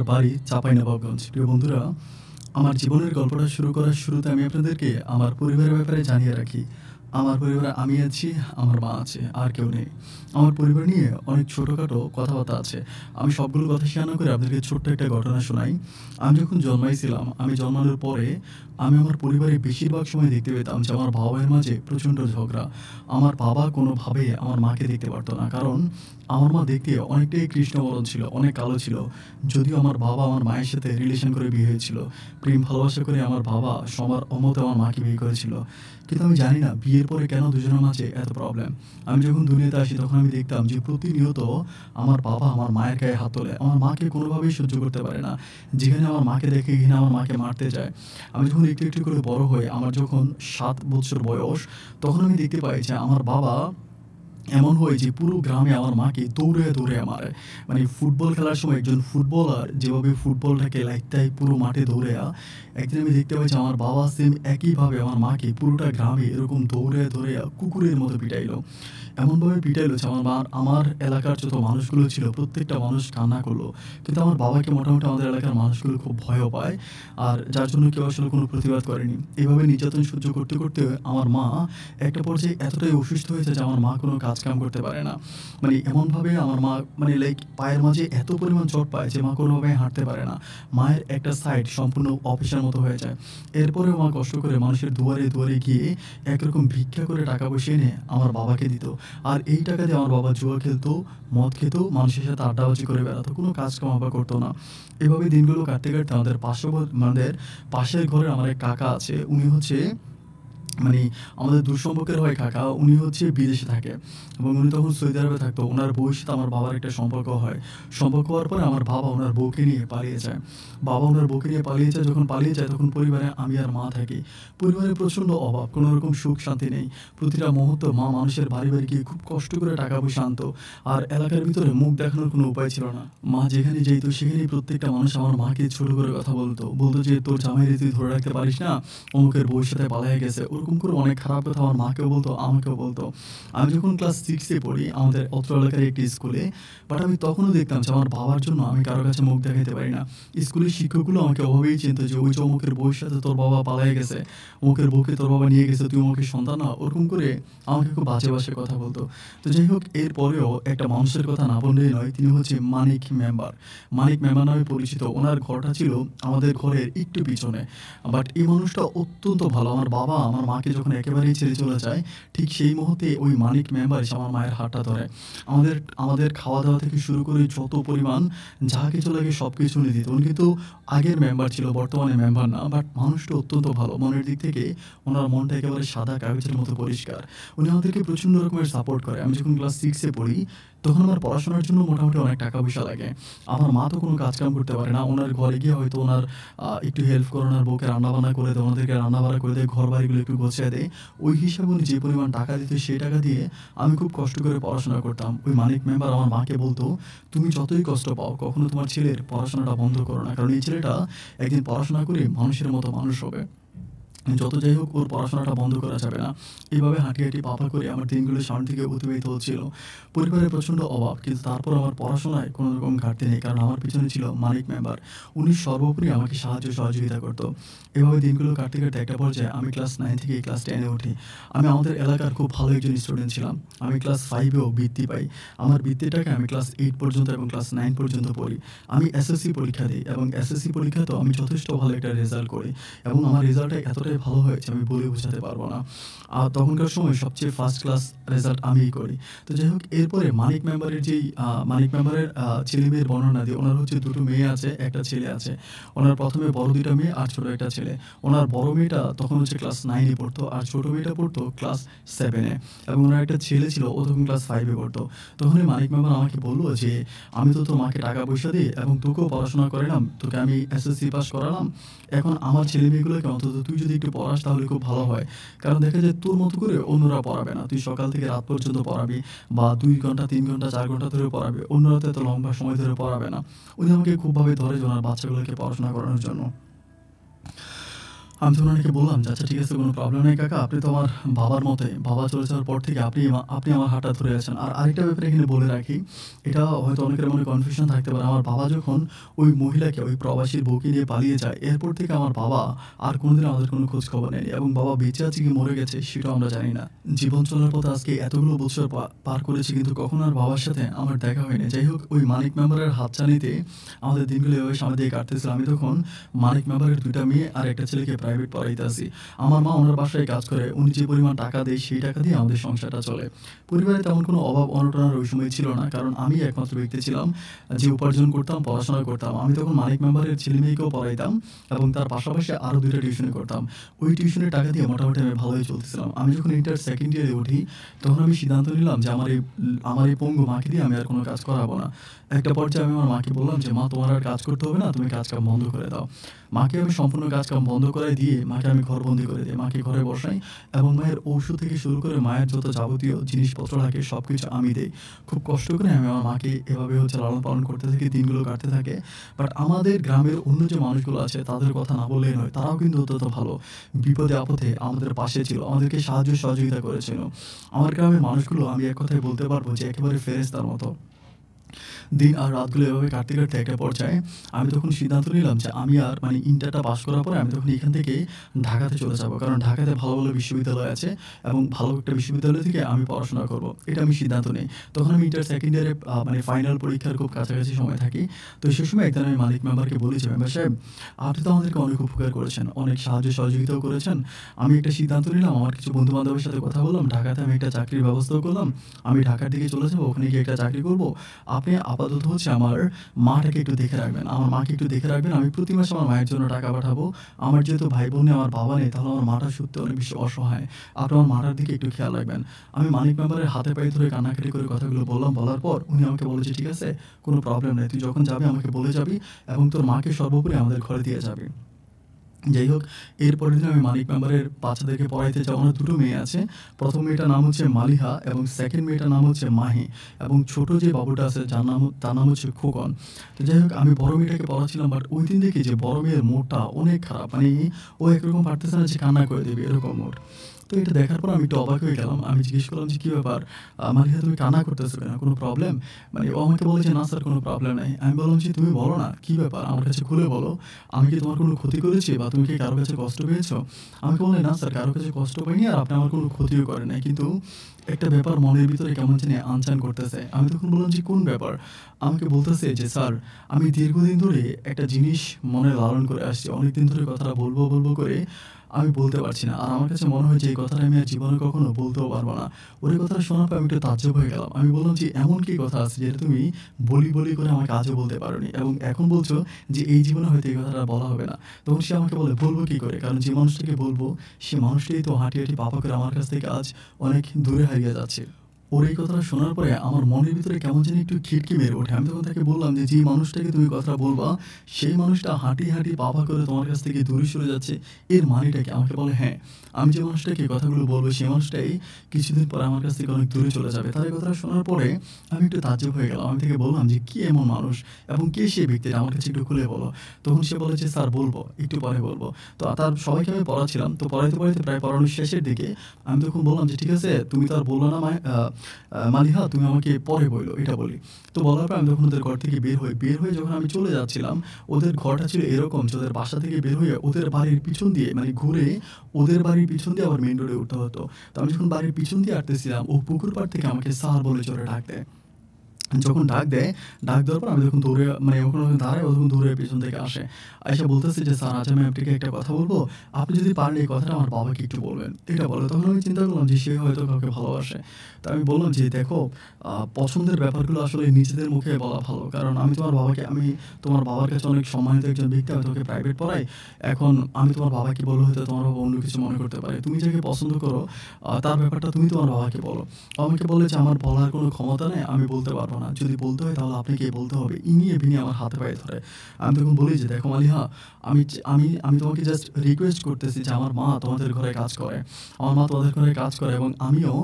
আমার বাড়ি চাঁপাইনবাবগঞ্জ। প্রিয় বন্ধুরা, আমার জীবনের গল্পটা শুরু করার শুরুতে আমি আপনাদেরকে আমার পরিবারের ব্যাপারে জানিয়ে রাখি। আমার পরিবারে আমি আছি, আমার মা আছে, আর কেউ নেই। আমার পরিবার নিয়ে অনেক ছোটখাটো কথাবার্তা আছে। আমি সবগুলো কথা শেয়ার না করে আপনাদেরকে ছোট্ট একটা ঘটনা শোনাই। আমি যখন জন্মাইছিলাম, আমি জন্মানোর পরে আমি আমার পরিবারে বেশিরভাগ সময় দেখতে পেতাম যে আমার বাবা-মায়ের মাঝে প্রচণ্ড ঝগড়া। আমার বাবা কোনোভাবে আমার মাকে দেখতে পারত না। কারণ আমার মা দেখতে অনেকটাই কৃষ্ণবরণ ছিল, অনেক কালো ছিল। যদিও আমার বাবা আমার মায়ের সাথে রিলেশন করে বিয়ে হয়েছিল। প্রেম ভালোবাসা করে আমার বাবা সবার অমতে আমার মাকে বিয়ে করেছিল। কিন্তু আমি জানি না বিয়ের পরে কেন দুজনের মাঝে এত প্রবলেম। আমি যখন দুনিয়াতে আসি তখন আমি দেখতাম যে প্রতিনিয়ত আমার বাবা আমার মায়ের গায়ে হাত তোলে। আমার মাকে কোনোভাবেই সহ্য করতে পারে না। যেখানে আমার মাকে দেখে ঘৃণা আমার মাকে মারতে যায়। আমি যখন একটু, একটু করে বড় হই, আমার যখন ৭ বছর বয়স, তখন আমি দেখতে পাই যে আমার বাবা এমন হয় যে পুরো গ্রামে আমার মাকে দৌড়ে, দৌড়ে মারে। মানে ফুটবল খেলার সময় একজন ফুটবলার যেভাবে ফুটবলটাকে লাইত্তায় পুরো মাঠে দৌড়েয়া, একদিন আমি দেখতে পাই যে আমার বাবা সেম একইভাবে আমার মাকে পুরোটা গ্রামে এরকম দৌড়ে, দৌড়েয়া কুকুরের মতো পিটাইল। এমনভাবে পিটাইল যে আমার এলাকার যত মানুষগুলো ছিল প্রত্যেকটা মানুষ কান্না করলো। কিন্তু আমার বাবাকে মোটামুটি আমাদের এলাকার মানুষগুলো খুব ভয়ও পায়। আর যার জন্য কেউ আসলে কোনো প্রতিবাদ করেনি। এভাবে নির্যাতন সহ্য করতে, করতে আমার মা একটা পর্যায়ে এতটাই অসুস্থ হয়েছে যে আমার মা কোনো কাজ-কাম করতে পারে না। মানে এমনভাবে আমার মা মানে লাইক পায়ের মাঝে এত পরিমাণ চোট পায় যে মা কোনোভাবে হাঁটতে পারে না। মায়ের একটা সাইড সম্পূর্ণ অফিসের মতো হয়ে যায়। এরপরেও মা কষ্ট করে মানুষের দুয়ারে, দুয়ারে গিয়ে একরকম ভিক্ষা করে টাকা-পয়সা এনে আমার বাবাকে দিত। আর এই টাকা দিয়ে আমার বাবা জুয়া খেলতো, মদ খেত, মানুষের সাথে আড্ডাবাজি করে বেড়াতো। কোনো কাজ-কাম বাবা করতো না। এভাবে দিনগুলো কাটতে, কাটতে আমাদের পাশের ঘরের আমার এক কাকা আছে। উনি হচ্ছে মানে আমাদের দূর সম্পর্কের হয় কাকা। উনি হচ্ছে বিদেশে থাকে এবং উনি তখন সৌদি আরবে থাকতো। উনার বউয়ের সাথে আমার বাবার একটা সম্পর্ক হয়। সম্পর্ক হওয়ার পরে আমার বাবা উনার বউকে নিয়ে পালিয়ে যায়। বাবা উনার বউকে নিয়ে পালিয়ে যায়। যখন পালিয়ে যায় তখন পরিবারে আমি আর মা থাকি। পরিবারে প্রচণ্ড অভাব, কোনো রকম সুখ শান্তি নেই। প্রতিটা মুহূর্ত মা মানুষের বাড়ি, বাড়ি গিয়ে খুব কষ্ট করে টাকা-পয়সা আনতো। আর এলাকার ভিতরে মুখ দেখানোর কোনো উপায় ছিল না। মা যেখানে যেত সেখানেই প্রত্যেকটা মানুষ আমার মাকে ছোট করে কথা বলতো। বলতো যে, "তোর জামাইরে তুই ধরে রাখতে পারিস না? অমুকের বউয়ের সাথে পালায়ে গেছে।" ওরকম করে অনেক খারাপ কথা আমার মাকেও বলতো, আমাকেও বলতো। আমি যখন ক্লাস 6 এ পড়ি আমাদের অত্র এলাকার একটি স্কুলে, বাট আমি তখনও দেখতাম যে আমার বাবার জন্য আমি কারো কাছে মুখ দেখাইতে পারি না। স্কুলের শিক্ষকগুলো আমাকে ওভাবেই চিনতো যে, "ওই যে অমুকের বউয়ের সাথে তোর বাবা পালায়ে গেছে। অমুকের বউকে তোর বাবা নিয়ে গেছে, তুই অমুকের সন্তান না?" ওরকম করে আমাকে খুব বাজে ভাষায় কথা বলতো। তো যাই হোক, এরপরেও একটা মানুষের কথা না বললেই নয়। তিনি হচ্ছে মানিক মেম্বার। মানিক মেম্বার নামে পরিচিত। উনার ঘরটা ছিল আমাদের ঘরের একটু পিছনে। বাট এই মানুষটা অত্যন্ত ভালো। আমার বাবা আমার মাকে যখন একেবারেই ছেড়ে চলে যায়, ঠিক সেই মুহূর্তে ওই মানিক মেম্বার এসে আমার মায়ের হাতটা ধরে। আমাদের আমাদের খাওয়া-দাওয়া থেকে শুরু করে যত পরিমাণ যা কিছু লাগে সবকিছু উনি দিত। উনি কিন্তু আগের মেম্বার ছিল, বর্তমানে মেম্বার না। বাট মানুষটা অত্যন্ত ভালো। মনের দিক থেকে উনার মনটা একেবারে সাদা কাগজের মতো পরিষ্কার। উনি আমাদেরকে প্রচণ্ড রকমের সাপোর্ট করে। আমি যখন ক্লাস 6 এ পড়ি, তখন আমার পড়াশোনার জন্য মোটামুটি অনেক টাকা-পয়সা লাগে। আমার মা তো কোনো কাজ-কাম করতে পারে না। উনার ঘরে গিয়ে হয়তো উনার একটু হেল্প করে, উনার বউকে রান্না-বান্না করে দেয়, ওনাদেরকে রান্না-বান্না করে দেয়, ঘরবাড়িগুলো একটু গোছায় দেয়। ওই হিসাবে উনি যে পরিমাণ টাকা দিত সেই টাকা দিয়ে আমি খুব কষ্ট করে পড়াশোনা করতাম। ওই মানিক মেম্বার আমার মাকে বলতো, "তুমি যতই কষ্ট পাও কখনো তোমার ছেলের পড়াশোনাটা বন্ধ করো না। কারণ এই ছেলেটা একদিন পড়াশোনা করে মানুষের মতো মানুষ হবে। যত যাই হোক ওর পড়াশোনাটা বন্ধ করা যাবে না।" এভাবে হাঁটি, হাঁটি পা করে আমার দিনগুলো সামনের দিকে অতিবাহিত হচ্ছিল। পরিবারে প্রচণ্ড অভাব, কিন্তু তারপর আমার পড়াশোনায় কোনো রকম ঘাটতি নেই। কারণ আমার পিছনে ছিল মানিক মেম্বার। উনি সর্বোপরি আমাকে সাহায্য সহযোগিতা করত। এভাবে দিনগুলো কাটতে, কাটতে একটা পর্যায়ে আমি ক্লাস 9 থেকে ক্লাস 10 এ উঠি। আমি আমাদের এলাকার খুব ভালো একজন স্টুডেন্ট ছিলাম। আমি ক্লাস 5 এও বৃত্তি পাই। আমার বৃত্তিটাকে আমি ক্লাস 8 পর্যন্ত এবং ক্লাস 9 পর্যন্ত পড়ি। আমি এসএসসি পরীক্ষা দিই এবং এসএসসি পরীক্ষাতেও আমি যথেষ্ট ভালো একটা রেজাল্ট করি এবং আমার রেজাল্টটা এতটাই ভালো হয়েছে আমি বলে বোঝাতে পারব না। আর তখনকার সময় সবচেয়ে ফার্স্ট ক্লাস রেজাল্ট আমিই করি। তো যাই হোক, এরপরে মানিক মেম্বারের ছেলে-মেয়ের বর্ণনা দিই। উনার হচ্ছে ২ টো মেয়ে আছে, ১ টা ছেলে আছে। উনার ১ম এ বড় ২ টা মেয়ে আর ছোট ১ টা ছেলে। উনার বড় মেয়েটা তখন হচ্ছে ক্লাস 9 এ পড়তো আর ছোট মেয়েটা পড়তো ক্লাস 7 এ এবং উনার একটা ছেলে ছিল, ও তখন ক্লাস 5 এ পড়তো। তখনই মানিক মেম্বার আমাকে বলল যে, "আমি তো তোর মাকে টাকা-পয়সা দিই এবং তোকেও পড়াশোনা করালাম। তোকে আমি এসএসসি পাস করালাম। এখন আমার ছেলে-মেয়েগুলোকে অন্তত তুই যদি একটু পড়াস তাহলে খুব ভালো হয়। কারণ দেখা যায় তোর মতো করে অন্যরা পড়াবে না। তুই সকাল থেকে রাত পর্যন্ত পড়াবি বা ২ ঘন্টা, ৩ ঘন্টা, ৪ ঘন্টা ধরে পড়াবি। অন্যরা তো এত লম্বা সময় ধরে পড়াবে না।" উনি আমাকে খুবভাবে ধরে যে ওনার বাচ্চাগুলোকে পড়াশোনা করানোর জন্য। আমি তখন ওনাকে বললাম যে, "আচ্ছা ঠিক আছে, কোনো প্রবলেম নাই কাকা। আপনি তো আমার বাবার মতোই। বাবা চলে যাওয়ার পর থেকে আপনি আমার হাতটা ধরে আছেন।" আর আরেকটা ব্যাপার এখানে বলে রাখি, এটা হয়তো অনেকের মনে কনফিউশন থাকতে পারে। আমার বাবা যখন ওই মহিলাকে, ওই প্রবাসীর বউকে নিয়ে পালিয়ে যায়, এরপর থেকে আমার বাবা আর কোনোদিন আমাদের কোনো খোঁজ খবর নেয়নি এবং বাবা বেঁচে আছে কি মরে গেছে সেটাও আমরা জানি না। জীবন চলার পথে আজকে এতগুলো বছর পার করেছি কিন্তু কখনো আর বাবার সাথে আমার দেখা হয়নি। যাই হোক, ওই মানিক মেম্বারের হাতছানিতে আমাদের দিনগুলো এভাবে সামনে দিয়ে কাটতেছিল। আমি তখন মানিক মেম্বারের ২ টা মেয়ে আর একটা ছেলেকে প্রাইভেট পড়াইতাছি। আমার মা উনার বাসায় কাজ করে। উনি যে পরিমাণ টাকা দেয় সেই টাকা দিয়ে আমাদের সংসারটা চলে। পরিবারে তেমন কোনো অভাব অনটন আর ওই সময় ছিল না। কারণ আমি একমাত্র ব্যক্তি ছিলাম যে উপার্জন করতাম, পড়াশোনা করতাম। আমি তখন মানিক মেম্বারের ছেলে-মেয়েকেও পড়াইতাম এবং তার পাশাপাশি আরও ২ টা টিউশনি করতাম। ওই টিউশনের টাকা দিয়ে মোটামুটি আমি ভালোই চলতেছিলাম। আমি যখন ইন্টার সেকেন্ড ইয়ারে উঠি, তখন আমি সিদ্ধান্ত নিলাম যে আমার এই পঙ্গু মাকে দিয়ে আমি আর কোনো কাজ করাবো না। একটা পর্যায়ে আমি আমার মাকে বললাম যে, "মা, তোমার আর কাজ করতে হবে না। তুমি কাজ-কাম বন্ধ করে দাও।" মাকে আমি সম্পূর্ণ কাজ-কাম বন্ধ করায় দিয়ে মাকে আমি ঘরবন্দি করে দেই। মাকে ঘরে বসাই এবং মায়ের ঔষধ থেকে শুরু করে মায়ের যত যাবতীয় জিনিসপত্র লাগে সবকিছু আমি দেই। খুব কষ্ট করে আমি আমার মাকে এভাবে লালন-পালন করতে থাকি, দিনগুলো কাটতে থাকে। বাট আমাদের গ্রামের অন্য যে মানুষগুলো আছে তাদের কথা না বললেই নয়। তারাও কিন্তু অত্যন্ত ভালো। বিপদে-আপদে আমাদের পাশে ছিল। আমাদেরকে সাহায্য সহযোগিতা করেছিল। আমার গ্রামের মানুষগুলো আমি এক কথায় বলতে পারবো যে একেবারে ফেরেশতার মতো। দিন আর রাতগুলো এভাবে কাটতে একটা পর্যায়ে আমি তখন সিদ্ধান্ত নিলাম যে আমি আর মানে ইন্টারটা পাস করার পরে আমি তখন এখান থেকে ঢাকাতে চলে যাবো। কারণ ঢাকাতে ভালো, ভালো বিশ্ববিদ্যালয় আছে এবং ভালো একটা বিশ্ববিদ্যালয় থেকে আমি পড়াশোনা করব। এটা আমি সিদ্ধান্ত নেই। তখন আমি ইন্টার সেকেন্ড ইয়ারে মানে ফাইনাল পরীক্ষার খুব কাছাকাছি সময় থাকি। তো সে সময় একদিন আমি মালিক মেম্বারকে বলি যে, "মেম্বার সাহেব, আপনি তো আমাদেরকে অনেক উপকার করেছেন, অনেক সাহায্য সহযোগিতাও করেছেন। আমি একটা সিদ্ধান্ত নিলাম, আমার কিছু বন্ধু-বান্ধবের সাথে কথা বললাম। ঢাকাতে আমি একটা চাকরির ব্যবস্থাও করলাম। আমি ঢাকার দিকে চলে যাবো, ওখানে গিয়ে একটা চাকরি করব। আপনি আপাতত হচ্ছে আমার মাটাকে একটু দেখে রাখবেন। আমার মাকে একটু দেখে রাখবেন। আমি প্রতি মাসে আমার মায়ের জন্য টাকা পাঠাবো। আমার যেহেতু ভাই-বোন নেই, আমার বাবা নেই, তাহলে আমার মাটা সত্যি অনেক বেশি অসহায়। আপনি আমার মাটার দিকে একটু খেয়াল রাখবেন।" আমি মানিক মেম্বারের হাতে পায়ে ধরে কান্নাকাটি করে কথাগুলো বললাম। বলার পর উনি আমাকে বলে যে, "ঠিক আছে, কোনো প্রবলেম নাই। তুই যখন যাবি আমাকে বলে যাবি এবং তোর মাকে সর্বোপরি আমাদের ঘরে দিয়ে যাবি।" যাই হোক, এর পরের দিন আমি মানিক মেম্বারের বাচ্চাদেরকে পড়াইতে যাই। ওনার ২ টো মেয়ে আছে। ১ম মেয়েটার নাম হচ্ছে মালিহা এবং সেকেন্ড মেয়েটার নাম হচ্ছে মাহি এবং ছোট যে বাবুটা আছে তার নাম হচ্ছে খোকন। তো যাই হোক, আমি বড় মেয়েটাকে পড়াচ্ছিলাম। বাট ওইদিন দেখি যে বড় মেয়ের মুডটা অনেক খারাপ। মানে ও একরকম পারতেছে না যে কান্না করে দিবে, এরকম মুড। তো এটা দেখার পর আমি একটু অবাক হয়ে গেলাম। আমি জিজ্ঞেস করলাম যে, "কি ব্যাপার? মালিহা, তুমি কান্না করতেছো কেন? কোনো প্রবলেম?" মানে ও আমাকে বলে যে, "না স্যার, কোনো প্রবলেম নাই।" আমি বললাম যে, "তুমি বলো না, কি ব্যাপার? আমার কাছে খুলে বলো। আমি কি তোমার কোনো ক্ষতি করেছি বা তুমি কি কারো কাছে কষ্ট পেয়েছো?" আমাকে বললেন, "না স্যার, কারো কাছে কষ্ট পাইনি আর আপনি আমার কোনো ক্ষতিও করেন নাই। কিন্তু একটা ব্যাপার মনের ভিতরে কেমন জানি আনচান করতেছে।" আমি তখন বললাম যে, "কোন ব্যাপার?" আমাকে বলতেছে যে, "স্যার, আমি দীর্ঘদিন ধরে একটা জিনিস মনে লালন করে আসছি। অনেকদিন ধরে কথাটা বলবো করে আমি বলতে পারছি না। আর আমার কাছে মনে হয় যে এই কথাটা আমি আর জীবনে কখনো বলতেও পারবো না।" ওর এই কথাটা শোনার পর আমি একটু তাজ্জব হয়ে গেলাম। আমি বললাম যে, "এমন কি কথা আছে যেটা তুমি বলি করে আমাকে আজও বলতে পারোনি এবং এখন বলছো যে এই জীবনে হয়তো এই কথাটা বলা হবে না?" তখন সে আমাকে বলে, "বলবো কি করে? কারণ যে মানুষটাকে বলবো সে মানুষটাই তো হাঁটি পা পা করে আমার কাছ থেকে আজ অনেক দূরে হারিয়ে যাচ্ছে।" ওর এই কথাটা শোনার পরে আমার মনের ভিতরে কেমন জানি একটু খিটকি মেরে ওঠে। আমি তখন তাকে বললাম যে, "যেই মানুষটাকে তুমি কথাটা বলবা, সেই মানুষটা হাঁটি পা পা করে তোমার কাছ থেকে দূরে সরে যাচ্ছে, এর মানেটা কি?" আমাকে বলে, "হ্যাঁ, আমি যে মানুষটাকে এই কথাগুলো বলবো, সেই মানুষটাই কিছুদিন পরে আমার কাছ থেকে অনেক দূরে চলে যাবে।" তার এই কথাটা শোনার পরে আমি একটু তাজ্জব হয়ে গেলাম। আমি তাকে বললাম যে, "কি এমন মানুষ এবং কে সেই ব্যক্তিটা? আমার কাছে একটু খুলে বলো।" তখন সে বলে যে, "স্যার, বলবো, একটু পরে বলবো।" তো তার সবাইকে আমি পড়াচ্ছিলাম। তো পড়াইতে প্রায় পড়ানোর শেষের দিকে আমি তখন বললাম যে, "ঠিক আছে, তুমি তো আর বললা না মালিহা, তুমি আমাকে পরে বইলো, এটা বলি।" তো বলার পর আমি তখন ওদের ঘর থেকে বের হই। বের হয়ে যখন আমি চলে যাচ্ছিলাম, ওদের ঘরটা ছিল এরকম যে ওদের বাসা থেকে বের হয়ে ওদের বাড়ির পিছন দিয়ে মানে ঘুরে ওদের বাড়ির পিছন দিয়ে আবার মেইন রোডে উঠতে হতো। তো আমি যখন বাড়ির পিছন দিয়ে হাঁটতেছিলাম, ও পুকুর পাড় থেকে আমাকে স্যার বলে জোরে ডাক দেয়। যখন ডাক দেয়, ডাক দেওয়ার পর আমি যখন দৌড়ে মানে ওখানে দাঁড়াই, ও তখন দৌড়ে পেছন থেকে আসে। আইসা বলতেছে যে, "স্যার, আজ আমি আপনাকে একটা কথা বলবো। আপনি যদি পারেন এই কথাটা আমার বাবাকে একটু বলবেন।" এটা বলে। তখন আমি চিন্তা করলাম যে সে হয়তো কাউকে ভালোবাসে। তো আমি বললাম যে, "দেখো, পছন্দের ব্যাপারগুলো আসলে নিজেদের মুখে বলা ভালো। কারণ আমি তোমার বাবার কাছে অনেক সম্মানিত একজন ব্যক্তি। আমি তোকে প্রাইভেট পড়াই। এখন আমি তোমার বাবাকে বললে হয়তো তোমার বাবা অন্য কিছু মনে করতে পারে। তুমি যাকে পছন্দ করো তার ব্যাপারটা তুমি তোমার বাবাকে বলো।" ও আমাকে বলে যে, "আমার বলার কোনো ক্ষমতা নেই, আমি বলতে পারব না। যদি বলতে হয় তাহলে আপনাকেই বলতে হবে। ইনিয়ে বিনিয়ে আমার হাতে পায়ে ধরে। আমি তখন বলি যে, "দেখো মালিহা, আমি তোমাকে জাস্ট রিকোয়েস্ট করতেছি যে আমার মা তোমাদের ঘরে কাজ করে। আমার মা তোমাদের ঘরে কাজ করে এবং আমিও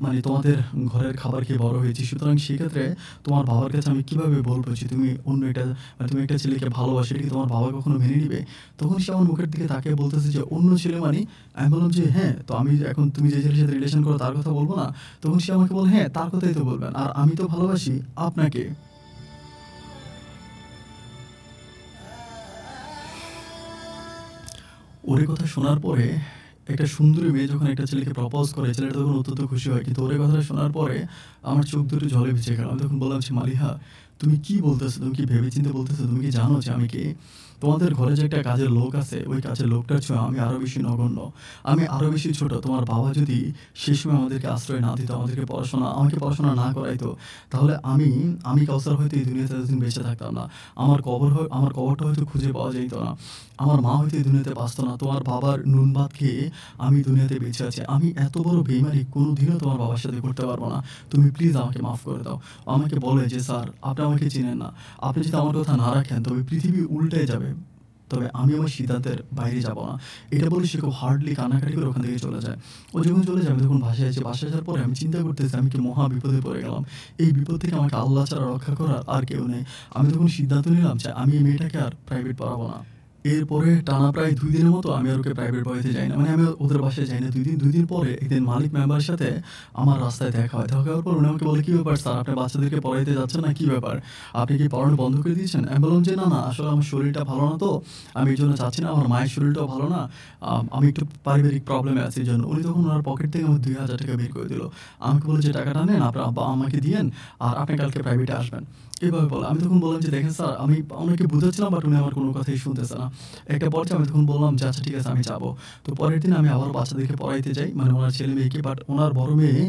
মানে তোমাদের ঘরের খাবার খেয়ে বড় হয়েছি। সুতরাং সেক্ষেত্রে তোমার বাবার কাছে আমি কিভাবে বলব যে তুমি অন্য একটা মানে তুমি একটা ছেলেকে ভালোবাসো, এটা কি তোমার বাবা কখনো মেনে নিবে?" তখন সে আমার মুখের দিকে তাকিয়ে বলতেছে যে, "অন্য ছেলে মানে?" আমি বললাম যে, "হ্যাঁ, তো আমি এখন তুমি যে ছেলের সাথে রিলেশন করো তার কথা বলব না?" তখন সে আমাকে বলে, "হ্যাঁ, তার কথাই তো বলবেন। আর আমি তো ভালোবাসি আপনাকে।" ওর এ কথা শোনার পরে একটা সুন্দরী মেয়ে যখন একটা ছেলেকে প্রপোজ করে, ছেলেটা তখন অত্যন্ত খুশি হয়। কিন্তু ওর এ কথাটা শোনার পরে আমার চোখ দুটো জলে ভিজে গেল। আমি তখন বললাম যে, "মালিহা, তুমি কি বলতেছো? তুমি কি ভেবেচিন্তে বলতেছো? তুমি কি জানো যে আমি কে? তোমাদের ঘরে যে একটা কাজের লোক আছে, ওই কাজের লোকটার চেয়েও আমি আরো বেশি নগণ্য। আমি আরো বেশি ছোট। তোমার বাবা যদি সে সময় আমাদেরকে আশ্রয় না দিত, আমাকে পড়াশোনা না করাইতো, তাহলে আমি কাউসার হয়তো এই দুনিয়াতে এতদিন বেঁচে থাকতাম না। আমার কবরটা হয়তো খুঁজে পাওয়া যাইত না। আমার মা হয়তো এই দুনিয়াতে বাঁচত না। তোমার বাবার নুন ভাত খেয়ে আমি দুনিয়াতে বেঁচে আছি। আমি এত বড় বেইমানি কোনোদিনও তোমার বাবার সাথে করতে পারব না। তুমি প্লিজ আমাকে মাফ করে দাও।" আমাকে বলে যে, "স্যার, আপনি আমাকে চিনেন না। আপনি যদি আমার কথা না রাখেন তবে পৃথিবী উল্টে যাবে। তবে আমি আমার সিদ্ধান্তের বাইরে যাব না।" এটা বলে সে খুব হার্ডলি কান্নাকাটি করে ওখান থেকে চলে যায়। ও যখন চলে যায় আমি তখন বাসায় আছি। বাসায় আসার পরে আমি চিন্তা করতেছি আমি কি মহা বিপদে পড়ে গেলাম। এই বিপদ থেকে আমাকে আল্লাহ ছাড়া রক্ষা করার আর কেউ নেই। আমি তখন সিদ্ধান্ত নিলাম যে আমি এই মেয়েটাকে আর প্রাইভেট পড়াবো না। এরপরে টানা প্রায় ২ দিনের মতো আমি আর ওকে প্রাইভেট পড়াইতে যাই না। মানে আমি ওদের বাসায় যাই না ২ দিন। ২ দিন পরে একদিন মালিক মেম্বারের সাথে আমার রাস্তায় দেখা হয়। দেখা হওয়ার পর উনি আমাকে বলে, "কি ব্যাপার স্যার? আপনি বাচ্চাদেরকে পড়াইতে যাচ্ছেন না, কি ব্যাপার? আপনি কি পড়ানো বন্ধ করে দিয়েছেন?" আমি বললাম যে, "না, না, আসলে আমার শরীরটা ভালো না তো। আমি এজন্য চাচ্ছি না। আমার মায়ের শরীরটাও ভালো না। আমি একটু পারিবারিক প্রবলেমে আছি এজন্য।" উনি তখন উনার পকেট থেকে আমার ৳২,০০০ বের করে দিল। আমাকে বলল যে, "টাকাটা নেন, আপনার আব্বা আমাকে দিয়েন। আর আপনি কালকে প্রাইভেটে আসবেন।" এভাবে বলে। আমি তখন বললাম যে, "দেখেন স্যার, আমি উনাকে বুঝাচ্ছিলাম বাট উনি আমার কোনো কথাই শুনতেছে না।" একটা পর্যায়ে আমি তখন বললাম যে, "আচ্ছা ঠিক আছে, আমি যাবো।" তো পরের দিন আমি আবারও বাচ্চাদেরকে পড়াইতে যাই। মানে উনার ছেলে-মেয়েকে। বাট উনার বড় মেয়ে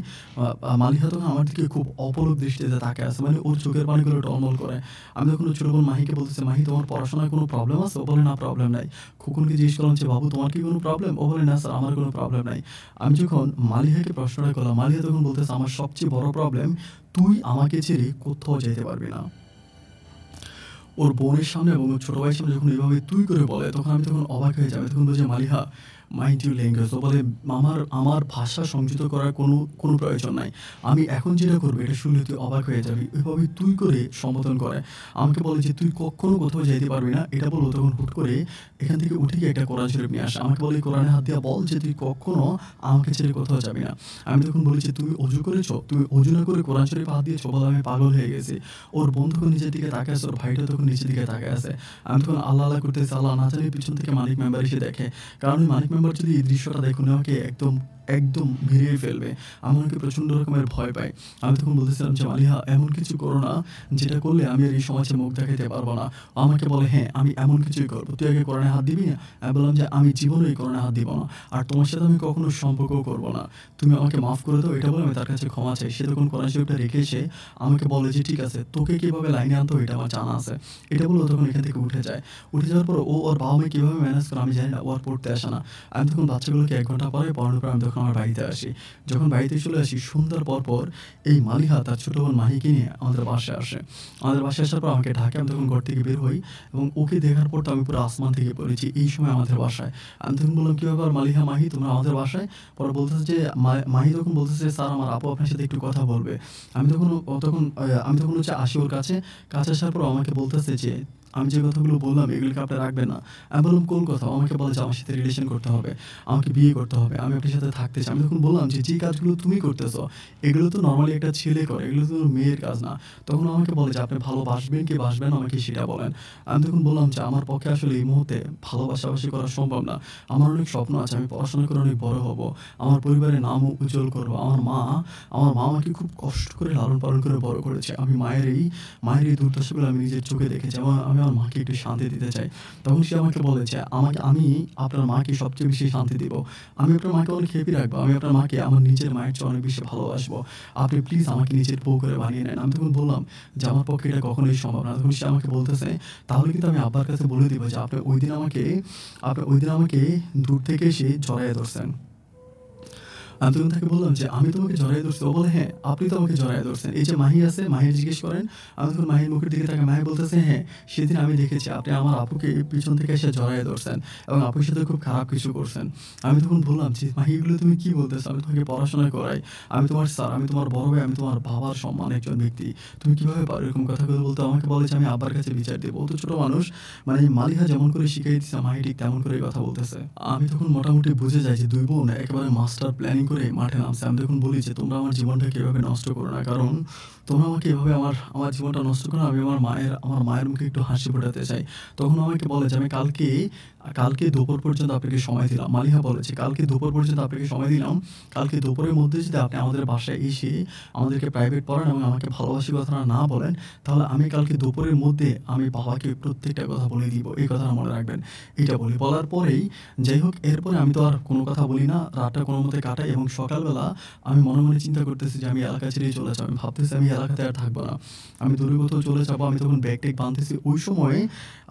মালিহা তখন আমার দিকে খুব অপলক দৃষ্টিতে তাকায় আছে। মানে ওর চোখের পানিগুলো টলমল করে। আমি তখন ওর ছোট বোন মাহিকে বলতেছি, "মাহি, তোমার পড়াশোনায় কোনো প্রবলেম আছে?" ও বলে, "না, প্রবলেম নাই।" খোকনকে জিজ্ঞেস করলাম যে, "বাবু, তোমার কি কোনো প্রবলেম?" ও বলে, "না স্যার, আমার কোনো প্রবলেম নাই।" আমি যখন মালিহাকে প্রশ্নটা করলাম, মালিহা তখন বলতেছে, "আমার সবচেয়ে বড় প্রবলেম, তুই আমাকে ছেড়ে কোথাও যাইতে পারবি না।" ওর বোনের সামনে এবং ওর ছোট ভাইয়ের সামনে যখন এভাবে তুই করে বলে তখন আমি তখন অবাক হয়ে যাই। আমি তখন বলছি, "মালিহা, মাইন্ড ইউর ল্যাঙ্গুয়েজ।" ও বলে, আমার ভাষা সংযত করার কোনো প্রয়োজন নাই। আমি এখন যেটা করব এটা শুনলে তুই অবাক হয়ে যাবি।" ওইভাবে তুই করে সম্বোধন করে। আমাকে বলে যে, "তুই কক্ষনো কোথাও যাইতে পারবি না।" এটা বলল তখন হুট করে এখান থেকে উঠে গিয়ে একটা কোরআন শরীফ নিয়ে আসে। আমাকে বলে, "কোরআনে হাত দিয়া বল যে তুই কক্ষনো আমাকে ছেড়ে কোথাও যাবি না।" আমি তখন বলি যে, "তুমি অজু করেছ? তুমি অজু না করে কোরআন শরীফে হাত দিয়েছ?" বলে, "আমি পাগল হয়ে গেছি।" ওর বোন তখন নিচের দিকে তাকায় আছে, ওর ভাইটা তখন নিচের দিকে তাকায় আছে। আমি তখন আল্লাহ, আল্লাহ করতেছি, আল্লাহ না জানি পিছন থেকে মানিক মেম্বার এসে দেখে। কারণ ওই মানিক মেম্বার যদি এই দৃশ্যটা দেখে উনি আমাকে একদম মেরেই ফেলবে। আমি ওনাকে প্রচণ্ড রকমের ভয় পাই। আমি তখন বলতেছিলাম যে, "মালিহা, এমন কিছু করো না যেটা করলে আমি আর এই সমাজে মুখ দেখাইতে পারব না।" ও আমাকে বলে, "হ্যাঁ, আমি এমন কিছুই করব। তুই আগে কোরআনে হাত দিবি না?" আমি বললাম যে, "আমি জীবনেও এই কোরআনে হাত দিব না। আর তোমার সাথে আমি কখনো সম্পর্কও করব না। তুমি আমাকে মাফ করে দাও।" এটা বলে আমি তার কাছে ক্ষমা চাই। সে তখন কোরআন শরীফটা রেখে এসে আমাকে বলে যে, "ঠিক আছে, তোকে কিভাবে লাইনে আনতে হবে এটা আমার জানা আছে।" এটা বলে ও তখন এখান থেকে উঠে যায়। উঠে যাওয়ার পর ও ওর বাবা-মাকে কিভাবে ম্যানেজ করে আমি জানি না। ও আর পড়তে আসে না। আমি তখন বাচ্চাগুলোকে ১ ঘন্টা পড়াই, পড়ানোর পর আমি তখন আমার বাড়িতে আসি। যখন বাড়িতে চলে আসি সন্ধ্যার পর এই মালিহা তার ছোট বোন মাহিকে নিয়ে আমাদের বাসায় আসে। আমাদের বাসায় আসার পর আমাকে ডাকে। আমি তখন ঘর থেকে বের হই এবং ওকে দেখার পর তো আমি পুরো আসমান থেকে পড়েছি। এই সময় আমাদের বাসায়। আমি তখন বললাম, "কি ব্যাপার মালিহা, মাহি, তোমরা আমাদের বাসায়?" পরে বলতেছে যে মাহি তখন বলতেছে, "স্যার, আমার আপু আপনার সাথে একটু কথা বলবে।" আমি তখন হচ্ছে আসি ওর কাছে। কাছে আসার পর ও আমাকে বলতেছে যে, "আমি যে কথাগুলো বললাম এগুলোকে আপনি রাখবেন না?" আমি বললাম, "কোন কথা?" ও আমাকে বলে যে, "আমার সাথে রিলেশন করতে হবে। আমাকে বিয়ে করতে হবে। আমি আপনার সাথে থাকতে চাই।" আমি তখন বললাম যে, "যে কাজগুলো তুমি করতেছো এগুলো তো নরমালি একটা ছেলে করে। এগুলো তো মেয়ের কাজ না।" তখন ও আমাকে বলে যে, "আপনি ভালোবাসবেন কি বাসবেন না আমাকে সেটা বলেন।" আমি তখন বললাম যে, "আমার পক্ষে আসলে এই মুহূর্তে ভালোবাসাবাসি করা সম্ভব না। আমার অনেক স্বপ্ন আছে। আমি পড়াশোনা করে অনেক বড় হব। আমার পরিবারের নামও উজ্জ্বল করব। আমার মা আমাকে খুব কষ্ট করে লালন-পালন করে বড় করেছে। আমি মায়ের এই দুর্দশাগুলো আমি নিজের চোখে দেখেছি। আমি আমার মাকে একটু শান্তি দিতে চাই।" তখন সে আমাকে বলে যে, আমি আপনার মাকে সবচেয়ে বেশি শান্তি দিব। আমি আপনার মাকে অনেক হ্যাপি রাখবো। আমি আপনার মাকে আমার নিজের মায়ের চেয়ে অনেক বেশি ভালোবাসবো। আপনি প্লিজ আমাকে নিজের বউ করে বানিয়ে নেন।" আমি তখন বললাম যে, "আমার পক্ষে এটা কখনোই সম্ভব না।" তখন সে আমাকে বলতেছে, "তাহলে কিন্তু আমি আব্বার কাছে বলে দিব যে আপনি ওইদিন আমাকে দূর থেকে এসে জড়াইয়া ধরছেন।" আমি তখন তাকে বললাম যে, "আমি তোমাকে জড়ায়ে ধরছি?" ও বলে, "হ্যাঁ, আপনি তো আমাকে জড়ায়ে ধরছেন। এই যে মাহি আছে, মাহির জিজ্ঞেস করেন।" আমি তখন মাহির মুখের দিকে তাকাই, মাহি বলতেছে, "হ্যাঁ, সেদিন আমি দেখেছি আপনি আমার আপুকে পিছন থেকে এসে জড়ায়ে ধরছেন এবং আপুর সাথে খুব খারাপ কিছু করছেন।" আমি তখন বললাম যে, "মাহি এগুলো তুমি কি বলতেছো? আমি তোমাকে পড়াশোনা করাই। আমি তোমার স্যার, আমি তোমার বড় ভাই, আমি তোমার বাবার সমান একজন ব্যক্তি। তুমি কিভাবে পারো এরকম কথাগুলো বলতে?" আমাকে বলে যে, "আমি আব্বার কাছে বিচার দেব।" ও তো ছোট মানুষ। মানে মালিহা যেমন করে শিখাই দিছে মাহি ঠিক তেমন করেই কথা বলতেছে। আমি তখন মোটামুটি বুঝে যাই যে ২ বোন একেবারে মাস্টার প্ল্যানিং করে মাঠে নামছে। আমি তখন বলি যে, "তোমরা আমার জীবনটাকে এভাবে নষ্ট করো না। কারণ তোমরা আমাকে এভাবে আমার জীবনটা নষ্ট করো না। আমি আমার মায়ের মুখে একটু হাসি ফোটাতে চাই।" তখন আমাকে বলে যে, "আমি কালকে দুপুর পর্যন্ত আপনাকে সময় দিলাম।" মালিহা বলে যে, "কালকে দুপুর পর্যন্ত আপনাকে সময় দিলাম। কালকে দুপুরের মধ্যে যদি আপনি আমাদের বাসায় এসে আমাদেরকে প্রাইভেট পড়ান এবং আমাকে ভালোবাসি কথাটা না বলেন, তাহলে আমি কালকে দুপুরের মধ্যে আমি বাবাকে প্রত্যেকটা কথা বলে দিব। এই কথাটা মনে রাখবেন।" এইটা বলি। বলার পরেই যাই হোক এরপরে আমি তো আর কোনো কথা বলি না। রাতটা কোনোমতে কাটাই এবং সকালবেলা আমি মনে, মনে চিন্তা করতেছি যে আমি এলাকা ছেড়েই চলে যাবো। আমি ভাবতেছি আমি এলাকাতে আর থাকবো না। আমি দূরে কোথাও চলে যাবো। আমি তখন ব্যাগ-ট্যাগ বাঁধতেছি। ওই সময়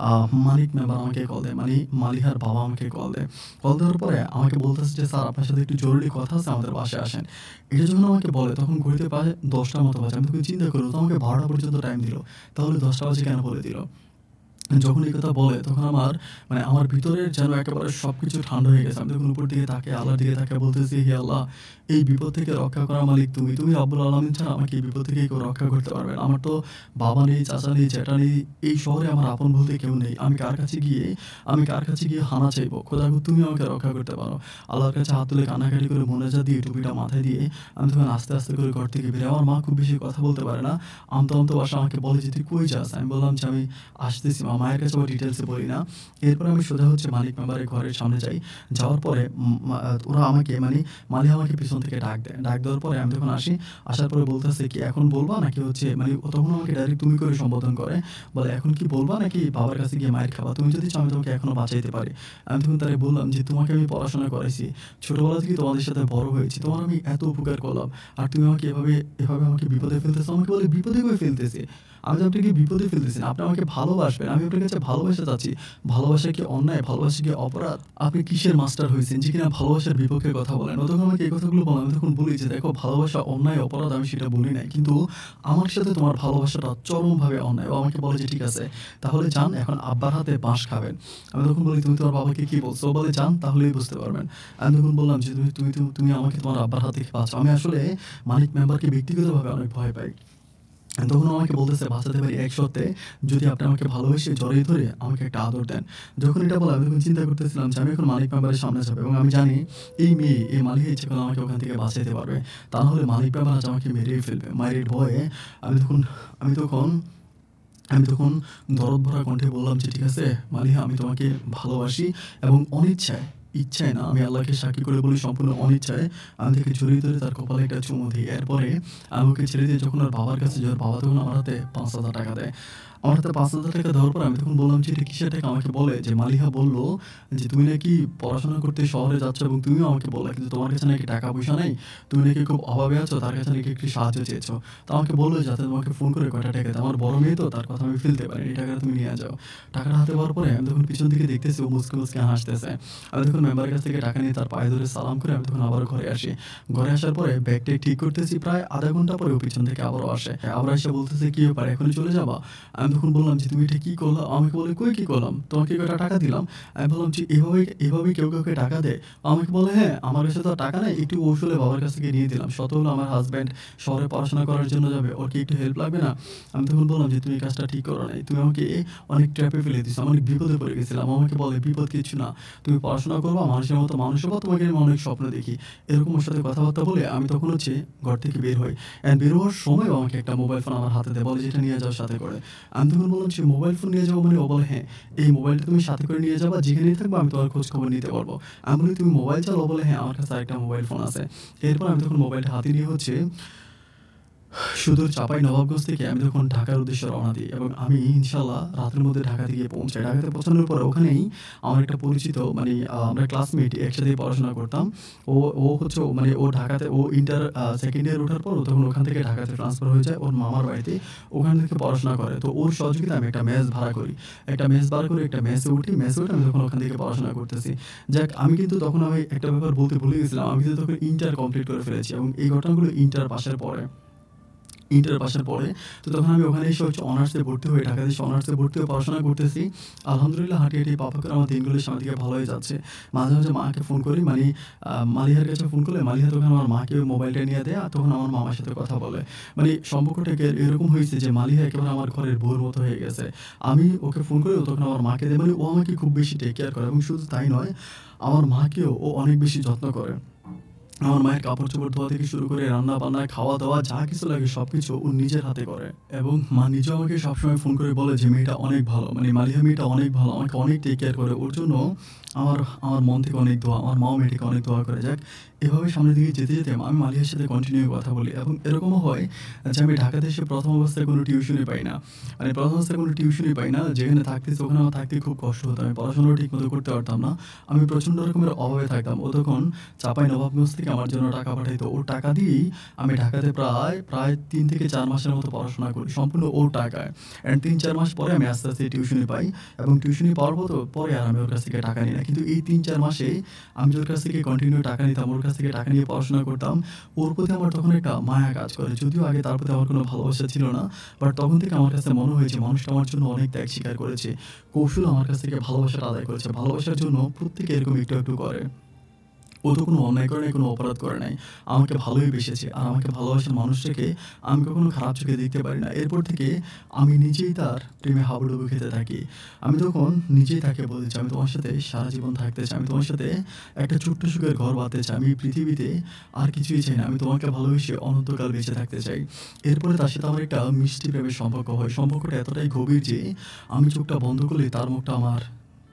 আ মানিক মেম্বার আমাকে কল দেয়। মানে মালিহার বাবা আমাকে কল দেয়। কল দেওয়ার পরে আমাকে বলতেছে যে, "স্যার আপনার সাথে একটু জরুরি কথা আছে, আমাদের বাসায় আসেন।" এটা যখন আমাকে বলে তখন ঘড়িতে প্রায় ১০ টার মতো বাজে। আমি তখন চিন্তা করি ও তো আমাকে ১২ টা পর্যন্ত টাইম দিল। তাহলে ১০ টা বাজে কেন বলে দিল? যখন এই কথা বলে তখন আমার ভিতরের যেন একেবারে সবকিছু ঠান্ডা হয়ে গেছে। আমি তখন উপর দিকে তাকিয়ে আল্লাহর দিকে তাকিয়ে বলতেছি, "হে আল্লাহ! এই বিপদ থেকে রক্ষা করার মালিক তুমি। তুমি রব্বুল আলামিন ছাড়া আমাকে এই বিপদ থেকে কেউ রক্ষা করতে পারবে না। আমার তো বাবা নেই, চাচা নেই, জ্যাঠা নেই। এই শহরে আমার আপন বলতে কেউ নেই। আমি কার কাছে গিয়ে হানা চাইবো? খোদাগো তুমি আমাকে রক্ষা করতে পারো।" আল্লাহর কাছে হাত তুলে কান্নাকাটি করে মোনাজাত দিয়ে টুপিটা মাথায় দিয়ে আমি তখন আস্তে, আস্তে করে ঘর থেকে বের হই। আমার মা খুব বেশি কথা বলতে পারে না। আমতা, আমতা ভাষায় আমাকে বলে যে, "তুই কই যাস?" আমি বললাম যে, "আমি আসতেছি মা।" মায়ের কাছে আবার ডিটেইলস এ বলি না। এরপরে আমি সোজা হচ্ছে মানিক মেম্বারের ঘরের সামনে যাই। যাওয়ার পরে ওরা আমাকে মালিহা আমাকে পিছন থেকে ডাক দেয়। ডাক দেওয়ার পরে আমি তখন আসি। আসার পরে বলতেছে কি, "এখন বলবা নাকি হচ্ছে" ও তখন আমাকে ডাইরেক্ট তুমি করে সম্বোধন করে। বলে, "এখন কি বলবা নাকি বাবার কাছে গিয়ে মাইর খাবা? তুমি যদি চাও আমি তোমাকে এখনো বাঁচাইতে পারি।" আমি তখন তারে বললাম যে, "তোমাকে আমি পড়াশোনা করাইছি। ছোটবেলা থেকেই তোমাদের সাথে বড় হয়েছি। তোমার আমি এত উপকার করলাম। আর তুমি আমাকে এভাবে আমাকে বিপদে ফেলতেছো?" আমাকে বলে, "বিপদে কই ফেলতেছি? আমি তো আপনাকে বিপদে ফেলতেছি না। আপনি আমাকে ভালোবাসবেন। আমি আপনার কাছে ভালোবাসা চাচ্ছি। ভালোবাসা কি অন্যায়? ভালোবাসা কি অপরাধ? আপনি কিসের মাস্টার হইছেন যে কিনা ভালোবাসার বিপক্ষে কথা বলেন?" ও তখন আমাকে এই কথাগুলো বলে। আমি তখন বলি যে, "দেখো ভালোবাসা অন্যায়, অপরাধ আমি সেটা বলি নাই। কিন্তু আমার সাথে তোমার ভালোবাসাটা চরমভাবে অন্যায়।" ও আমাকে বলে যে, "ঠিক আছে, তাহলে যান এখন আব্বার হাতে বাঁশ খাবেন।" আমি তখন বলি, "তুমি তোমার বাবাকে কি বলছো?" ও বলে, "যান তাহলেই বুঝতে পারবেন।" আমি তখন বললাম যে, "তুমি আমাকে তোমার আব্বার হাত থেকে বাঁচাও।" আমি আসলে মানিক মেম্বারকে ব্যক্তিগতভাবে অনেক ভয় পাই। তখন ও আমাকে বলতেছে, "বাঁচাতে পারি এক শর্তে, যদি আপনি আমাকে ভালোবেসে জড়িয়ে ধরে আমাকে একটা আদর দেন।" যখন এটা বলে আমি তখন চিন্তা করতেছিলাম যে আমি এখন মানিক মেম্বারের সামনে যাবো এবং আমি জানি এই মালিহা ইচ্ছে করলে আমাকে ওখান থেকে বাঁচাইতে পারবে। তা নাহলে মানিক মেম্বার আজ আমাকে মেরেই ফেলবে। মায়ের ভয়ে আমি তখন আমি তখন আমি তখন দরদ ভরা কণ্ঠে বললাম যে, "ঠিক আছে মালিহা, আমি তোমাকে ভালোবাসি এবং অনিচ্ছায়, ইচ্ছায় না, আমি আল্লাহকে সাক্ষী করে বলি সম্পূর্ণ অনিচ্ছায় আমি তাকে জড়িয়ে ধরে তার কপালে একটা চুমু দিই। এরপরে আমি ওকে ছেড়ে দিয়ে যখন ওর বাবার কাছে যাই, ওর বাবা তখন আমার হাতে ৳৫,০০০ দেয়। আমার হাতে ৳৫,০০০ দেওয়ার পর আমি তখন বললাম যে, "এটা কিসের টাকা?" আমাকে বলে যে, "মালিহা বলল যে তুমি নাকি পড়াশোনা করতে শহরে যাচ্ছ এবং তুমিও আমাকে বললা কিন্তু তোমার কাছে নাকি টাকা-পয়সা নাই। তুমি নাকি খুব অভাবে আছো, তার কাছে নাকি একটু সাহায্য চেয়েছো। তো আমাকে বলল যাতে তোমাকে ফোন করে কয়টা টাকা দেয়। আমার বড় মেয়ে তো, তার কথা আমি ফেলতে পারিনি। এই টাকাটা তুমি নিয়ে যাও।" টাকাটা হাতে পাওয়ার পরে আমি তখন পিছন দিকে দেখতেছি ও মুচকি, মুচকি হাসতেছে। আমি তখন মেম্বারের কাছ থেকে টাকা নিয়ে তার পায়ে ধরে সালাম করে আমি তখন আবারও ঘরে আসি। ঘরে আসার পরে ব্যাগ-ট্যাগ ঠিক করতেছি। প্রায় ০.৫ ঘন্টা পরে ও পিছন থেকে আবারও আসে। আবার এসে বলতেছে, "কি ব্যাপার এখনই চলে যাবা?" আমি তখন বললাম যে, "তুমি এটা কি করলা?" আমাকে বলে, "কই কি করলাম? তোমাকে কয়টা টাকা দিলাম।" আমি বললাম যে, "এভাবেই কেউ কাউকে টাকা দেয়?" আমাকে বলে, "হ্যাঁ, আমার কাছে তো আর টাকা নাই। একটু কৌশলে বাবার কাছ থেকে নিয়ে দিলাম। শত হলো আমার হাসব্যান্ড শহরে পড়াশোনা করার জন্য যাবে। ওর কি একটু হেল্প লাগবে না?" আমি তখন বললাম যে, "তুমি এই কাজটা ঠিক করো নাই। তুমি আমাকে অনেক ট্র্যাপে ফেলে দিছো। আমি অনেক বিপদে পড়ে গেছিলাম।" আমাকে বলে, "বিপদ কিচ্ছু না। তুমি পড়াশোনা করবা, মানুষের মতো মানুষ হবা, তোমাকে আমি অনেক স্বপ্ন দেখি।" এরকম ওর সাথে কথাবার্তা বলে আমি তখন হচ্ছে ঘর থেকে বের হই। বের হওয়ার সময়ও আমাকে একটা মোবাইল ফোন আমার হাতে দেয়। বলে যে, "এটা নিয়ে যাও সাথে করে।" আমি তখন বললাম যে, "মোবাইল ফোন নিয়ে যাবো মানে?" ও বলে, "হ্যাঁ, এই মোবাইলটা তুমি সাথে করে নিয়ে যাবা। যেখানেই থাকবা আমি তোমার খোঁজ খবর নিতে পারবো।" আমি বলি, "তুমি মোবাইল চালাও?" ও বলে, "হ্যাঁ, আমার কাছে আরেকটা মোবাইল ফোন আছে।" এরপর আমি তখন মোবাইলটা হাতে নিয়ে হচ্ছে সুদূর চাঁপাইনবাবগঞ্জ থেকে আমি তখন ঢাকার উদ্দেশ্যে রওনা দিই এবং আমি ইনশাআল্লাহ রাতের মধ্যে ঢাকাতে গিয়ে পৌঁছাই। ঢাকাতে পৌঁছানোর পরে ওখানেই আমার একটা পরিচিত মানে আমরা ক্লাসমেট একসাথেই পড়াশোনা করতাম। ও ও হচ্ছে মানে ও ঢাকাতে ও ইন্টার 2nd ইয়ারে ওঠার পর ও তখন ওখান থেকে ঢাকাতে ট্রান্সফার হয়ে যায় ওর মামার বাড়িতে। ওখান থেকে পড়াশোনা করে। তো ওর সহযোগিতায় আমি একটা মেস ভাড়া করি। একটা মেস ভাড়া করে একটা মেসে উঠি। মেসে উঠে আমি তখন ওখান থেকে পড়াশোনা করতেছি। যাক আমি কিন্তু তখন আমি একটা ব্যাপার বলতে ভুলে গেছিলাম। আমি কিন্তু তখন ইন্টার কমপ্লিট করে ফেলেছি এবং এই ঘটনাগুলো ইন্টার পাসের পরে। ইন্টার পাসের পরে তো তখন আমি ওখানে এসে হচ্ছে অনার্সে ভর্তি হই। ঢাকাতে এসে অনার্সে ভর্তি হয়ে পড়াশোনা করতেছি। আলহামদুলিল্লাহ হাঁটি, হাঁটি পা পা করে আমার দিনগুলো সামনের দিকে ভালোই যাচ্ছে। মাঝে, মাঝে মাকে ফোন করি মানে মালিহার কাছে ফোন করলে মালিহা তখন আমার মাকে মোবাইলটা নিয়ে দেয় আর তখন আমার মামার সাথে কথা বলে। মানে সম্পর্কটা এরকম হয়েছে যে মালিহা একেবারে আমার ঘরের বউয়ের মতো হয়ে গেছে। আমি ওকে ফোন করি ও তখন আমার মাকে দেয়। মানে ও আমাকে খুব বেশি টেক কেয়ার করে এবং শুধু তাই নয়, আমার মাকেও ও অনেক বেশি যত্ন করে। আমার মায়ের কাপড়-চোপড় ধোয়া থেকে শুরু করে রান্না-বান্না, খাওয়া-দাওয়া যা কিছু লাগে সবকিছু ও নিজের হাতে করে। এবং মা নিজেও আমাকে সবসময় ফোন করে বলে যে মেয়েটা অনেক ভালো। মানে মালিহা মেয়েটা অনেক ভালো। আমাকে অনেক টেক কেয়ার করে। ওর জন্য আমার আমার মন থেকে অনেক দোয়া। আমার মাও মেয়েটাকে অনেক দোয়া করে। যাক এভাবে সামনের দিকে যেতে, যেতে আমি মালিহার সাথে কন্টিনিউ কথা বলি এবং এরকমও হয় যে আমি ঢাকাতে এসে ১ম অবস্থায় কোনো টিউশনই পাই না। মানে ১ম অবস্থায় কোনো টিউশনই পাই না। যেখানে থাকতেছি ওখানে আমার থাকতে খুব কষ্ট হতো। আমি পড়াশোনাও ঠিকমতো করতে পারতাম না। আমি প্রচণ্ড রকমের অভাবে থাকতাম। ও তখন চাঁপাইনবাবগঞ্জ থেকে আমার জন্য টাকা পাঠাইতো। ওর টাকা দিয়েই আমি ঢাকাতে প্রায় ৩ থেকে ৪ মাসের মতো পড়াশোনা করি। সম্পূর্ণ ওর টাকায়। অ্যান্ড ৩-৪ মাস পরে আমি আস্তে, আস্তে টিউশনি পাই এবং টিউশনি পাওয়ার পরে আর আমি ওর কাছ থেকে টাকা নিই না। কিন্তু এই ৩-৪ মাসে আমি ওর কাছ থেকে কন্টিনিউ টাকা নিতাম। ওর কাছ থেকে টাকা নিয়ে পড়াশোনা করতাম। ওর প্রতি আমার তখন একটা মায়া কাজ করে। যদিও আগে তার প্রতি আমার কোনো ভালোবাসা ছিল না। বাট তখন থেকে আমার কাছে মনে হয়েছে মানুষটা আমার জন্য অনেক ত্যাগ স্বীকার করেছে। কৌশল আমার কাছ থেকে ভালোবাসাটা আদায় করেছে। ভালোবাসার জন্য প্রত্যেকে এরকম একটু, একটু করে। ও তো কোনো অন্যায় করে নাই, কোনো অপরাধ করে নাই। আমাকে ভালোই বেসেছে। আর আমাকে ভালোবাসার মানুষটাকে আমি কখনো খারাপ চোখে দেখতে পারি না। এরপর থেকে আমি নিজেই তার প্রেমে হাবুডুবু খেতে থাকি। আমি তখন নিজেই তাকে বলেছি, "আমি তোমার সাথে সারা জীবন থাকতে চাই। আমি তোমার সাথে একটা ছোট্ট সুখের ঘর বাঁধতে চাই। আমি এই পৃথিবীতে আর কিছুই চাই না। আমি তোমাকে ভালোবেসে অনন্তকাল বেঁচে থাকতে চাই।" এরপরে তার সাথে আমার একটা মিষ্টি প্রেমের সম্পর্ক হয়। সম্পর্কটা এতটাই গভীর যে আমি চোখটা বন্ধ করলে তার মুখটা আমার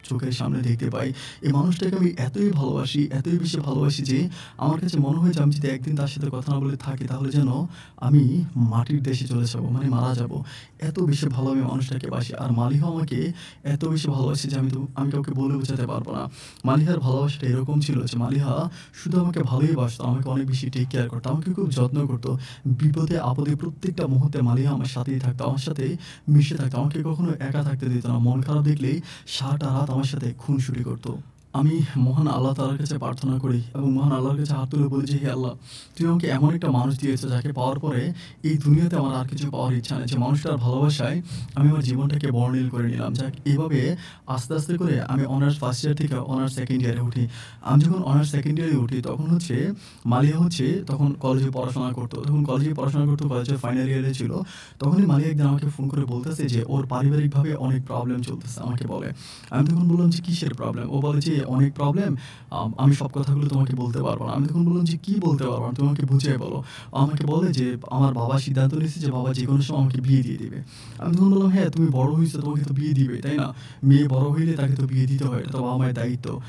চোখের সামনে দেখতে পাই। এই মানুষটাকে আমি এতই ভালোবাসি, এতই বেশি ভালোবাসি যে আমার কাছে মনে হয় যে আমি যদি একদিন তার সাথে কথা না বলে থাকি তাহলে যেন আমি মাটির দেশে চলে যাবো। মানে মারা যাবো। এত বেশি ভালো আমি মানুষটাকে বাসি। আর মালিহাও আমাকে এত বেশি ভালোবাসে যে আমি কাউকে বলে বোঝাতে পারবো না। মালিহার ভালোবাসাটা এরকম ছিল যে মালিহা শুধু আমাকে ভালোই বাসতো। আমাকে অনেক বেশি টেক কেয়ার করতো। আমাকে খুব যত্ন করতো। বিপদে আপদে প্রত্যেকটা মুহূর্তে মালিহা আমার সাথেই থাকতো। আমার সাথে মিশে থাকতো। আমাকে কখনো একা থাকতে দিত না। মন খারাপ দেখলেই সারাটা রাত আমার সাথে খুনসুটি করতো। আমি মহান আল্লাহ তাআলার কাছে প্রার্থনা করি এবং মহান আল্লাহর কাছে হাত তুলে বলি যে, "হে আল্লাহ! তুমি আমাকে এমন একটা মানুষ দিয়েছো যাকে পাওয়ার পরে এই দুনিয়াতে আমার আর কিছু পাওয়ার ইচ্ছা নেই। যে মানুষটার ভালোবাসায় আমি আমার জীবনটাকে বর্ণিল করে নিলাম।" যাক এভাবে আস্তে, আস্তে করে আমি অনার্স ফার্স্ট ইয়ার থেকে অনার্স 2nd ইয়ারে উঠি। আমি যখন অনার্স 2nd ইয়ারে উঠি তখন হচ্ছে মালিহা হচ্ছে তখন কলেজে পড়াশোনা করতো। তখন কলেজে পড়াশোনা করতো, কলেজের ফাইনাল ইয়ারে ছিল। তখনই মালিহা একদিন আমাকে ফোন করে বলতেছে যে ওর পারিবারিকভাবে অনেক প্রবলেম চলতেছে আমাকে বলে। আমি তখন বললাম যে, "কিসের প্রবলেম?" ও বলে যে, "অনেক প্রবলেম। আমি সব কথাগুলো তোমাকে বলতে পারব না।" আমি তখন বললাম যে, "কি বলতে পারবা না? তুমি আমাকে বুঝিয়ে বলো।" ও আমাকে বলে যে, "আমার বাবা সিদ্ধান্ত নিয়েছে যে বাবা যেকোনো সময় আমাকে বিয়ে দিয়ে দিবে।" আমি তখন বললাম, "হ্যাঁ, তুমি বড় হইছো, তোমাকে তো বিয়ে দিবে, তাই না? মেয়ে বড় হইলে তাকে তো বিয়ে দিতে হয়। এটা তো বাবা-মায়ের দায়িত্ব।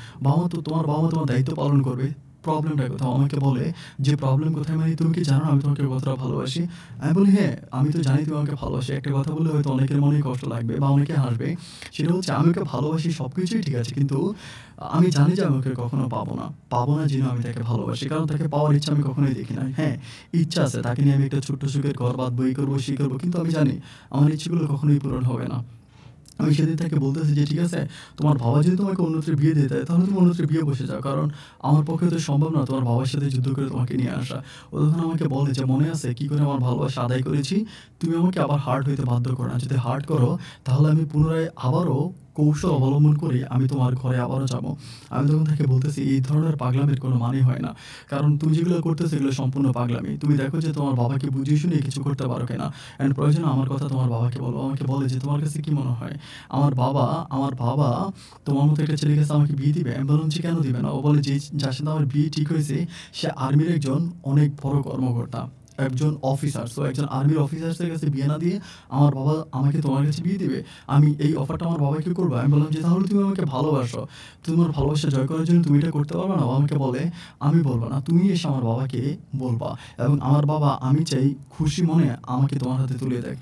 তোমার বাবা-মা তোমার দায়িত্ব পালন করবে। প্রবলেমটা কোথায়?" ও আমাকে বলে যে, "প্রবলেম কোথায় মানে তুমি কি জানো না আমি তোমাকে কতটা ভালোবাসি?" আমি বলি, "হ্যাঁ, আমি তো জানি তুমি আমাকে ভালোবাসো। একটা কথা বললে হয়তো অনেকের মনেই কষ্ট লাগবে বা অনেকে হাসবে। সেটা হচ্ছে আমি ওকে ভালোবাসি সবকিছুই ঠিক আছে। কিন্তু আমি জানি যে আমি ওকে কখনো পাবো না। পাবো না জেনেও আমি তাকে ভালোবাসি। কারণ তাকে পাওয়ার ইচ্ছা আমি কখনোই দেখি নাই। হ্যাঁ, ইচ্ছা আছে তাকে নিয়ে আমি একটা ছোট্ট সুখের ঘর বাঁধবো, এই করবো, সেই করবো। কিন্তু আমি জানি আমার ইচ্ছেগুলো কখনোই পূরণ হবে না। আমি সেদিন তাকে বলতেছি যে, "ঠিক আছে, তোমার বাবা যদি তোমাকে অন্যত্র বিয়ে দিয়ে দেয়, তাহলে তুমি অন্যত্র বিয়ে বসে যাও। কারণ আমার পক্ষে তো সম্ভব না তোমার বাবার সাথে যুদ্ধ করে তোমাকে নিয়ে আসা।" ও তখন আমাকে বলে যে, "মনে আছে কি করে আমার ভালোবাসা আদায় করেছি? তুমি আমাকে আবার হার্ট হইতে বাধ্য করো না। যদি হার্ট করো তাহলে আমি পুনরায় আবারও কৌশল অবলম্বন করে আমি তোমার ঘরে আবারও যাবো।" আমি তখন তাকে বলতেছি, "এই ধরনের পাগলামির কোনো মানে হয় না। কারণ তুমি যেগুলো করতেছো এগুলো সম্পূর্ণ পাগলামি। তুমি দেখো যে তোমার বাবাকে বুঝিয়ে শুনিয়ে কিছু করতে পারো কিনা। অ্যান্ড প্রয়োজনে আমার কথা তোমার বাবাকে বলো।" ও আমাকে বলে যে, "তোমার কাছে কি মনে হয়? আমার বাবা তোমার মতো একটা ছেলের কাছে আমাকে বিয়ে দিবে?" আমি বললাম যে, "কেন দিবে না?" ও বলে যে, "যার সাথে আমার বিয়ে ঠিক হয়েছে সে আর্মির একজন অনেক বড় কর্মকর্তা। একজন অফিসার, সো একজন আর্মির অফিসার্সের কাছে বিয়ে না দিয়ে আমার বাবা আমাকে তোমার কাছে বিয়ে দিবে? আমি এই অফারটা আমার বাবাকে করবো? আমি বললাম যে, "তাহলে তুমি আমাকে ভালোবাসো। তোমার ভালোবাসা জয় করার জন্য তুমি এটা করতে পারবে না?" ও আমাকে বলে, "আমি বলব না। তুমি এসে আমার বাবাকে বলবা এবং আমার বাবা আমি চাই খুশি মনে আমাকে তোমার হাতে তুলে দেয়।"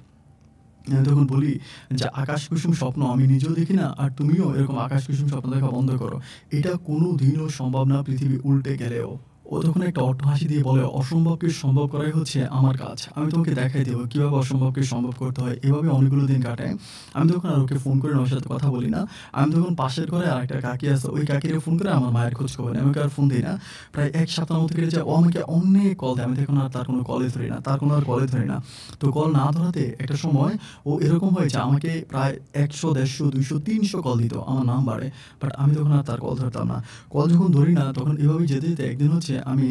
আমি তখন বলি যে, "আকাশ কুসুম স্বপ্ন আমি নিজেও দেখি না, আর তুমিও এরকম আকাশ কুসুম স্বপ্ন দেখা বন্ধ করো। এটা কোনোদিনও সম্ভব না পৃথিবী উল্টে গেলেও।" ও তখন একটা অট্টহাসি দিয়ে বলে, "অসম্ভবকে সম্ভব করাই হচ্ছে আমার কাজ। আমি তোমাকে দেখাই দেব কিভাবে অসম্ভবকে সম্ভব করতে হয়।" এভাবে অনেকগুলো দিন কাটায়। আমি তখন আর ওকে ফোন করে ওর সাথে কথা বলি না। আমি তখন পাশের ঘরে আরেকটা কাকি আছে, ওই কাকিরে ফোন করে আমার মায়ের খোঁজ খবর নেই। আমি ওকে আর ফোন দেই না। প্রায় ১ সপ্তাহের মতো কেটে যায়। ও আমাকে অনেক কল দেয়। আমি তখন আর তার কোনো কলই ধরি না। তার কোনো আর কলই ধরি না। তো কল না ধরাতে একটা সময় ও এরকম হয় যে আমাকে প্রায় ১০০, ১৫০, ২০০, ৩০০ কল দিত আমার নাম্বারে। বাট আমি তখন আর তার কল ধরতাম না। কল যখন ধরি না তখন এভাবেই যেতে, যেতে একদিন হচ্ছে আমি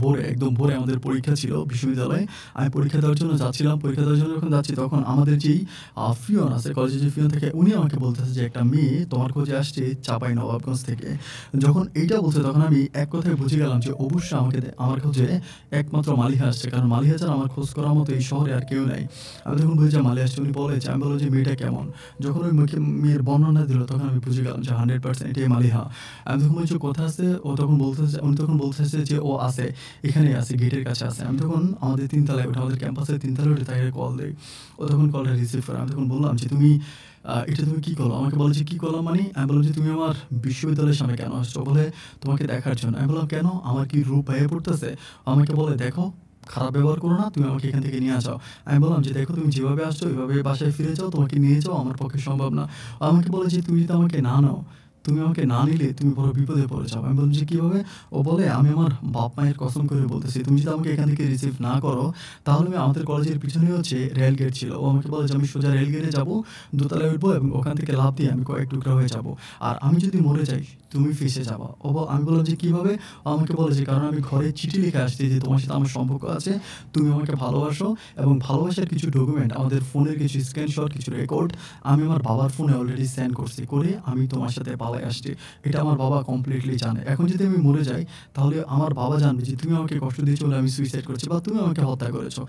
ভোরে, একদম ভোরে আমাদের পরীক্ষা ছিল বিশ্ববিদ্যালয়ে। আমি পরীক্ষা দেওয়ার জন্য যাচ্ছিলাম। পরীক্ষা দেওয়ার জন্য যখন যাচ্ছি তখন আমাদের যেই পিয়ন আছে, কলেজের যে পিয়ন থাকে উনি আমাকে বলতেছে যে, "একটা মেয়ে তোমার খোঁজে আসছে চাঁপাইনবাবগঞ্জ থেকে।" যখন এইটা বলছে তখন আমি এক কথায় বুঝে গেলাম যে অবশ্যই আমার খোঁজে একমাত্র মালিহা আসছে। কারণ মালিহা ছাড়া আমার খোঁজ করার মতো এই শহরে আর কেউ নাই। আমি তখন বুঝি যে মালিহা আসছে। উনি বলে যে, আমি বললাম যে, "মেয়েটা কেমন?" যখন ওই মেয়ের বর্ণনা দিল তখন আমি বুঝে গেলাম যে 100% এটাই মালিহা। আমি তখন বলছি, "কোথায় আছে?" উনি তখন বলতেছে যে, "ও আছে। এখানেই আছে, গেটের কাছে আছে।" আমি তখন আমাদের ৩ তলায় উঠে, আমাদের ক্যাম্পাসের ৩ তলায় উঠে তাকে কল দেই। ও তখন কলটা রিসিভ করে। আমি তখন বললাম যে, "তুমি এটা তুমি কি করলো?" আমাকে বলে যে, "কি করলাম মানে?" আমি বললাম যে, "তুমি আমার বিশ্ববিদ্যালয়ের সামনে কেন আসছো?" বলে, "তোমাকে দেখার জন্য।" আমি বললাম, "কেন? আমার কি রূপ ভেঙে পড়তেছে?" আমাকে বলে, "দেখো, খারাপ ব্যবহার করো না। তুমি আমাকে এখান থেকে নিয়ে যাও।" আমি বললাম যে, "দেখো, তুমি যেভাবে আসছো ওইভাবে বাসায় ফিরে যাও। তোমাকে নিয়ে যাওয়া আমার পক্ষে সম্ভব না।" ও আমাকে বলে যে, "তুমি যদি আমাকে না নাও, তুমি আমাকে না নিলে তুমি বড় বিপদে পড়ে যাও।" আমি বললাম যে, "কিভাবে?" ও বলে, "আমি আমার বাপ-মায়ের কসম করে বলতেছি, তুমি যদি আমাকে এখান থেকে রিসিভ না করো, তাহলে আমি আমাদের কলেজের পিছনেই হচ্ছে রেল গেট ছিল।" ও আমাকে বলে যে, "আমি সোজা রেল গেটে যাবো, দোতলায় উঠবো এবং ওখান থেকে লাফ দিয়ে আমি কয়েক টুকরা হয়ে যাবো। আর আমি যদি মরে যাই, তুমি ফেঁসে যাবা।" আমি বললাম যে, "কিভাবে?" ও আমাকে বলে যে, "কারণ আমি ঘরে চিঠি লিখে আসছি যে তোমার সাথে আমার সম্পর্ক আছে, তুমি আমাকে ভালোবাসো এবং ভালোবাসার কিছু ডকুমেন্ট, আমাদের ফোনের কিছু স্ক্রিনশট, কিছু রেকর্ড আমি আমার বাবার ফোনে অলরেডি সেন্ড করছি। করে আমি তোমার সাথে পালায়ে আসছি। এটা আমার বাবা কমপ্লিটলি জানে। এখন যদি আমি মরে যাই তাহলে আমার বাবা জানবে যে তুমি আমাকে কষ্ট দিয়েছো বলে আমি সুইসাইড করেছি বা তুমি আমাকে হত্যা করেছো।"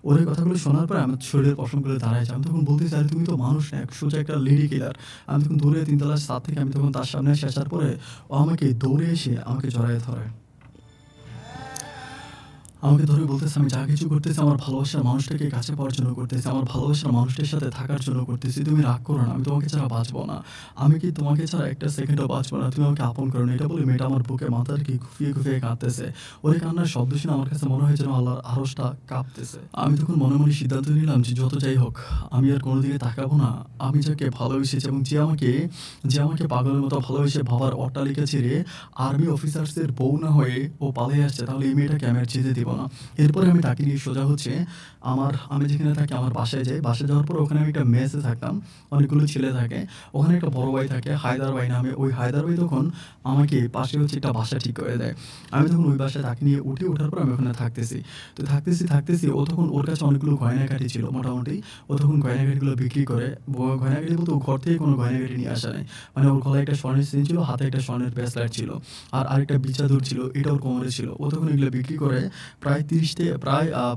ওর এই কথাগুলো শোনার পরে আমার শরীরের পশমগুলো দাঁড়ায় যায়। আমি তখন বলতেছি, "আরে তুমি তো মানুষ না, সোজা একটা লেডি কিলার।" আমি তখন দৌড়ে ৩ তলার ছাদ থেকে আমি তখন তার সামনে এসে আসার পরে ও আমাকে দৌড়ে এসে আমাকে জড়ায়ে ধরে। আমাকে ধরে বলতেছে, "আমি যা কিছু করতেছি আমার ভালোবাসার মানুষটাকে কাছে পাওয়ার জন্য করতেছি। আমার ভালোবাসার মানুষটার সাথে থাকার জন্য করতেছি। তুমি রাগ করো না। আমি তোমাকে ছাড়া বাঁচবো না। আমি কি তোমাকে ছাড়া একটা সেকেন্ডও বাঁচবো না। তুমি আমাকে আপন করো না।" এটা বলে মেয়েটা আমার বুকে মাথা রেখে ফুঁপিয়ে, ফুঁপিয়ে কাঁদতেছে। ওর এই কান্নার শব্দ শুনে আমার কাছে মনে হয় যেন আল্লাহর আরশটা কাঁপতেছে। আমি তখন মনে, মনে সিদ্ধান্ত নিলাম যে যত যাই হোক আমি আর কোনো দিকে তাকাবো না। আমি যাকে ভালোবেসেছি এবং যে আমাকে পাগলের মতো ভালোবেসে বাবার অট্টালিকা ছেড়ে আর্মি অফিসার্সের বউ না হয়ে ও পালিয়ে আসছে, তাহলে এই মেয়েটাকে আমি আর যেতে দিব না। এরপরে আমি তাকে নিয়ে সোজা হচ্ছে আমি যেখানে থাকি আমার বাসায় যাই। বাসায় যাওয়ার পর ওখানে আমি একটা মেসে থাকতাম। অনেকগুলো ছেলে থাকে। ওখানে একটা বড় ভাই থাকে, হায়দার ভাই নামে। ওই হায়দার ভাই তখন আমাকে পাশে হচ্ছে একটা বাসা ঠিক করে দেয়। আমি তখন ওই বাসায় তাকে নিয়ে উঠি। ওঠার পর আমি ওখানে থাকতেছি। তো থাকতেছি ও তখন ওর কাছে অনেকগুলো গয়নাগাটি ছিল মোটামুটি। ও তখন গয়নাগাটিগুলো বিক্রি করে। গয়নাগাটি বলতে ও ঘর থেকে কোনো গয়নাগাটি নিয়ে আসে নাই। মানে ওর গলায় একটা স্বর্ণের চেইন ছিল, হাতে একটা স্বর্ণের ব্রেসলেট ছিল। আর আরেকটা বিছাদর ছিল, এটা ওর কোমরে ছিল। ও তখন এগুলো বিক্রি করে প্রায়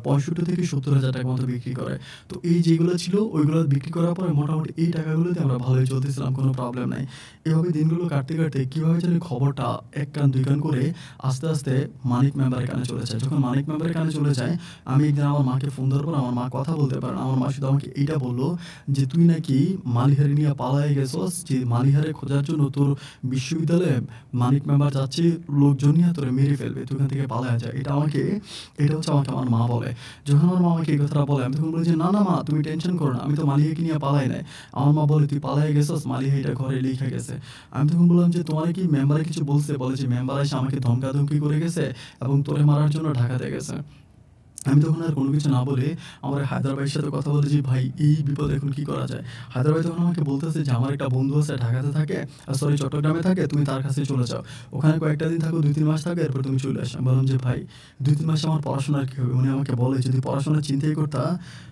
৬৫ থেকে ৭০,০০০ টাকার মতো বিক্রি করে। তো এই যেগুলো ছিল ওইগুলো বিক্রি করার পরে মোটামুটি এই টাকাগুলো দিয়ে আমরা ভালোই চলতেছিলাম, কোনো প্রবলেম নাই। এভাবে দিনগুলো কাটতে, কাটতে কীভাবে জানি খবরটা ১ কান ২ কান করে আস্তে, আস্তে মানিক মেম্বারের কানে চলে যায়। যখন মানিক মেম্বারের কানে চলে যায়, আমি একদিন আমার মাকে ফোন দেওয়ার পর আমার মা কথা বলতে পারে না। আমার মা শুধু আমাকে এইটা বলল যে, "তুই নাকি মালিহারে নিয়ে পালায়ে গেছস, যে মালিহারে খোঁজার জন্য তোর বিশ্ববিদ্যালয়ে মানিক মেম্বার যাচ্ছে, লোকজন নিয়ে তোরে মেরে ফেলবে। তুই ওখান থেকে পালায়া যা।" এটা হচ্ছে আমাকে আমার মা বলে। যখন আমার মা আমাকে এই কথাটা বলে আমি তখন বলি যে, "না, না মা, তুমি টেনশন করো না। আমি তো মালিহাকে নিয়ে পালাই নাই।" আমার মা বলে, "তুই পালায়া গেছস? মালিহা এটা ঘরে লিখা গেছে।" আমি তখন বললাম যে, "তোমারে কি মেম্বারে কিছু বলছে?" বলে যে, "মেম্বার এসে আমাকে ধমকাধমকি করে গেছে এবং তোরে মারার জন্য ঢাকাতে গেছে।" আমি তখন আর কোনো কিছু না বলে আমার হায়দার ভাইয়ের সাথে কথা বলে যে, "ভাই এই বিপদে এখন কি করা যায়?" হায়দার ভাই তখন আমাকে বলতেছে যে, "আমার একটা বন্ধু আছে ঢাকাতে থাকে, সরি চট্টগ্রামে থাকে, তুমি তার কাছে চলে যাও। ওখানে কয়েকটা দিন থাকো, ২-৩ মাস থাকো, এরপর তুমি চলে আসো।" আমি বললাম যে, "ভাই ২-৩ মাসে আমার পড়াশোনার কী হবে?" উনি আমাকে বলে, "যদি পড়াশোনা চিন্তাই করতা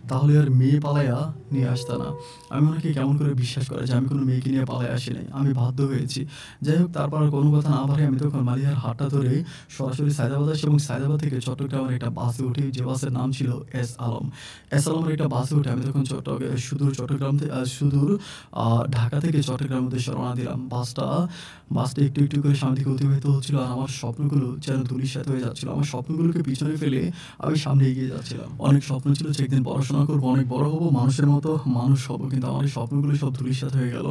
তাহলে আর মেয়ে পালাইয়া নিয়ে আসতা না।" আমি ওনাকে কেমন করে বিশ্বাস করাই যে আমি কোনো মেয়েকে নিয়ে পালাইয়া আসি নাই। আমি বাধ্য হয়েছি। যাই হোক তারপর আর কোনো কথা না বাড়িয়ে আমি তখন মালিহার হাতটা ধরে সরাসরি সায়দাবাদ আসি এবং সায়দাবাদ থেকে চট্টগ্রামের একটা বাসে উঠি, যে বাসের নাম ছিল এস আলম। এস আলমের একটা বাসে উঠে আমি তখন সুদূর চট্টগ্রাম সুদূর ঢাকা থেকে চট্টগ্রামের উদ্দেশ্যে রওনা দিলাম। বাসটা একটু, একটু করে সামনে দিকে অতিবাহিত হচ্ছিল আর আমার স্বপ্নগুলো যেন ধূলিসাৎ হয়ে যাচ্ছিল। আমার স্বপ্নগুলোকে পিছনে ফেলে আমি সামনে এগিয়ে যাচ্ছিলাম। অনেক স্বপ্ন ছিল যে একদিন পড়াশোনা করব, অনেক বড় হব, মানুষের মতো মানুষ হব। কিন্তু আমার এই স্বপ্নগুলো সব ধূলিসাৎ হয়ে গেল।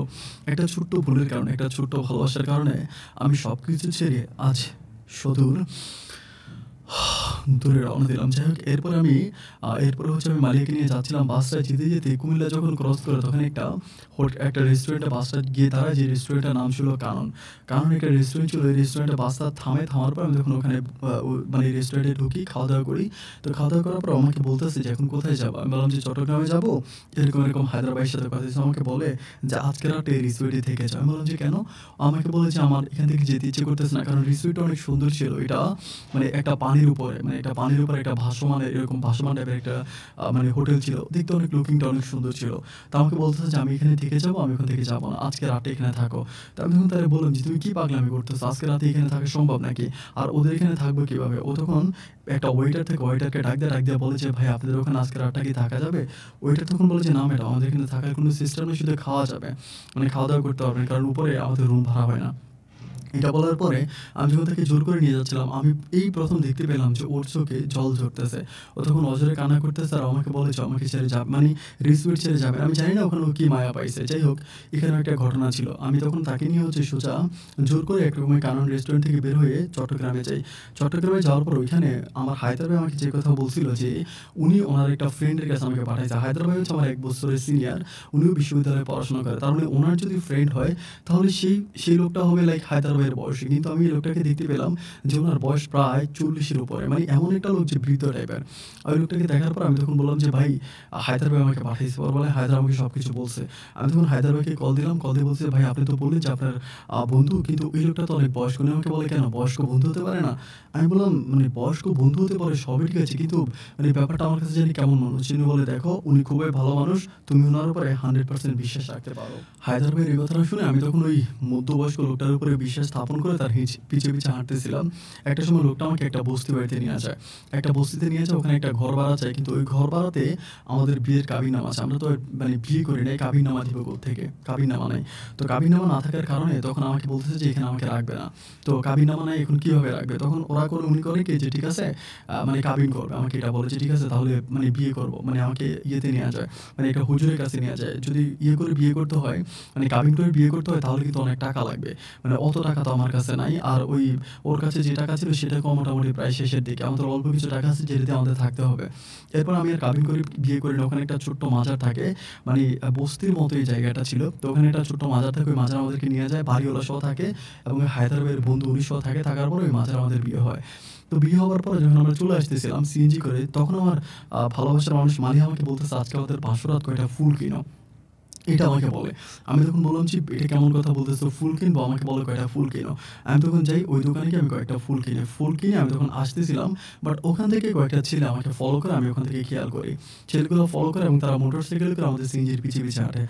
একটা ছোট্ট ভুলের কারণে, একটা ছোট্ট ভালোবাসার কারণে আমি সবকিছু ছেড়ে আজ সুদূর দূরে রওনা দিলাম। যাই হোক এরপরে হচ্ছে আমি মালিয়াকে নিয়ে যাচ্ছিলাম। বাসটা যেতে, যেতে কুমিল্লা যখন ক্রস করে তখন একটা রেস্টুরেন্টে বাসটা গিয়ে দাঁড়ায়, যে রেস্টুরেন্টের নাম ছিল কানন। কানন একটা রেস্টুরেন্ট ছিল। ওই রেস্টুরেন্টে বাসটা থামে। থামার পর আমি যখন ওখানে মানে রেস্টুরেন্টে ঢুকি, খাওয়া-দাওয়া করি। তো খাওয়া-দাওয়া করার পর আমাকে বলতেছে যে, "এখন কোথায় যাবা?" আমি বললাম যে, "চট্টগ্রামে যাবো।" এরকম হায়দার ভাইয়ের সাথে কথা হয়েছে। আমাকে বলে যে, "আজকে রাতে এই রিসোর্টে থেকে যাও।" আমি বললাম যে, "কেন?" আমাকে বলে যে, "আমার এখান থেকে যেতে ইচ্ছে করতেছে না।" কারণ রিসোর্টটা অনেক সুন্দর ছিল। এটা মানে একটা পানির উপরে, মানে একটা পানির উপরে একটা এরকম ভাসমান টাইপের একটা মানে হোটেল ছিল। দেখতে অনেক লুকিংটা অনেক সুন্দর ছিল। তো আমাকে বলতেছে যে, "আমি এখানে থেকে যাবো, আমি ওখান থেকে যাবো না। আজকে রাতে এখানে থাকো।" তো আমি তখন তারে বললাম যে, "তুমি কি পাগলামি করতেছো? আজকে রাতে এখানে থাকা সম্ভব নাকি? আর ওদের এখানে থাকবো কিভাবে?" ও তখন একটা ওয়েটারকে ডাক দিয়ে বলে যে, "ভাই আপনাদের ওখানে আজকে রাতটা কি থাকা যাবে?" ওয়েটার তখন বলে যে, "না ম্যাডাম, আমাদের এখানে থাকার কোনো সিস্টেম নেই, শুধু খাওয়া যাবে। মানে খাওয়া-দাওয়া করতে পারবেন। কারণ উপরে আমাদের রুম ভাড়া হয় না।" এটা বলার পরে আমি যখন তাকে জোর করে নিয়ে যাচ্ছিলাম, আমি এই ১ম দেখতে পেলাম যে ওর চোখে জল ঝরতেছে। ও তখন অঝরে কান্না করতেছে আর আমাকে বলে যে আমাকে ছেড়ে মানে রিসোর্ট ছেড়ে যাবে। আমি জানি না ওখানে ও কি মায়া পাইছে। যাই হোক, এখানেও একটা ঘটনা ছিল। আমি তখন তাকে নিয়ে হচ্ছে সোজা জোর করে একরকমের কানন রেস্টুরেন্ট থেকে বের হয়ে চট্টগ্রামে যাই। চট্টগ্রামে যাওয়ার পর ওইখানে আমার হায়দার ভাই আমাকে যে কথা বলছিল যে উনি ওনার একটা ফ্রেন্ডের কাছে আমাকে পাঠাইছে। হায়দার ভাই হচ্ছে আমার ১ বছরের সিনিয়র। উনিও বিশ্ববিদ্যালয়ে পড়াশোনা করে। তার মানে উনার যদি ফ্রেন্ড হয় তাহলে সেই লোকটা হবে লাইক হায়দার ভাইয়ের বয়সী। কিন্তু আমি এই লোকটাকে দেখতে পেলাম যে উনার বয়স প্রায় ৪০ এর উপরে। মানে এমন একটা লোক যে বৃদ্ধ টাইপের। ওই লোকটাকে দেখার পর আমি তখন বললাম যে, "ভাই হায়দার ভাই আমাকে পাঠাইছে।" ওরা বলে, "হায়দার আমাকে সবকিছু বলছে।" আমি তখন হায়দার ভাইকে কল দিলাম। কল দিয়ে বলছে, "ভাই আপনি তো বললেন যে আপনার বন্ধু, কিন্তু এই লোকটা তো অনেক বয়স্ক।" উনি আমাকে বলে, "কেন বয়স্ক বন্ধু হতে পারে না?" আমি বললাম, "মানে বয়স্ক বন্ধু হতে পারে সবই ঠিক আছে, কিন্তু মানে ব্যাপারটা আমার কাছে জানি কেমন মনে হচ্ছে।" উনি বলে, "দেখো উনি খুবই ভালো মানুষ। তুমি উনার উপরে 100% বিশ্বাস রাখতে পারো।" হায়দার ভাইয়ের এই কথাটা শুনে আমি তখন ওই মধ্যবয়স্ক লোকটার উপরে বিশ্বাস স্থাপন করে তার পিছে, পিছে হাঁটতেছিলাম। একটা সময় লোকটা আমাকে একটা বস্তি বাড়িতে নিয়ে যায়। একটা বস্তিতে নিয়ে যায়, ওখানে একটা ঘর ভাড়া চাই। কিন্তু ওই ঘর ভাড়াতে আমাদের বিয়ের কাবিননামা আছে। আমরা তো মানে বিয়ে করি নাই, কাবিননামা দিব কোত্থেকে? কাবিননামা নাই। তো কাবিননামা না থাকার কারণে তখন আমাকে বলতেছে যে এখানে আমাকে রাখবে না। তো কাবিননামা নাই, এখন কিভাবে রাখবে? তখন উনি করে কি যে ঠিক আছে মানে কাবিন করবে। আমাকে এটা বলে যে ঠিক আছে তাহলে মানে বিয়ে করব। মানে আমাকে ইয়েতে নেয়া যায়। মানে একটা হুজুরের কাছে নেয়া যায়। যদি ইয়ে করে বিয়ে করতে হয়, মানে কাবিন করে বিয়ে করতে হয় তাহলে কিন্তু অনেক টাকা লাগবে। মানে অত টাকা তো আমার কাছে নাই। আর ওর কাছে যে টাকা ছিল সেটাকেও মোটামুটি প্রায় শেষের দিকে। আমাদের অল্প কিছু টাকা আছে যেটা দিয়ে আমাদের থাকতে হবে। এরপর আমি আর কাবিন করে বিয়ে করি না। ওখানে একটা ছোট্ট মাজার থাকে। মানে বস্তির মতো এই জায়গাটা ছিল। তো ওখানে একটা ছোট্ট মাজার থাকে। ওই মাজার আমাদেরকে নিয়ে যায়। বাড়িওয়ালা সহ থাকে এবং হায়দার ভাইয়ের বন্ধু উনি সহ থাকে। থাকার পরে ওই মাজারে আমাদের বিয়ে হয়। তো বিয়ে হওয়ার পরে যখন আমরা চলে আসতেছিলাম সিএনজি করে, তখন আমার ভালোবাসার মানুষ মালিহা আমাকে বলতেছে, "আজকে আমাদের ৫০০ রাত কয়টা ফুল কিনো।" এটা আমাকে বলে। আমি তখন বললাম যে, "এটা কেমন কথা বলতেছো? ফুল কিনবো?" আমাকে বলে, "কয়টা ফুল কিনো?" আমি তখন যাই ওই দোকানে গিয়ে আমি কয়েকটা ফুল কিনি। ফুল কিনে আমি তখন আসতেছিলাম। বাট ওখান থেকে কয়েকটা ছেলে আমাকে ফলো করে, আমি ওখান থেকে খেয়াল করি। ছেলেগুলো ফলো করে এবং তারা মোটরসাইকেলে করে আমাদের সিএনজির পিছে, পিছে হাঁটে।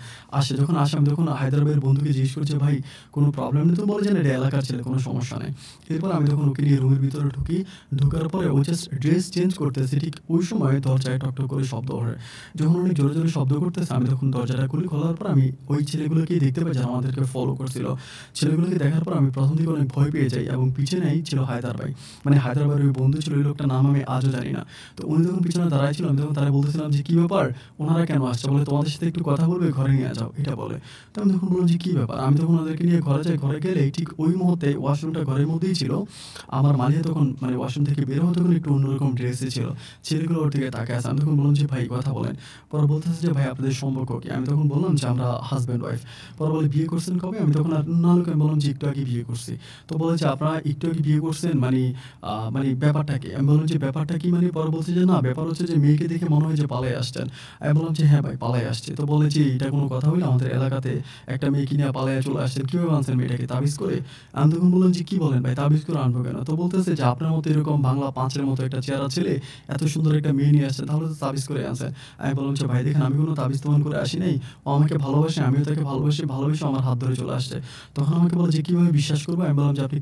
যখন আসে আমি তখন হায়দার ভাইয়ের বন্ধুকে জিজ্ঞেস করছি, "ভাই কোনো প্রবলেম নেই তো?" বলে যে, "এটা এলাকার ছেলে, কোনো সমস্যা নেই।" এরপর আমি তখন ওকে নিয়ে রুমের ভিতরে ঢুকি। ঢোকার পরে ও জাস্ট ড্রেস চেঞ্জ করতেছে। ঠিক ওই সময় দরজায় টকটক করে শব্দ ওঠে। যখন অনেক জোরে, জোরে শব্দ করতেছে আমি তখন দরজাটা খুলি। খোলার পর আমি ওই ছেলেগুলোকেই দেখতে পাই যারা আমাদেরকে ফলো করছিল। ছেলেগুলোকে দেখার পর আমি ১ম দিকে অনেক ভয় পেয়ে যাই এবং পিছনেই ছিল হায়দার ভাই। মানে হায়দার ভাইয়ের ওই বন্ধু ছিল, ওই লোকটার নাম আমি আজও জানি না। তো উনি যখন পিছনে দাঁড়ায় ছিল আমি তখন তারে বলতেছিলাম যে, "কি ব্যাপার? ওনারা কেন আসছে?" বলে, "তোমাদের সাথে একটু কথা বলবে, ঘরে নিয়ে যাও।" এটা বলে। তো আমি তখন বললাম যে, "কি ব্যাপার?" আমি তখন ওদেরকে নিয়ে ঘরে যাই। ঘরে গেলেই ঠিক ওই মুহূর্তে ওয়াশরুমটা ঘরের মধ্যেই ছিল। আমার মালিহা তখন মানে ওয়াশরুম থেকে বের হওয়া তখন একটু অন্যরকম ড্রেসে ছিল। ছেলেগুলো ওর দিকে তাকায় আছে। আমি তখন বললাম যে, "ভাই কথা বলেন।" পরে বলতেছে যে, "ভাই আপনাদের সম্পর্ক কি?" আমি তখন বললাম বললাম যে আমরা হাসব্যান্ড ওয়াইফ। পরে বলে বিয়ে করছেন কবে? আমি তখন আর না লোকে আমি বললাম যে একটু আগে বিয়ে করছি। তো বলে যে আপনারা একটু আগে বিয়ে করছেন মানে ব্যাপারটা কি? আমি বললাম যে ব্যাপারটা কি মানে? পরে বলছে যে না ব্যাপার হচ্ছে যে মেয়েকে দেখে মনে হয় যে পালায়ে আসছেন। আমি বললাম যে হ্যাঁ ভাই পালায়ে আসছি। তো বলে যে এটা কোনো কথা হইলো? আমাদের এলাকাতে একটা মেয়েকে নিয়ে পালায়া চলে আসছেন। কিভাবে আনছেন মেয়েটাকে? তাবিজ করে? আমি তখন বললাম যে কি বলেন ভাই তাবিজ করে আনবো কেন? তো বলতেছে যে আপনার মতো এরকম বাংলা পাঁচের মতো একটা চেহারা ছেলে এত সুন্দর একটা মেয়ে নিয়ে আসছেন তাহলে তো তাবিজ করে আনছেন। আমি বললাম যে ভাই দেখেন আমি কোনো তাবিজ তেমন করে আসি নাই। ও আমাকে ভালোবাসে, আমিও তাকে ভালোবাসি, ভালোবেসে আমার হাত ধরে চলে আসছে। তখন আমাকে বলে যে কিভাবে বিশ্বাস করবো? আমি বললাম যে আপনি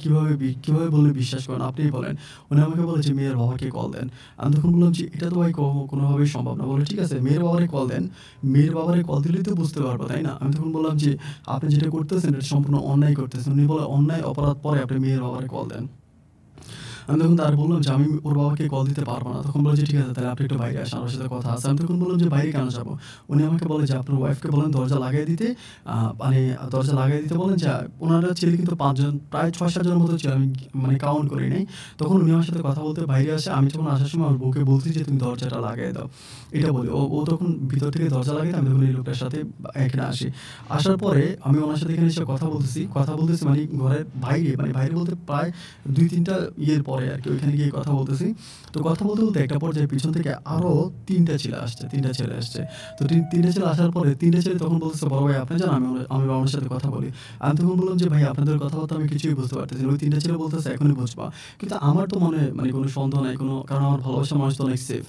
কিভাবে বললে বিশ্বাস করেন? আপনিই বলেন। উনি আমাকে বলে যে মেয়ের বাবাকে কল দেন। আমি তখন বললাম যে এটা তো ভাই কোনোভাবেই সম্ভব না। বলে ঠিক আছে মেয়ের বাবারে কল দেন। মেয়ের বাবারে কল দিলেই তো বুঝতে পারবো, তাই না? আমি তখন বললাম যে আপনি যেটা করতেছেন এটা সম্পূর্ণ অন্যায় করতেছেন। উনি বলে অন্যায় অপরাধ পরে আপনি মেয়ের বাবারে কল দেন। আমি তখন তার বললাম যে আমি ওর বাবাকে কল দিতে পারবো না। তখন বলে যে ঠিক আছে তাহলে আপনি একটু বাইরে আসেন, আমার সাথে কথা আছে। আমি তখন বললাম যে বাইরে কেন যাবো? উনি আমাকে বলে যে আপনার ওয়াইফকে বলেন দরজা লাগাই দিতে। মানে দরজা লাগাই দিতে বলেন যে উনারা ছিল কিন্তু ৫ জন প্রায় ৬-৭ জনের মতো ছিল। আমি মানে কাউন্ট করি নাই। তখন উনি আমার সাথে কথা বলতে বাইরে আসে। আমি যখন আসার সময় আমার বউকে বলছি যে তুমি দরজাটা লাগাই দাও। এটা বলি। ও তখন ভিতর থেকে দরজা লাগাইতে আমি তখন এই লোকটার সাথে এখানে আসি। আসার পরে আমি ওনার সাথে এখানে এসে কথা বলতেছি। কথা বলতেছি মানে ঘরের বাইরে মানে বাইরে বলতে প্রায় ২-৩ টা ইয়ের পরে আরকি ওইখানে গিয়ে কথা বলতেছি। তো কথা বলতে একটা পর্যায়ে পিছন থেকে আরো ৩ টা ছেলে আসছে। ৩ টা ছেলে আসছে। তো ৩ টা ছেলে আসার পরে ৩ টা ছেলে তখন বলতেছে, "বড় ভাই আপনি যান আমি বাবার সাথে কথা বলি।" আমি তখন বললাম যে, "ভাই আপনাদের কথাবার্তা আমি কিছুই বুঝতে পারতেছি না।" ওই ৩ টা ছেলে বলতেছে, "এখনই বুঝবা।" কিন্তু আমার তো মনে মানে কোনো সন্দেহ নাই কারণ আমার ভালোবাসার মানুষ তো অনেক সেফ।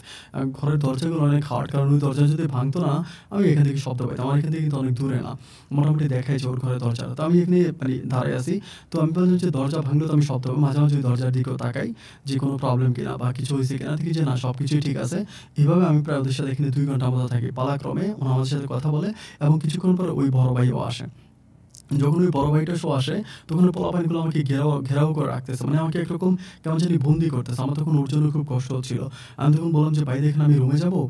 ঘরের দরজাগুলো অনেক হার্ড কারণ ওই দরজা যদি ভাঙতো না আমি এখান থেকে শব্দ পাইতাম। আমার এখান থেকে কিন্তু অনেক দূরে না। মোটামুটি দেখাই যে ওর ঘরের দরজাটা। তো আমি এখানে মানে দাঁড়ায় আছি। তো আমি বললাম যে, "দরজা ভাঙলেও তো আমি শব্দ পাবো।" মাঝে, মাঝে ওই দরজার দিকেও তাকাই যে কোনো প্রবলেম কিনা বা কিছু হইছে কিনা? দেখি যে না সবকিছুই ঠিক আছে। এভাবে আমি প্রায় ওদের সাথে এখানে ২ ঘন্টার মতো থাকি। পালাক্রমে ওরা আমাদের সাথে কথা বলে এবং কিছুক্ষণ পরে ওই বড় ভাইও আসে। যখন ওই বড় ভাইটা আসে তখন ওই পোলাপাইনগুলো আমাকে ঘেরাও করে রাখতেছে। মানে আমাকে একরকম কেমন জানি বন্দি করতেছে। আমার তখন ওর জন্য খুব কষ্ট হচ্ছিল। আমি তখন বললাম যে, "ভাই দেখেন আমি রুমে যাবো।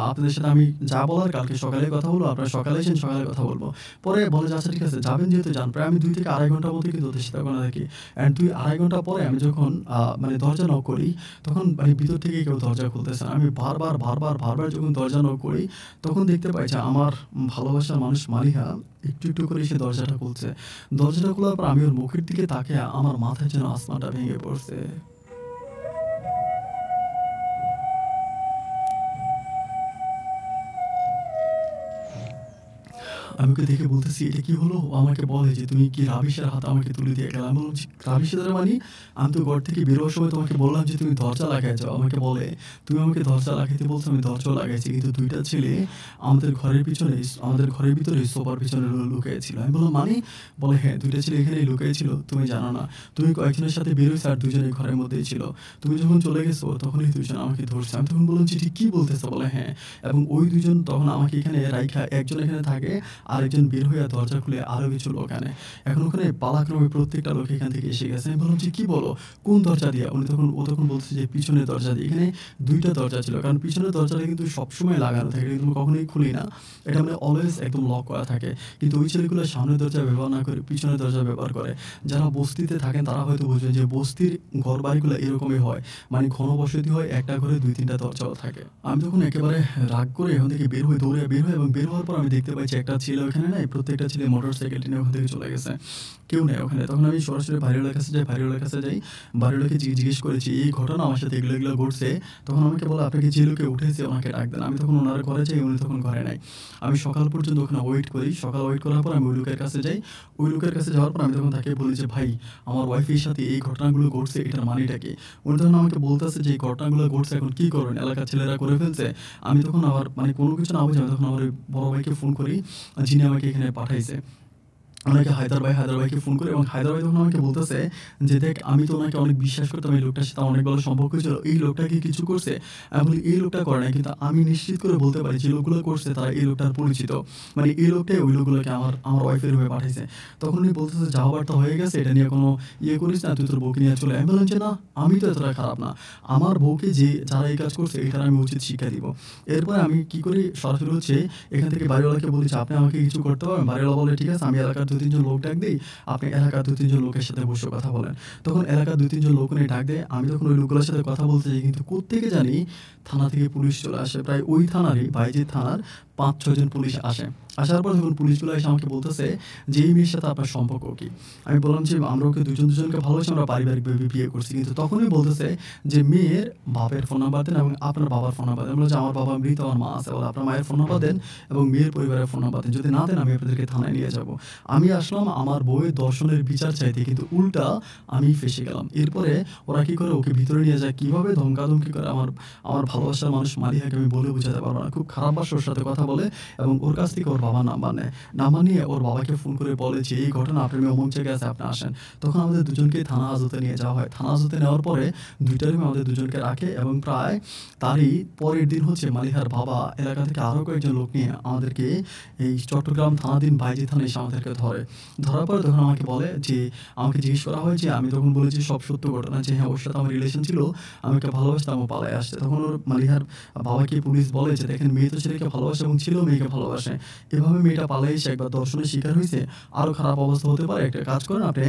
আপনাদের সাথে আমি যা বলার কালকে সকালে কথা বলবো। আপনারা সকালে এসেন, সকালে কথা বলবো।" পরে বলে যে, "আচ্ছা ঠিক আছে যাবেন যেহেতু যান।" প্রায় আমি ২ থেকে ২.৫ ঘন্টার মতো কিন্তু ওদের সাথে ওখানে থাকি। অ্যান্ড ২-২.৫ ঘন্টা পরে আমি যখন মানে দরজা নক করি তখন মানে ভিতর থেকে কেউ দরজা খুলতেছে না। আমি বারবার যখন দরজা নক করি তখন দেখতে পাই যে আমার ভালোবাসার মানুষ মালিহা একটু করে সে দরজাটা খুলছে। দরজাটা খোলার পর আমি ওর মুখের দিকে তাকিয়ে আমার মাথায় যেন আসমানটা ভেঙে পড়ছে। আমি ওকে দেখে বলতেছি, "এটা কি হলো?" ও আমাকে বলে যে, "তুমি কি রাবিশের হাত আমাকে তুলে দিয়ে গেলা?" আমি বললাম যে, "রাবিশের দ্বারা মানে? আমি তো ঘর থেকে বের হওয়ার সময় তোমাকে বললাম যে, তুমি দরজা লাগায় যাও।" আমাকে বলে, "তুমি আমাকে দরজা লাগাইতে বলছো, আমি দরজাও লাগাইছি। কিন্তু ২ টা ছেলে আমাদের ঘরের ভিতরে সোফার পিছনে লুকিয়ে ছিল।" আমি বললাম, "মানে?" বলে, "হ্যাঁ, ২ টা ছেলে এখানেই লুকিয়ে ছিল। তুমি জানো না। তুমি কয়েকজনের সাথে বের হইছো আর ২ জনই ঘরের মধ্যেই ছিল। তুমি যখন চলে গেছো তখনই ২ জন আমাকে ধরছে।" আমি তখন বললাম যে, "এটা কি বলতেছো?" বলে, "হ্যাঁ।" এবং ওই ২ জন তখন আমাকে এখানে রাইখা একজন এখানে থাকে আরেকজন বের হইয়া দরজা খুলে আরো কিছু লোক আনে। এখন ওখানে পালাক্রমে প্রত্যেকটা লোক এখান থেকে এসে গেছে। আমি বললাম যে, "কি বলো? কোন দরজা দিয়া?" ও তখন বলছে যে, "পিছনের দরজা দিয়ে।" এখানে ২ টা দরজা ছিল। কারণ পিছনের দরজাটা কিন্তু সবসময় লাগানো থাকে। এটা কিন্তু কখনোই খুলি না। এটা মানে অলওয়েজ একদম লক করা থাকে। কিন্তু ওই ছেলেগুলো সামনের দরজা ব্যবহার না করে পিছনের দরজা ব্যবহার করে। যারা বস্তিতে থাকেন তারা হয়তো বুঝবেন যে বস্তির ঘরবাড়িগুলো এরকমই হয়। মানে ঘনবসতি হয়, একটা ঘরে ২-৩ টা দরজাও থাকে। আমি তখন একেবারে রাগ করে ওখান থেকে দৌড়ে বের হই এবং বের হওয়ার পর আমি দেখতে পাই যে একটা ছেলে ওখানে নাই। প্রত্যেকটা ছেলে মোটরসাইকেলটি নিয়ে ওখান থেকে চলে গেছে। কেউ নেই ওখানে। তখন আমি সরাসরি বাড়িওয়ালার কাছে যাই। বাড়িওয়ালাকে জিজ্ঞেস করেছি, "এই ঘটনা আমার সাথে এগুলো ঘটছে।" তখন আমাকে বলে, "আপনাকে যে লোকে উঠেছে ওনাকে ডাক দেন।" আমি তখন ওনার ঘরে যাই, উনি তখন ঘরে নাই। আমি সকাল পর্যন্ত ওখানে ওয়েট করি। সকাল ওয়েট করার পর আমি ওই লোকের কাছে যাই। ওই লোকের কাছে যাওয়ার পর আমি তখন তাকে বলি যে, "ভাই আমার ওয়াইফের সাথে এই ঘটনাগুলো ঘটছে এটার মানেটা কি?" উনি তখন আমাকে বলতেছে যে, "এই ঘটনাগুলো ঘটছে এখন কি করবেন? এলাকার ছেলেরা করে ফেলছে।" আমি তখন আবার মানে কোনো কিছু না বুঝে আমি তখন আমার ওই বড় ভাইকে ফোন করি, যিনি আমাকে এখানে পাঠাইছে। ওনাকে হায়দার ভাইকে ফোন করি এবং হায়দার ভাই তখন আমাকে বলতেছে যে, "দেখ আমি তো ওনাকে অনেক বিশ্বাস করতাম। এই লোকটার সাথে আমার অনেক ভালো সম্পর্ক ছিল। এই লোকটা কি কিছু করছে?" আমি বলি, "এই লোকটা করে নাই। কিন্তু আমি নিশ্চিত করে বলতে পারি যে লোকগুলো করছে তারা এই লোকটার পরিচিত। মানে এই লোকটাই ওই লোকগুলোকে আমার ওয়াইফের রুমে পাঠাইছে।" তখন উনি বলতেছে, "যা হবার তো হয়ে গেছে। এটা নিয়ে কোনো ইয়ে করিস না। তুই তোর বউকে নিয়ে চলে আয়।" আমি বললাম যে, "না, আমি তো এতটা খারাপ না। আমার বউকে যারা এই কাজ করছে এটার আমি উচিত শিক্ষা দিব।" এরপরে আমি কি করি সরাসরি হচ্ছে এখান থেকে বাড়িওয়ালাকে বলি যে, "আপনি আমাকে কিছু করতে পারবেন?" বাড়িওয়ালা বলে, "ঠিক আছে আমি এলাকার ২-৩ জন লোক ডাক দেই, আপনি এলাকার ২-৩ জন লোকের সাথে বসে কথা বলেন। তখন এলাকার ২-৩ জন লোক উনি ডাক দেয়। আমি তখন ওই লোকগুলোর সাথে কথা বলতে যাই, কিন্তু কোত্থেকে জানি থানা থেকে পুলিশ চলে আসে। প্রায় ওই থানারই বাইজিৎ থানার ৫-৬ জন পুলিশ আসে। আসার পর যখন পুলিশগুলো এসে আমাকে বলতেছে যে, "এই মেয়ের সাথে আপনার সম্পর্ক কি?" আমি বললাম যে, "আমরা ওকে দুজনকে ভালোবাসি, আমরা পারিবারিকভাবে বিয়ে করছি।" কিন্তু তখনই বলতেছে যে, "মেয়ের বাপের ফোন নাম্বার দেন এবং আপনার বাবার ফোন নাম্বার দেন।" আমি বললাম যে, "আমার বাবা মৃত, আমার মা আছে। বলে আপনার মায়ের ফোন নাম্বার দেন এবং মেয়ের পরিবারের ফোন নাম্বার দেন। যদি না দেন আমি আপনাদেরকে থানায় নিয়ে যাবো।" আমি আসলাম আমার বউয়ের ধর্ষণের বিচার চাইতে, কিন্তু উল্টা আমি ফেঁসে গেলাম। এরপরে ওরা কি করে, ওকে ভিতরে নিয়ে যায়, কিভাবে ধমকাধমকি করে আমার আমার ভালোবাসার মানুষ মালিহাকে আমি বলে বোঝাতে পারব না। খুব খারাপ ভাষায় ওর সাথে কথা বলে এবং ওর কাছ থেকে ওর বাবার নাম্বার নেয়। নাম্বার নিয়ে ওর বাবাকে ফোন করে বলে যে, "এই ঘটনা, আপনার মেয়ে অমুক জায়গায় আছে, আপনি আসেন।" তখন আমাদের দুজনকেই থানা হাজতে নিয়ে যাওয়া হয়। থানা হাজতে নেওয়ার পরে ২ টা রুমে আমাদের দুজনকে রাখে এবং প্রায় তারই পরের দিন হচ্ছে মালিহার বাবা এলাকা থেকে আরও কয়েকজন লোক নিয়ে আমাদেরকে এই চট্টগ্রাম থানাধীন বাইজিৎ থানায় এসে আমাদেরকে ধরে। ধরার পরে তখন আমাকে বলে যে, আমাকে জিজ্ঞেস করা হয় যে, আমি তখন বলেছি সব সত্য ঘটনা যে, হ্যাঁ, ওর সাথে আমার রিলেশন ছিল। আমি ওকে ভালোবাসতাম, ও পালায় আসছে। তখন ওর মালিহার বাবাকে পুলিশ বলে যে, "দেখেন, মেয়ে তো ছেলেকে ভালোবাসে এবং ছেলেও মেয়েকে ভালোবাসে। এভাবে মেয়েটা পালায় এসে একবার ধর্ষণের শিকার হইছে। আরও খারাপ অবস্থা হতে পারে। একটা কাজ করেন, আপনি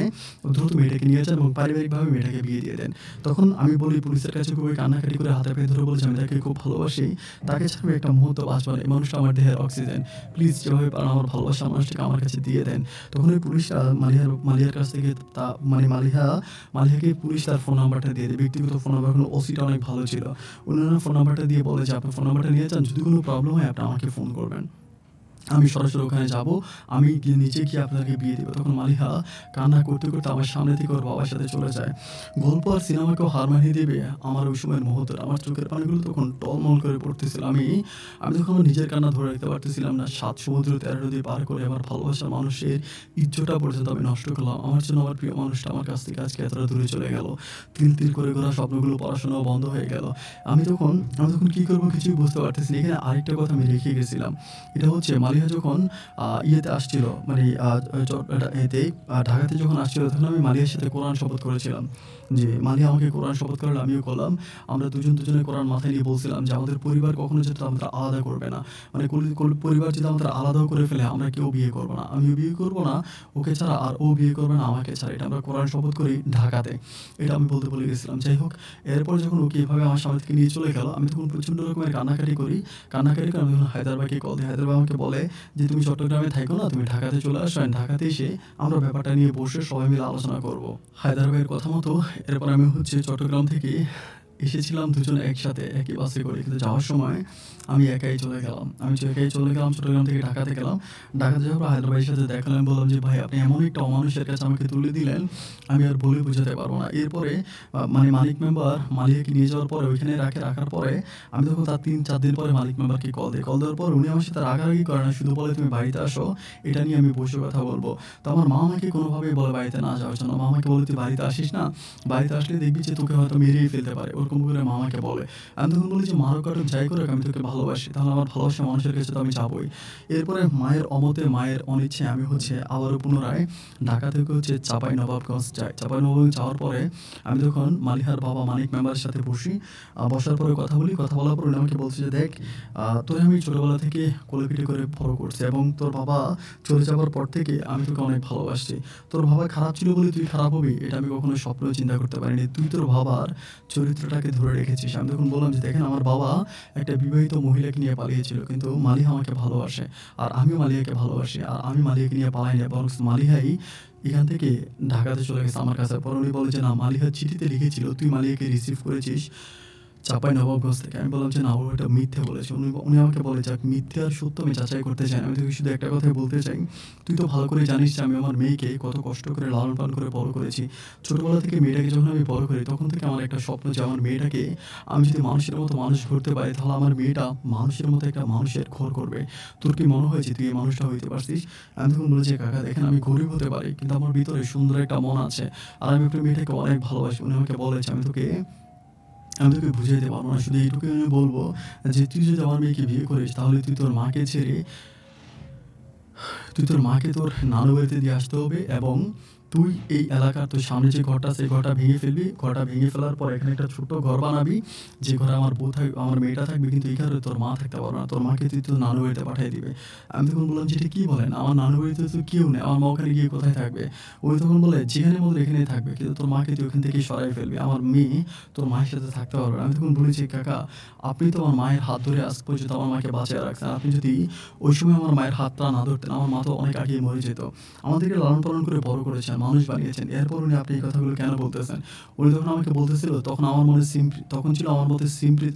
দ্রুত মেয়েটাকে নিয়ে যান এবং পারিবারিকভাবে মেয়েটাকে বিয়ে দিয়ে দেন।" তখন আমি বলি পুলিশের কাছে, খুবই কান্নাকাটি করে হাতে পায়ে ধরে বলেছি, "আমি তাকে খুব ভালোবাসি। তাকে ছাড়া আমি একটা মুহূর্ত বাঁচব না। এই মানুষটা আমার দেহের অক্সিজেন। প্লিজ যেভাবে পারেন আমার ভালোবাসার মানুষটাকে আমার কাছে দিয়ে দেন।" তখন ওই পুলিশরা মালিহার কাছ থেকে মালিহাকে পুলিশ তার ফোন নাম্বারটা দিয়ে দেয়। ব্যক্তিগত ফোন নাম্বার, এখন ওসিটা অনেক ভালো ছিল। উনি ওনার ফোন নাম্বারটা দিয়ে বলে যে, "আপনার ফোন নাম্বারটা নিয়ে যান। যদি কোনো প্রবলেম হয় আপনি আমাকে ফোন করবেন। আমি সরাসরি ওখানে যাবো। আমি গিয়ে নিজে গিয়ে আপনাদেরকে বিয়ে দেব।" তখন মালিহা কান্না করতে, করতে আমার সামনে থেকে ওর বাবার সাথে চলে যায়। গল্প আর সিনেমাকেও হার মানিয়ে দেবে আমার ওই সময়ের মুহূর্তটা। আমার চোখের পানিগুলো তখন টলমল করে পড়তেছিল। আমি তখন আমার নিজের কান্না ধরে রাখতে পারতেছিলাম না। ৭ সমুদ্র ১৩ নদী পার করে আমার ভালোবাসার মানুষের ইজ্জতটা পর্যন্ত আমি নষ্ট করলাম। আমার জন্য আমার প্রিয় মানুষটা আমার কাছ থেকে আজকে এতটা দূরে চলে গেল। তিল, তিল করে গড়া স্বপ্নগুলো, পড়াশোনাও বন্ধ হয়ে গেল। আমি তখন কি করব কিছুই বুঝতে পারতেছি না। এখানে আরেকটা কথা আমি রেখে গেছিলাম। এটা হচ্ছে মালিহা যখন ইয়েতে আসছিল, মানে ঢাকাতে যখন আসছিল, তখন আমি মালিহার সাথে কোরআন শপথ করেছিলাম যে, মালিহা আমাকে কোরআন শপথ করালে আমিও করলাম। আমরা দুজনের কোরআন মাথায় নিয়ে বলছিলাম যে, আমাদের পরিবার কখনো যাতে আমাদের আলাদা করবে না। মানে পরিবার যদি আমাদের আলাদাও করে ফেলে, আমরা কেউ বিয়ে করব না। আমিও বিয়ে করব না ওকে ছাড়া, আর ও বিয়ে করবে না আমাকে ছাড়া। এটা আমরা কোরআন শপথ করি ঢাকাতে। এটা আমি বলতে ভুলে গেছিলাম। যাই হোক, এরপর যখন ওকে এভাবে আমার সামনে থেকে নিয়ে চলে গেল, আমি তখন প্রচণ্ড রকমের কান্নাকাটি করি। আমি তখন হায়দার ভাইকে কল দিই। হায়দার ভাই আমাকে বলে যে, "তুমি চট্টগ্রামে থাইকো না, তুমি ঢাকাতে চলে আসো। ঢাকাতে এসে আমরা ব্যাপারটা নিয়ে বসে সবাই মিলে আলোচনা করব।" হায়দার ভাইয়ের কথা মতো এরপর আমি হচ্ছে চট্টগ্রাম থেকে এসেছিলাম দুজনে একসাথে একই বাসে করে। কিন্তু যাওয়ার সময় আমি একাই চলে গেলাম। চট্টগ্রাম থেকে ঢাকাতে গেলাম। ঢাকাতে যাওয়ার পর হায়দার ভাইয়ের সাথে দেখা হলো। আমি বললাম যে, "ভাই, আপনি এমন একটা অমানুষের কাছে আমাকে তুলে দিলেন, আমি আর বলে বোঝাতে পারব না।" এরপরে মানে মানিক মেম্বার মালিহাকে নিয়ে যাওয়ার পরে ওইখানে রাখার পরে আমি তখন তার ৩-৪ দিন পরে মালিক মেম্বারকে কল দেই। কল দেওয়ার পর উনি আমার সাথে রাগারাগি করে না, শুধু বলে, "তুমি বাড়িতে আসো, এটা নিয়ে আমি বসে কথা বলব।" তো আমার মা আমাকে কোনোভাবেই বলে বাড়িতে না যাওয়ার জন্য। মা আমাকে বলে, "তুই বাড়িতে আসিস না। বাড়িতে আসলে দেখবি যে তোকে হয়তো মেরেই ফেলতে পারে।" ওরকম করে মা আমাকে বলে। আমি তখন বলি যে, "মারুক কাটুক, যাই করুক, আমি তোকে ভালোবাসি। তাহলে আমার ভালোবাসার মানুষের কাছে তো আমি যাবোই।" এরপরে মায়ের অমতে, মায়ের অনিচ্ছায় আমি হচ্ছে আবারও পুনরায় ঢাকা থেকে হচ্ছে চাঁপাইনবাবগঞ্জ যাই। চাঁপাইনবাবগঞ্জ যাওয়ার পরে আমি তখন মালিহার বাবা মানিক মেম্বারের সাথে বসি। বসার পরে কথা বলি। কথা বলার পর উনি আমাকে বলছে যে, "দেখ, তোরে আমি ছোটবেলা থেকে কোলে পিঠে করে বড় করছি এবং তোর বাবা চলে যাবার পর থেকে আমি তোকে অনেক ভালোবাসছি। তোর বাবা খারাপ ছিল বলে তুই খারাপ হবি, এটা আমি কখনো স্বপ্নেও চিন্তা করতে পারিনি। তুই তোর বাবার চরিত্রটাকে ধরে রেখেছিস।" আমি তখন বললাম যে, "দেখেন, আমার বাবা একটা বিবাহিত মহিলাকে নিয়ে পালিয়েছিল, কিন্তু মালিহা আমাকে ভালোবাসে। আর আমিও মালিহাকে ভালোবাসি। আর আমি মালিহাকে নিয়ে পালাই নাই, বরং মালিহাই এখান থেকে ঢাকাতে চলে গেছে আমার কাছে।" পরে উনি বলে যে, "না, মালিহা চিঠিতে লিখেছিল তুই মালিহাকে রিসিভ করেছিস চাঁপাইনবাবগঞ্জ থেকে।" আমি বললাম যে, "না, ও এটা মিথ্যে বলেছে।" উনি আমাকে বলে, "যাক, মিথ্যে আর সত্য আমি যাচাই করতে চাই না। আমি তোকে শুধু একটা কথাই বলতে চাই, তুই তো ভালো করে জানিস যে আমি আমার মেয়েকে কত কষ্ট করে লালন পালন করে বড় করেছি। ছোটবেলা থেকে মেয়েটাকে যখন আমি বড় করি, তখন থেকে আমার একটা স্বপ্ন যে আমার মেয়েটাকে আমি যদি মানুষের মতো মানুষ করতে পারি, তাহলে আমার মেয়েটা মানুষের মতো একটা মানুষের ঘর করবে। তোর কি মনে হয় যে তুই এই মানুষটা হইতে পারছিস?" আমি তখন বলেছি, "কাকা, দেখেন, আমি গরিব হতে পারি, কিন্তু আমার ভিতরে সুন্দর একটা মন আছে। আর আমি আপনার মেয়েটাকে অনেক ভালোবাসি।" উনি আমাকে বলেছে, "আমি তোকে বুঝাইতে পারব না। শুধু এইটুকুই আমি বলব যে, তুই যদি আমার মেয়েকে বিয়ে করিস, তাহলে তুই তোর মাকে তোর নানু বাড়িতে দিয়ে আসতে হবে এবং তুই এই এলাকার তোর সামনে যে ঘরটা আছে, সেই ঘরটা ভেঙে ফেলবি। ঘরটা ভেঙে ফেলার পর এখানে একটা ছোট্ট ঘর বানাবি, যে ঘরে আমার বউ থাকবে, আমার মেয়েটা থাকবে, কিন্তু এই ঘরে তোর মা থাকতে পারবে না। তোর মাকে তুই তোর নানু বাড়িতে পাঠিয়ে দিবে। আমি তখন বললাম যে, "এটা কি বলেন? আমার নানু বাড়িতে তো কেউ নেই। আমার মা ওখানে গিয়ে কোথায় থাকবে?" ওই তখন বলে, "যেখানে বলবে এখানেই থাকবে। কিন্তু তোর মাকে তুই ওখান থেকেই সরাই ফেলবি। আমার মেয়ে তোর মায়ের সাথে থাকতে পারবে না।" আমি তখন বলি যে, "কাকা, আপনি তো আমার মায়ের হাত ধরে আজ পর্যন্ত আমার মাকে বাঁচিয়ে রাখছেন। আপনি যদি ওই সময় আমার মায়ের হাতটা না ধরতেন, আমার মা তো অনেক আগেই মরে যেত। আমাদেরকে লালন-পালন করে বড় করেছেন, মানুষ বানিয়েছেন। এরপর উনি আপনি এই কথাগুলো কেন বলতেছেন?" উনি তখন আমাকে বলতেছিল, "তখন আমার মনে তখন ছিল আমার মধ্যে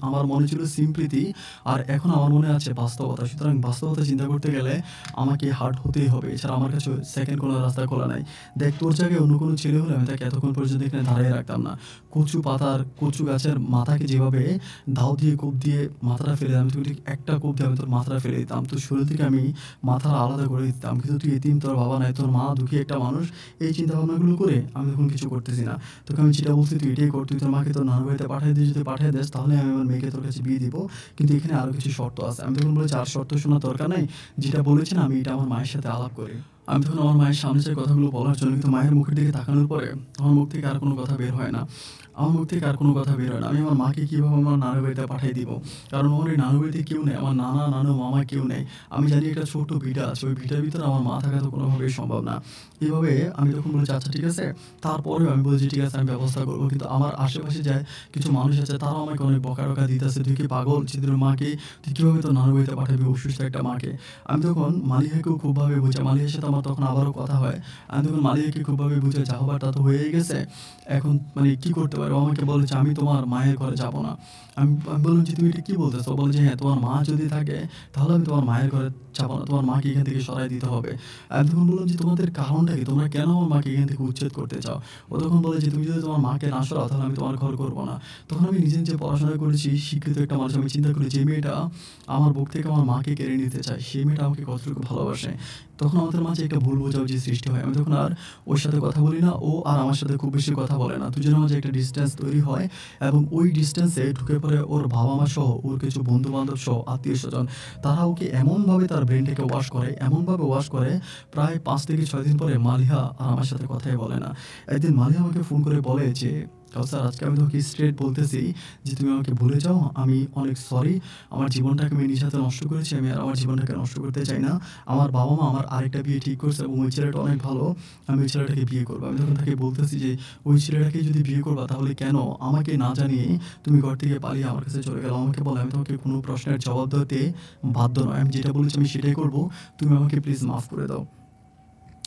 আমার মনে ছিল সিম্প্রীতি, আর এখন আমার মনে আছে বাস্তবতা। সুতরাং বাস্তবতা চিন্তা করতে গেলে আমাকে হার্ড হতেই হবে। এছাড়া আমার কাছে সেকেন্ড কোনো রাস্তা খোলা নাই। দেখ, তোর জায়গায় অন্য কোনো ছেলে হলে আমি তাকে এতক্ষণ পর্যন্ত এখানে দাঁড়ায়ে রাখতাম না। কচু গাছের মাথাকে যেভাবে দাও দিয়ে কোপ দিয়ে মাথাটা ফেলে দিতাম, তুই ঠিক একটা কোপ দিয়ে আমি তোর মাথাটা ফেলে দিতাম। তোর শরীর থেকে আমি মাথাটা আলাদা করে দিতাম। কিন্তু তুই এতিম, তোর বাবা নাই, তোর মা দুঃখী একটা মানুষ। এই চিন্তাভাবনাগুলো করে আমি তখন কিছু করতেছি না। তোকে আমি যেটা বলছি তুই এটাই কর। তুই তোর মাকে তোর নানুর বাড়িতে পাঠিয়ে দিস। যদি পাঠিয়ে দিস তাহলে আমি আমার মেয়েকে তোর কাছে বিয়ে দিব। কিন্তু এখানে আরও কিছু শর্ত আছে।" আমি তখন বলেছি, "আর শর্ত শোনার দরকার নাই। যেটা বলেছেন আমি এটা আমার মায়ের সাথে আলাপ করি।" আমি তখন আমার মায়ের সামনে যে কথাগুলো বলার জন্য, কিন্তু মায়ের মুখের দিকে তাকানোর পরে আমার মুখ থেকে আর কোনো কথা বের হয় না। আমার মুখ থেকে আর কোনো কথা বের হয় না। আমি আমার মাকে কীভাবে আমার নানুর বাড়িতে পাঠিয়ে দিব? কারণ আমার এই নানুর বাড়িতে কেউ নেই। আমার নানা, নানু, মামা কেউ নেই। আমি জানি একটা ছোট্ট ভিটা আছে। ওই ভিটার ভিতরে আমার মা থাকা তো কোনোভাবেই সম্ভব না। এভাবে আমি তখন বলেছি, "আচ্ছা ঠিক আছে।" তারপরেও আমি বলেছি, "ঠিক আছে, আমি ব্যবস্থা করব।" কিন্তু আমার আশেপাশে যে কিছু মানুষ আছে তারাও আমাকে অনেক বকা-টকা দিতেছে, "তুই কি পাগল? তোর মাকে তুই কীভাবে তোর নানুর বাড়িতে পাঠাবি অসুস্থ একটা মাকে?" আমি তখন মালিহাকেও খুবভাবে বুঝাই। মালিহার সাথে আমার তখন আবারও কথা হয়। আমি তখন মালিহাকে খুবভাবে বুঝাই, "যা হবার তা তো হয়েই গেছে। এখন মানে কি করতে পারি?" ও আমাকে বলে যে, "আমি তোমার মায়ের ঘরে যাব না।" আমি আমি বললাম যে, "তুমি এটা কি বলতেছো?" ও বলে যে, "হ্যাঁ, তোমার মা যদি থাকে তাহলে আমি তোমার মায়ের ঘরে যাব না। তোমার মাকে এখান থেকে সরাই দিতে হবে।" আমি তখন বললাম যে, "তোমাদের কারণটা কি? তোমরা কেন আমার মাকে এখান থেকে উচ্ছেদ করতে চাও?" ও তখন বলে যে, "তুমি যদি তোমার মাকে না সরাও তাহলে আমি তোমার ঘর করব না।" তখন আমি নিজে, নিজে পড়াশোনা করেছি, শিক্ষিত একটা মানুষ। আমি চিন্তা করি যে মেয়েটা আমার বুক থেকে আমার মাকে কেড়ে নিতে চায়, সেই মেয়েটা আমাকে কতটুকু ভালোবাসে। তখন আমাদের মাঝে একটা ভুল বোঝাবুঝি সৃষ্টি হয়। আমি তখন আর ওর সাথে কথা বলি না। ও আর আমার সাথে খুব বেশি কথা বলে না। দুজনের মাঝে একটা ডিসট্যান্স তৈরি হয়, এবং ওই ডিসট্যান্সে ঢুকে পড়ে ওর বাবা-মা সহ, ওর কিছু বন্ধু-বান্ধব সহ, আত্মীয়স্বজন। তারা ওকে এমনভাবে তার ব্রেইনটাকে ওয়াশ করে, এমনভাবে ওয়াশ করে, প্রায় ৫ থেকে ৬ দিন পরে মালিহা আর আমার সাথে কথাই বলে না। একদিন মালিহা আমাকে ফোন করে বলে যে, "কাউসার, আজকে আমি তোমাকে স্ট্রেইট বলতেছি যে তুমি আমাকে ভুলে যাও। আমি অনেক সরি। আমার জীবনটাকে আমি নিজের হাতে নষ্ট করেছি। আমি আর আমার জীবনটাকে নষ্ট করতে চাই না। আমার বাবা-মা আমার আরেকটা বিয়ে ঠিক করছে এবং ওই ছেলেটা অনেক ভালো। আমি ওই ছেলেটাকে বিয়ে করব।" আমি তখন তাকে বলতেছি যে, "ওই ছেলেটাকে যদি বিয়ে করবা তাহলে কেন আমাকে না জানিয়ে তুমি ঘর থেকে পালিয়ে আমার কাছে চলে গেলা?" আমাকে বলে, "আমি তোমাকে কোনো প্রশ্নের জবাব দিতে বাধ্য নই। আমি যেটা বলেছি আমি সেটাই করব। তুমি আমাকে প্লিজ মাফ করে দাও।"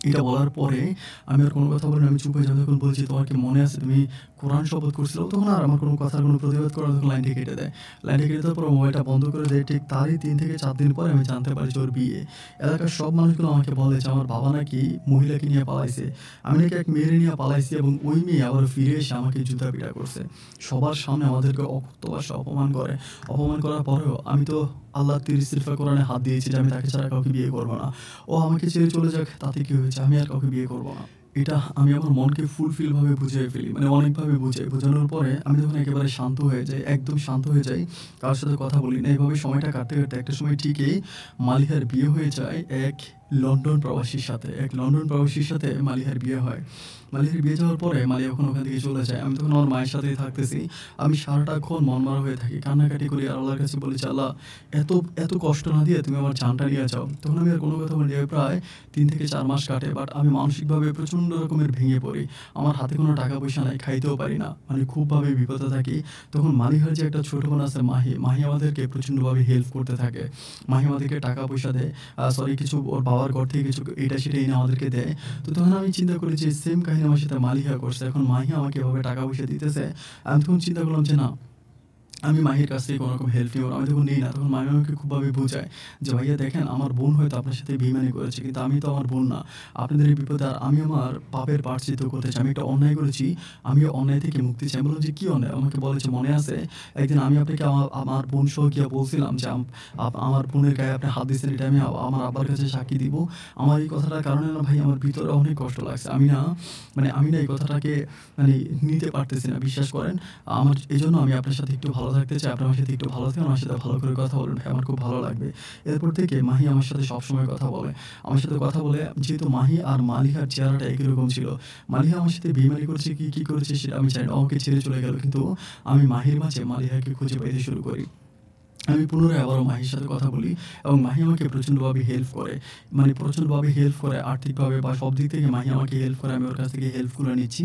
এটা বলার পরে আমি আর কোনো কথা বলিনি। আমি চুপ হয়ে যাই। আমি তখন বলছি, "তোমার কি মনে আছে তুমি কোরআন শপথ করছিলে?" ও তখন আর আমার কোনো কথার কোনো প্রতিবাদ করে না, তখন লাইনটা কেটে দেয়। লাইনটা কেটে দেওয়ার পর মোবাইলটা বন্ধ করে দেয়। ঠিক তারই ৩ থেকে ৪ দিন পরে আমি জানতে পারি যে ওর বিয়ে। এলাকার সব মানুষগুলো আমাকে বলে যে আমার বাবা নাকি মহিলাকে নিয়ে পালাইছে। আমি নাকি এক মেয়েরে নিয়ে পালাইছি, এবং ওই মেয়ে আবার ফিরে এসে আমাকে জুতা-পিটা করছে। সবার সামনে আমাদেরকে অকথ্য ভাষায় অপমান করে। অপমান করার পরেও আমি তো আল্লাহর তিরস্রিফা কোরআনে হাত দিয়েছি যে আমি তাকে ছাড়া কাউকে বিয়ে করব না। ও আমাকে ছেড়ে চলে যাক, তাতে কি হয়েছে? আমি আর কাউকে বিয়ে করব না। এটা আমি আমার মনকে ফুলফিল ভাবে বুঝিয়ে ফেলি। মানে অনেকভাবে বুঝাই। বোঝানোর পরে আমি তখন একেবারে শান্ত হয়ে যাই। একদম শান্ত হয়ে যাই। কারো সাথে কথা বলি না। এভাবে সময়টা কাটতে, কাটতে একটা সময় ঠিকই মালিহার বিয়ে হয়ে যায় এক লন্ডন প্রবাসীর সাথে। এক লন্ডন প্রবাসীর সাথে মালিহার বিয়ে হয়। মালিহার বিয়ে যাওয়ার পরে মালিহা যখন ওখান থেকে চলে যায়, আমি তখন আমার মায়ের সাথেই থাকতেছি। আমি সারাটাক্ষণ মনমরা হয়ে থাকি। কান্নাকাটি করি আর আল্লাহর কাছে বলি যে, "আল্লাহ, এত এত কষ্ট না দিয়ে তুমি আমার জানটা নিয়ে যাও।" তখন আমি আর কোনো কথা বলিনি। প্রায় ৩ থেকে ৪ মাস কাটে। বাট আমি মানসিকভাবে প্রচণ্ড রকমের ভেঙে পড়ি। আমার হাতে কোনো টাকা-পয়সা নাই, খাইতেও পারি না। মানে খুবভাবে বিপদে থাকি। তখন মালিহার যে একটা ছোট বোন আছে মাহি, মাহি আমাদেরকে প্রচণ্ডভাবে হেল্প করতে থাকে। মাহি আমাদেরকে টাকা-পয়সা দেয়। কিছু ওর বাবার ঘর থেকে কিছু এটা সেটা এনে আমাদেরকে দেয়। তো তখন আমি চিন্তা করি যে সেম কাহিনী আমার সাথে মালিহা করছে। এখন মাহি আমাকে এভাবে টাকা-পয়সা দিতেছে। আমি তখন চিন্তা করলাম যে না, আমি মাহির কাছ থেকে কোনো রকম হেল্প নিব না। আমি তখন নিই না। তখন মামি আমাকে খুবভাবে বোঝায় যে, "ভাইয়া দেখেন, আমার বোন হয়তো আপনার সাথে বেইমানি করেছে। কিন্তু আমি তো আমার বোন না। আপনাদের এই বিপদে আর আমি আমার পাপের প্রায়শ্চিত্ত করতে চাই। আমি একটা অন্যায় করেছি। আমি অন্যায় থেকে মুক্তি চাই।" আমি বললাম যে, "কি অন্যায়?" আমাকে বলে যে, "মনে আছে একদিন আমি আপনাকে আমার বোন সহ গিয়ে বলছিলাম যে আমার বোনের গায়ে আপনি হাত দিয়েছেন, এটা আমি আমার আব্বার কাছে সাক্ষী দিব। আমার এই কথাটার কারণে না ভাই আমার ভিতরে অনেক কষ্ট লাগছে। আমি না এই কথাটাকে মানে নিতে পারতেছি না। বিশ্বাস করেন। এজন্য আমি আপনার সাথে একটু ভালো ভালো থাকতে চাই। আপনি আমার সাথে একটু ভালো থাকুন, আমার সাথে ভালো করে কথা বলুন। ভাই আমার খুব ভালো লাগবে। এরপর থেকে মাহি আমার সাথে সবসময় কথা বলে। আমার সাথে কথা বলে যেহেতু মাহি আর মালিহার চেহারাটা একই রকম ছিল। মালিহা আমার সাথে বেইমানি করেছে কি করেছে সেটা আমি জানি না। ও আমাকে ছেড়ে চলে গেল। কিন্তু আমি মাহির মাঝে মালিহাকে খুঁজে পাইতে শুরু করি। আমি পুনরায় আবারও মাহির সাথে কথা বলি এবং মাহি আমাকে প্রচণ্ডভাবে হেল্প করে। মানে প্রচণ্ডভাবে হেল্প করে আর্থিকভাবে বা সব দিক থেকে মাহি আমাকে হেল্প করে। আমি ওর কাছ থেকে হেল্পগুলো নিচ্ছি।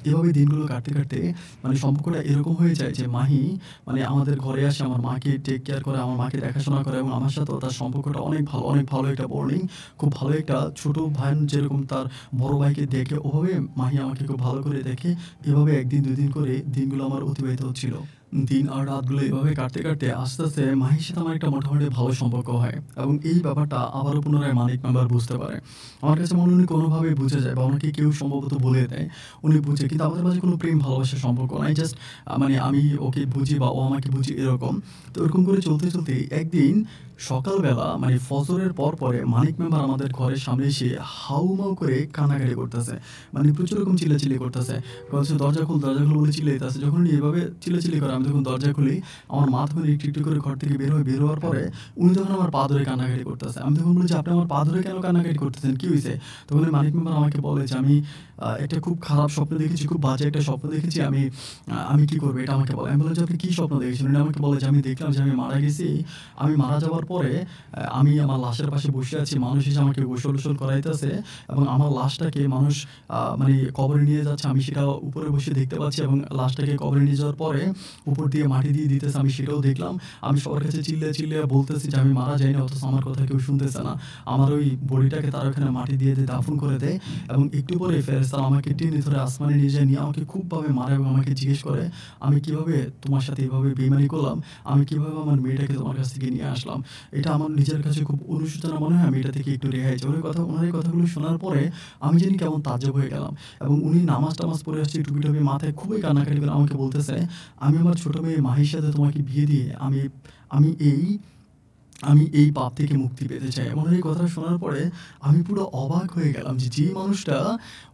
এভাবে দিনগুলো কাটতে মানে সম্পর্কটা এরকম হয়ে যায় যে মাহি মানে আমাদের ঘরে আসে, আমার মাকে টেক কেয়ার করে, আমার মাকে দেখাশোনা করে এবং আমার সাথেও তার সম্পর্কটা অনেক ভালো একটা বন্ডিং। খুব ভালো একটা ছোট ভাই যেরকম তার বড় ভাইকে দেখে ওভাবে মাহি আমাকে খুব ভালো করে দেখে। এভাবে ১ দিন ২ দিন করে দিনগুলো আমার অতিবাহিত হচ্ছিল। দিন আর রাতগুলো এভাবে কাটতে আস্তে মাহির সাথে আমার একটা মোটামুটি ভালো সম্পর্ক হয় এবং এই ব্যাপারটা আবারও পুনরায় মানিক মেম্বার বুঝতে পারে। আমার কাছে মনে হয় উনি কোনোভাবে বুঝে যায় বা ওনাকে কেউ সম্ভবত বলে দেয়। উনি বুঝে কিন্তু আমাদের মাঝে কোনো প্রেম ভালোবাসার সম্পর্ক নাই। জাস্ট মানে আমি ওকে বুঝি বা ও আমাকে বুঝি এরকম। তো এরকম করে চলতে একদিন সকালবেলা মানে ফজরের পরে মানিক মেম্বার আমাদের ঘরের সামনে এসে হাউমাউ করে কান্নাকাটি করতেছে। মানে প্রচুর রকম চিল্লাচিল্লি করতেছে। বলছে, "দরজা খোল, দরজা খোল" বলে চিল্লাইতেছে। যখন উনি এভাবে চিল্লাচিল্লি করে আমি তখন দরজা খুলি। আমার মা তখন একটু করে ঘর থেকে বের হয়। বের হওয়ার পরে উনি তখন আমার পা ধরে কান্নাকাটি করতেছে। আমি তখন বলি যে, "আপনি আমার পা ধরে কেন কান্নাকাটি করতেছেন? কি হইছে?" তখন ওই মানিক মেম্বার আমাকে বলে যে, "আমি একটা খুব খারাপ স্বপ্ন দেখেছি, খুব বাজে একটা স্বপ্ন দেখেছি। আমি কি করব?" এটা আমাকে বলে। আমি বললাম যে, "আপনি কি স্বপ্ন দেখেছেন?" উনি আমাকে বলে যে, "আমি দেখলাম যে আমি মারা গেছি। আমি মারা যাওয়ার পরে আমি আমার লাশের পাশে বসে আছি। মানুষ এসে আমাকে গোসল-টোসল করাইতেছে এবং আমার লাশটাকে মানুষ মানে কবরে নিয়ে যাচ্ছে। আমি সেটা উপরে বসে দেখতে পাচ্ছি এবং লাশটাকে কবরে নিয়ে যাওয়ার পরে উপর দিয়ে মাটি দিয়ে দিতেছে। আমি সেটাও দেখলাম। আমি সবার কাছে চিল্লিয়ে বলতেছি যে আমি মারা যাইনি, অথচ আমার কথা কেউ শুনতেছে না। আমার ওই বডিটাকে তারা ওখানে মাটি দিয়ে দাফন করে দেয় এবং একটু পরে ফেরেশতারা আমাকে টেনে ধরে আসমানে নিয়ে যায়। নিয়ে আমাকে খুবভাবে মারে এবং আমাকে জিজ্ঞেস করে, "আমি কিভাবে তোমার সাথে এভাবে বেইমানি করলাম? আমি কিভাবে আমার মেয়েটাকে তোমার কাছ থেকে নিয়ে আসলাম?" এটা আমার নিজের কাছে খুব অনুশোচনা মনে হয়। আমি এটা থেকে একটু রেহাই চাই। ওনার এই কথাগুলো শোনার পরে আমি জানি কেমন তাজ্জব হয়ে গেলাম এবং উনি নামাজ-টামাজ পড়ে আসছে, টুপি-টাপি মাথায় খুবই কান্নাকাটি করে আমাকে বলতেছে, "আমি আমার ছোট মেয়ে মাহির সাথে তোমাকে বিয়ে দিয়ে আমি এই আমি এই পাপ থেকে মুক্তি পেতে চাই।" এমন এই কথা শোনার পরে আমি পুরো অবাক হয়ে গেলাম যে, যে মানুষটা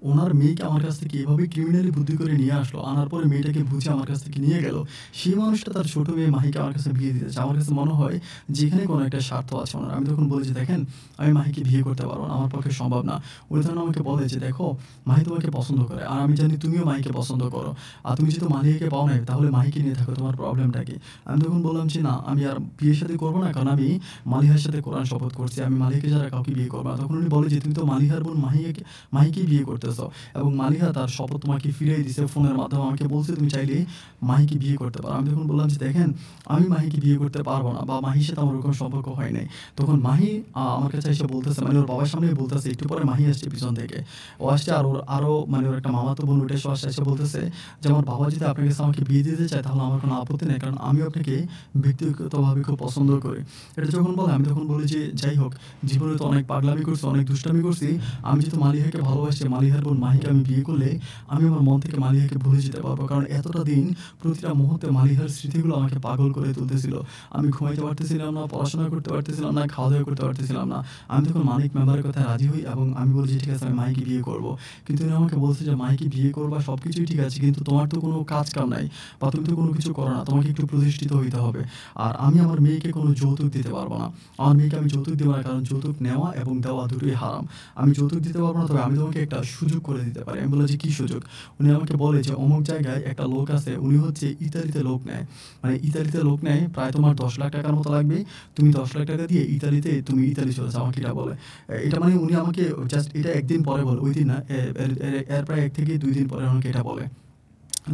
উনার মেয়েকে আমার কাছ থেকে এভাবে ক্রিমিনালি বুদ্ধি করে নিয়ে আসলো, আনার পরে মেয়েটাকে বুঝে আমার কাছ থেকে নিয়ে গেল। সেই মানুষটা তার ছোট মেয়ে মাহিকে আমার কাছে বিয়ে দিতে চায়। আমার কাছে মনে হয় যে এখানে কোনো একটা স্বার্থ আছে উনার। আমি তখন বলি যে, "দেখেন, আমি মাহিকে বিয়ে করতে পারব না। আমার পক্ষে সম্ভব না।" উনি তখন আমাকে বলে যে, "দেখো, মাহি তোমাকে পছন্দ করে। আর আমি জানি তুমিও মাহিকে পছন্দ করো। আর তুমি যেহেতু মালিহাকে পাও নাই, তাহলে মাহিকে নিয়ে থাকো। তোমার প্রবলেমটা কি?" আমি তখন বললাম যে, "না, আমি আর বিয়ে-শাদী করব না। কারণ আমি মালিহার সাথে কোরআন শপথ করছি। আমি মালিহাকে ছাড়া কাউকে বিয়ে করব না।" তখন উনি বলে যে, "তুমি তো মালিহার বোন মাহিকেই বিয়ে করতেছ এবং মালিহা তার শপথ তোমাকে ফিরিয়ে দিছে ফোনের মাধ্যমে। আমাকে বলছে তুমি চাইলে মাহিকে বিয়ে করতে পারো।" আমি তখন বললাম যে, "দেখেন, আমি মাহিকে বিয়ে করতে পারব না বা মাহির সাথে আমার ওরকম সম্পর্ক হয় নাই।" তখন মাহি আমার কাছে এসে বলতেছে, মানে ওর বাবার সামনেই বলতেছে। একটু পরে মাহি আসছে পিছন থেকে। ও আসছে আর ওর আরো মানে ওর একটা মামাতো বোন উঠে এসে বলতেছে যে, "আমার বাবা যদি আপনার কাছে আমাকে বিয়ে দিতে চায় তাহলে আমার কোনো আপত্তি নেই। কারণ আমিও আপনাকে ব্যক্তিগতভাবে খুব পছন্দ করি।" এটা যখন বলে আমি তখন বলি যে, "যাই হোক, জীবনে তো অনেক পাগলামি করছি, অনেক দুষ্টামি করছি। আমি যেহেতু মালিহাকে ভালোবাসি, মালিহার বোন মাহিকে আমি বিয়ে করলে আমি আমার মন থেকে মালিহাকে ভুলে যেতে পারবো। কারণ এতটা দিন প্রতিটা মুহূর্তে মালিহার স্মৃতিগুলো আমাকে পাগল করে তুলতেছিল। আমি ঘুমাইতে পারতেছিলাম না, পড়াশোনা করতে পারতেছিলাম না, খাওয়া-দাওয়া করতে পারতেছিলাম না।" আমি তখন মানিক মেম্বারের কথায় রাজি হই এবং আমি বলি যে, "ঠিক আছে, আমি মাহিকে বিয়ে করব।" কিন্তু উনি আমাকে বলছে যে, "মাহিকে বিয়ে করবা সবকিছুই ঠিক আছে, কিন্তু তোমার তো কোনো কাজ-কাম নাই বা তুমি তো কোনো কিছু করো না। তোমাকে একটু প্রতিষ্ঠিত হইতে হবে। আর আমি আমার মেয়েকে কোনো যৌতুক দিতে পারব না। আমার মেয়েকে আমি যৌতুক দেব না, কারণ যৌতুক নেওয়া এবং দেওয়া দুটোই হারাম। আমি যৌতুক দিতে পারব না, তবে আমি তোমাকে একটা সুযোগ করে দিতে পারি।" আমি বললাম যে, "কি সুযোগ?" উনি আমাকে বলে যে, "অমুক জায়গায় একটা লোক আছে, উনি হচ্ছে ইতালিতে লোক নেয়। মানে ইতালিতে লোক নেয়, প্রায় তোমার ৳১০,০০,০০০ মতো লাগবে। তুমি ৳১০,০০,০০০ দিয়ে তুমি ইতালি চলে যাও।" আমাকে এটা বলে। এটা মানে উনি আমাকে জাস্ট এটা ১ দিন পরে বলে। ওইদিন না, এর প্রায় ১ থেকে ২ দিন পরে আমাকে এটা বলে।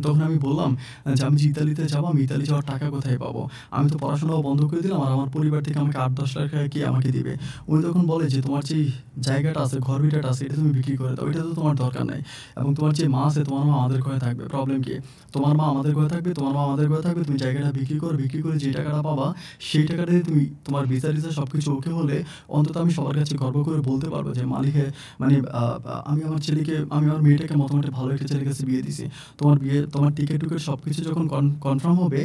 তখন আমি বললাম যে, "আমি যে ইতালিতে যাবো, আমি ইতালি যাওয়ার টাকা কোথায় পাবো? আমি তো পড়াশোনাও বন্ধ করে দিলাম আর আমার পরিবার থেকে আমাকে ৳৮-১০ লাখ কে আমাকে দিবে?" উনি তখন বলে যে, "তোমার যেই জায়গাটা আছে, ঘর ভিটাটা আছে, এটা তুমি বিক্রি করে দাও। এটা তো তোমার দরকার নাই। এবং তোমার যে মা আছে, তোমার মা আমাদের ঘরে থাকবে। প্রবলেম কি? তোমার মা আমাদের ঘরে থাকবে, তোমার মা আমাদের ঘরে থাকবে। তুমি জায়গাটা বিক্রি করো। বিক্রি করে যে টাকাটা পাবা, সেই টাকাটা দিয়ে তুমি তোমার ভিসা-টিসা সবকিছু ওকে হলে অন্তত আমি সবার কাছে গর্ব করে বলতে পারবো যে মালিকে মানে আমি আমার মেয়েটাকে মোটামুটি ভালো একটা ছেলের কাছে বিয়ে দিছি। তোমার বিয়ের তোমার টিকেট-টুকেট সবকিছু যখন কনফার্ম হবে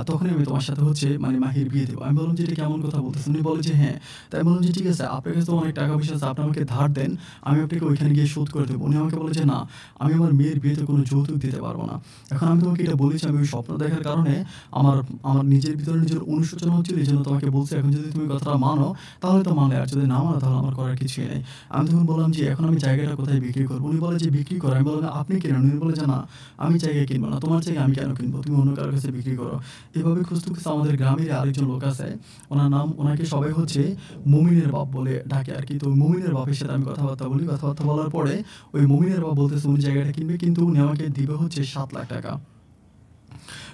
তখনই আমি তোমার সাথে হচ্ছে মানে মাহির বিয়ে দেব। আমি বললাম যে, "এটা কেমন কথা বলতেছেন?" উনি বলে যে, "হ্যাঁ।" তাই আমি বললাম যে, "ঠিক আছে, আপনার কাছে তো অনেক টাকা-পয়সা আছে, আপনি আমাকে ধার দেন, আমি আপনাকে ওইখানে গিয়ে শোধ করে দেব।" উনি আমাকে বলে যে, "না, আমি আমার মেয়ের বিয়েতে কোনো যৌতুক দিতে পারব না। এখন আমি তোমাকে এটা বলেছি, আমি ওই স্বপ্ন দেখার কারণে আমার আমার নিজের ভিতরে নিজের অনুশোচনা হচ্ছিল, এজন্য তোমাকে বলছি। এখন যদি তুমি কথাটা মানো তাহলে তো মানলে, আর যদি না মানো তাহলে আমার করার কিছুই নেই।" আমি তখন বললাম যে, "এখন আমি জায়গাটা কোথায় বিক্রি করব?" উনি বলে যে, "বিক্রি করো।" আমি বললাম, "আপনি কিনেন।" উনি বলে যে, "না, আমি জায়গা কিনব না। তোমার জায়গা আমি কেন কিনবো? তুমি অন্য কারো কাছে বিক্রি করো।" এভাবে খুঁজতে, খুঁজতে আমাদের গ্রামেরই আরেকজন লোক আছে। ওনাকে সবাই হচ্ছে মুমিনের বাপ বলে ডাকে আরকি। তো মুমিনের বাপের সাথে আমি কথাবার্তা বলি। কথাবার্তা বলার পরে ওই মুমিনের বাপ বলতেছে উনি জায়গাটা কিনবে, কিন্তু উনি আমাকে দিবে হচ্ছে ৳৭,০০,০০০।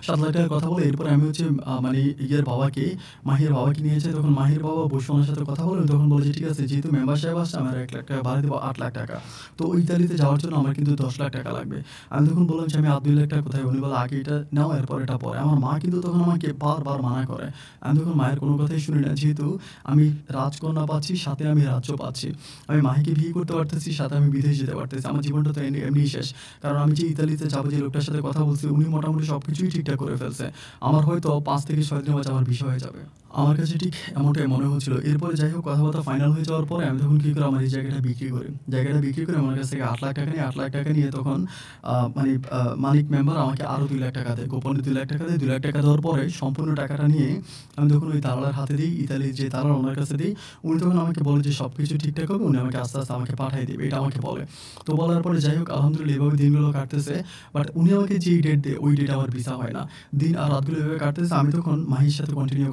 ৳৭,০০,০০০ কথা বলে এরপরে আমি হচ্ছে মানে মাহির বাবাকে নিয়ে যাই। তখন মাহির বাবা বসে ওনার সাথে কথা বলে, তখন বলে যে, "ঠিক আছে, যেহেতু মেম্বার সাহেব আসছে, আমার ৳১,০০,০০০ ভাড়া দিব, ৳৮,০০,০০০। তো ওই ইতালিতে যাওয়ার জন্য আমার কিন্তু ৳১০,০০,০০০ লাগবে।" আমি তখন বললাম যে, "আমি ৳২,০০,০০০ কোথায়?" উনি বলে, "আগে এটা নাও, এরপর এটা পরে।" আমার মা কিন্তু তখন আমাকে বারবার মানা করে। আমি তখন মায়ের কোনো কথাই শুনি না। যেহেতু আমি রাজকন্যা পাচ্ছি, সাথে আমি রাজ্য পাচ্ছি। আমি মাহিকে বিয়ে করতে পারতেছি, সাথে আমি বিদেশ যেতে পারতেছি। আমার জীবনটা তো এমনিই শেষ। কারণ আমি যে ইতালিতে যাবো, যে লোকটার সাথে কথা বলছি, উনি মোটামুটি সবকিছুই ঠিকঠাক করে ফেলছে। আমার হয়তো ৫ থেকে ৬ দিনের মাঝে আমার ভিসা হয়ে যাবে। আমার কাছে ঠিক এমনটাই মনে হচ্ছিল। এরপরে যাই হোক, কথাবার্তা ফাইনাল হয়ে যাওয়ার পরে আমি তখন কি করি, আমার এই জায়গাটা বিক্রি করি। জায়গাটা বিক্রি করে আমার কাছ থেকে ৳৮,০০,০০০ নিই। ৳৮,০০,০০০ নিয়ে তখন মালিক মেম্বার আমাকে আরও ৳2,০০,০০০ দেয়। গোপনে ৳2,০০,০০০ দেয়। ৳2,০০,০০০ দেওয়ার পরে সম্পূর্ণ টাকাটা নিয়ে আমি তখন ওই দালালের হাতে দিই। ইতালির যে দালাল, ওনার কাছে দিই। উনি তখন আমাকে বলে যে সবকিছু ঠিকঠাক হবে। উনি আমাকে আস্তে, আস্তে আমাকে পাঠায় দিবে। এটা আমাকে বলে। তো বলার পরে যাই হোক, আলহামদুলিল্লাহ এভাবে দিনগুলো কাটতেছে। বাট উনি আমাকে যেই ডেট দেয়, ওই ডেটে আমার ভিসা হয় না। দিন আর রাতগুলো এভাবে কাটতেছে। আমি তখন মাহির সাথে কন্টিনিউ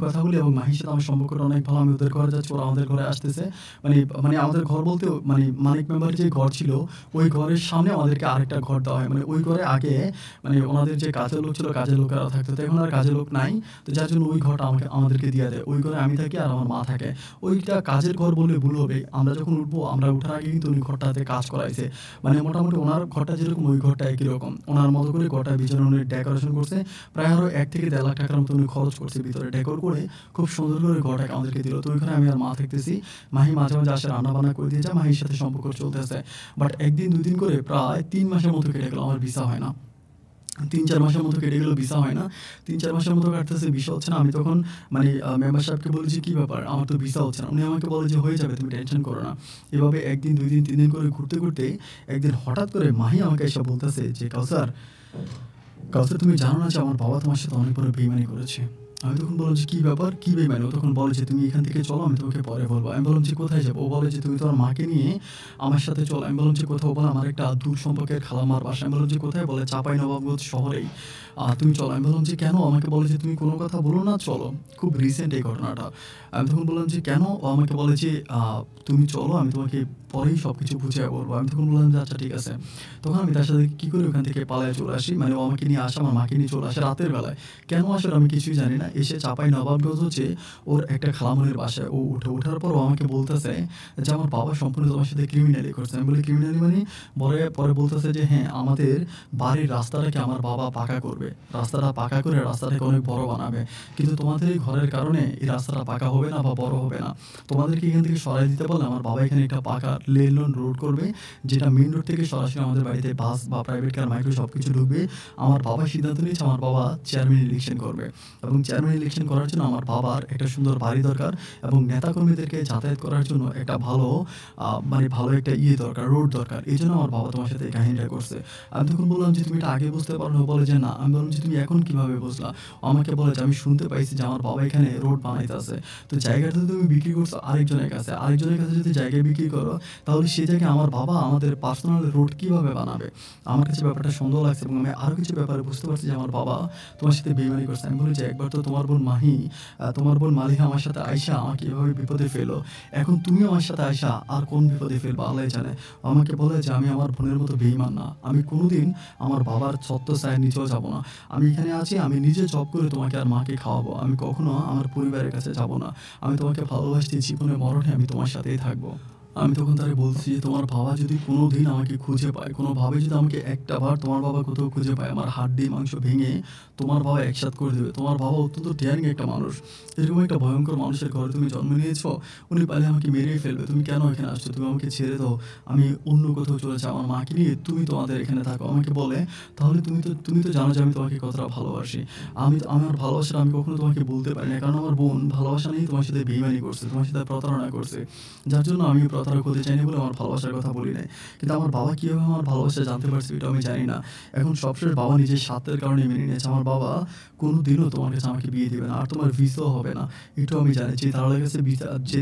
কথা বলি এবং মাহির সাথে আমার সম্পর্কটা অনেক ভালো। আমি ওদের ঘরে যাচ্ছি, ওরা আমাদের ঘরে আসতেছে। মানে মানে আমাদের ঘর বলতে মানে মানিক মেম্বারের যে ঘর ছিল, ওই ঘরের সামনে আমাদেরকে আরেকটা ঘর দেওয়া হয়। মানে ওই ঘরে আগে মানে ওনাদের যে কাজের লোক ছিল, কাজের লোকেরা থাকতো। তো এখন আর কাজের লোক নাই। তো যার জন্য ওই ঘরটা আমাদেরকে দিয়ে দেয়। ওই ঘরে আমি থাকি আর আমার মা থাকে। ওইটা কাজের ঘর বললে ভুল হবে। আমরা যখন উঠবো, আমরা উঠার আগে কিন্তু উনি ঘরটাতে কাজ করাইছে। মানে মোটামুটি ওনার ঘরটা যেরকম, ওই ঘরটা একই রকম। ওনার মতো করে ঘরটা বিছানো, উনি ডেকোরেশন করছে। প্রায় আরো ৳১ থেকে ৳১.৫ লাখ মতো উনি খরচ করছে ভিতরে ডেকোর করে। খুব সুন্দর করে ঘরটাকে আমাদেরকে দিল। তো ওইখানে আমি আর মা থাকতেছি। মাহি মাঝে, মাঝে আসে, রান্না-বান্না করে দিয়ে যায়। মাহির সাথে সম্পর্ক চলতেছে। বাট ১ দিন ২ দিন করে প্রায় ৩ মাসের মতো কেটে গেল। আমার ভিসা হয় না। ৩-৪ মাসের মতো কেটে গেল, ভিসা হয় না। ৩-৪ মাসের মতো কাটতেছে, ভিসা হচ্ছে না। আমি তখন মানে মেম্বার সাহেবকে বলি যে, "কি ব্যাপার? আমার তো ভিসা হচ্ছে না।" উনি আমাকে বলে যে, "হয়ে যাবে, তুমি টেনশন করো না।" এভাবে ১ দিন, ২ দিন, ৩ দিন করে ঘুরতে, ঘুরতে একদিন হঠাৎ করে মাহি আমাকে এসে বলতেছে যে, "কাউসার, তুমি জানো না যে আমার বাবা তোমার সাথে অনেক বড় বেইমানি করেছে?" আমি তখন বললাম যে, "কি ব্যাপার? কি বেইমানি?" ও তখন বলে যে, "তুমি এখান থেকে চলো, আমি তোমাকে পরে বলব।" আমি বললাম যে, "কোথায় যাবো?" ও বলে যে, "তুমি তোমার মাকে নিয়ে আমার সাথে চলো।" আমি বললাম যে, "কোথাও?" বলে, "আমার একটা দূর সম্পর্কের খালাম্মার বাসা।" আমি বললাম যে, "কোথায়?" বলে, "চাঁপাইনবাবগঞ্জ শহরেই। তুমি চলো।" আমি বললাম যে, "কেন?" আমাকে বলে যে, "তুমি কোনো কথা বলো না, চলো।" খুব রিসেন্ট এই ঘটনাটা। আমি তখন বললাম যে, "কেন?" ও আমাকে বলে যে, "তুমি চলো, আমি তোমাকে পরেই সবকিছু বুঝিয়ে বলবো।" আমি তখন বললাম যে, "আচ্ছা, ঠিক আছে।" তখন আমি তার সাথে কি করে ওখান থেকে পালায়ে চলে আসি। মানে ও আমাকে নিয়ে আসে, আমার মাকে নিয়ে চলে আসে রাতের বেলায়। কেন আসে আমি কিছুই জানি না। এসে চাঁপাইনবাবগঞ্জ হচ্ছে ওর একটা খালামণির বাসায় ও উঠে। ওঠার পর ও আমাকে বলতেছে যে, "আমার বাবা সম্পূর্ণ তোমার সাথে ক্রিমিনালি করছে।" আমি বলি, "ক্রিমিনালি মানে?" পরে বলতেছে যে, "হ্যাঁ, আমাদের বাড়ির রাস্তাটাকে আমার বাবা পাকা করবে। রাস্তাটা পাকা করে রাস্তাটাকে অনেক বড় বানাবে। কিন্তু তোমাদের এই ঘরের কারণে এই রাস্তাটা পাকা হবে না বা বড় হবে না। তোমাদেরকে এখান থেকে সরাই দিতে পারলে আমার বাবা এখানে একটা পাকা লেন রোড করবে, যেটা মেইন রোড থেকে সরাসরি আমাদের বাড়িতে বাস বা প্রাইভেট কার, মাইক্রো সবকিছু ঢুকবে। আমার বাবা সিদ্ধান্ত নিয়েছে, আমার বাবা চেয়ারম্যান ইলেকশন করবে। এবং চেয়ারম্যান ইলেকশন করার জন্য আমার বাবার একটা সুন্দর বাড়ি দরকার এবং নেতাকর্মীদেরকে যাতায়াত করার জন্য একটা ভালো মানে ভালো একটা দরকার, রোড দরকার। এজন্য আমার বাবা তোমার সাথে এই কাহিনীটা করছে।" আমি তখন বললাম যে, "তুমি এটা আগে বুঝতে পারো না?" ও বলে যে, "না।" আমি বললাম যে, "তুমি এখন কিভাবে বুঝলা?" ও আমাকে বলে যে, "আমি শুনতে পাইছি যে আমার বাবা এখানে রোড বানাইতাছে। তো জায়গাটা তো তুমি বিক্রি করছো আরেকজনের কাছে। আরেকজনের কাছে যদি জায়গা বিক্রি করো, তাহলে সে জায়গায় আমার বাবা আমাদের পার্সোনাল রোড কিভাবে বানাবে?" আমার কাছে ব্যাপারটা সন্দেহ লাগছে এবং আমি আরো কিছু ব্যাপারে বুঝতে পারছি যে আমার বাবা তোমার সাথে বেইমানি করছে। আমি বলি যে, "একবার তো তোমার বোন মালিহা আমার সাথে আইসা আমাকে এভাবে বিপদে ফেললো। এখন তুমিও আমার সাথে আইসা আর কোন বিপদে ফেলবা আল্লাহই জানে।" ও আমাকে বলে যে, "আমি আমার বোনের মতো বেইমান না। আমি কোনোদিন আমার বাবার ছত্রছায়ার নিচেও যাব না। আমি এখানে আছি, আমি নিজে জব করে তোমাকে আর মাকে খাওয়াবো। আমি কখনো আমার পরিবারের কাছে যাব না। আমি তোমাকে ভালোবাসছি, জীবনে মরণে আমি তোমার সাথেই থাকবো।" আমি তখন তাকে বলছি যে, "তোমার বাবা যদি কোনোদিন আমাকে খুঁজে পায়, কোনোভাবে যদি আমাকে একটা বার তোমার বাবা কোথাও খুঁজে পায়, আমার হাড্ডি মাংস ভেঙে তোমার বাবা একসাথ করে দেবে। তোমার বাবা অত্যন্ত ডেয়ারিং একটা মানুষ। এরকম একটা ভয়ংকর মানুষের ঘরে তুমি জন্ম নিয়েছো, উনি পারলে আমাকে মেরেই ফেলবে। তুমি কেন এখানে আসছো? তুমি আমাকে ছেড়ে দাও। আমি অন্য কোথাও চলে যাই। আমার মাকে নিয়ে তুমি তোমাদের এখানে থাকো।" আমাকে বলে, "তাহলে তুমি তো জানো যে আমি তোমাকে কতটা ভালোবাসি। আমার ভালোবাসাটা আমি কখনো তোমাকে বলতে পারি না। কারণ আমার বোন ভালোবাসা নিয়েই তোমার সাথে বেইমানি করছে, তোমার সাথে প্রতারণা করছে। যার জন্য আমিও প্রতারক হতে চাইনি বলে আমার ভালোবাসার কথা বলি নাই। কিন্তু আমার বাবা কিভাবে আমার ভালোবাসা জানতে পারছে এটাও আমি জানি না। এখন সবশেষ বাবা নিজের স্বার্থের কারণে মেনে নিয়েছে। আমার বাবা কোনোদিনও তোমার কাছে আমাকে বিয়ে দিবে না। আর তোমার ভিসাও হবে না। এটাও আমি জানি। যে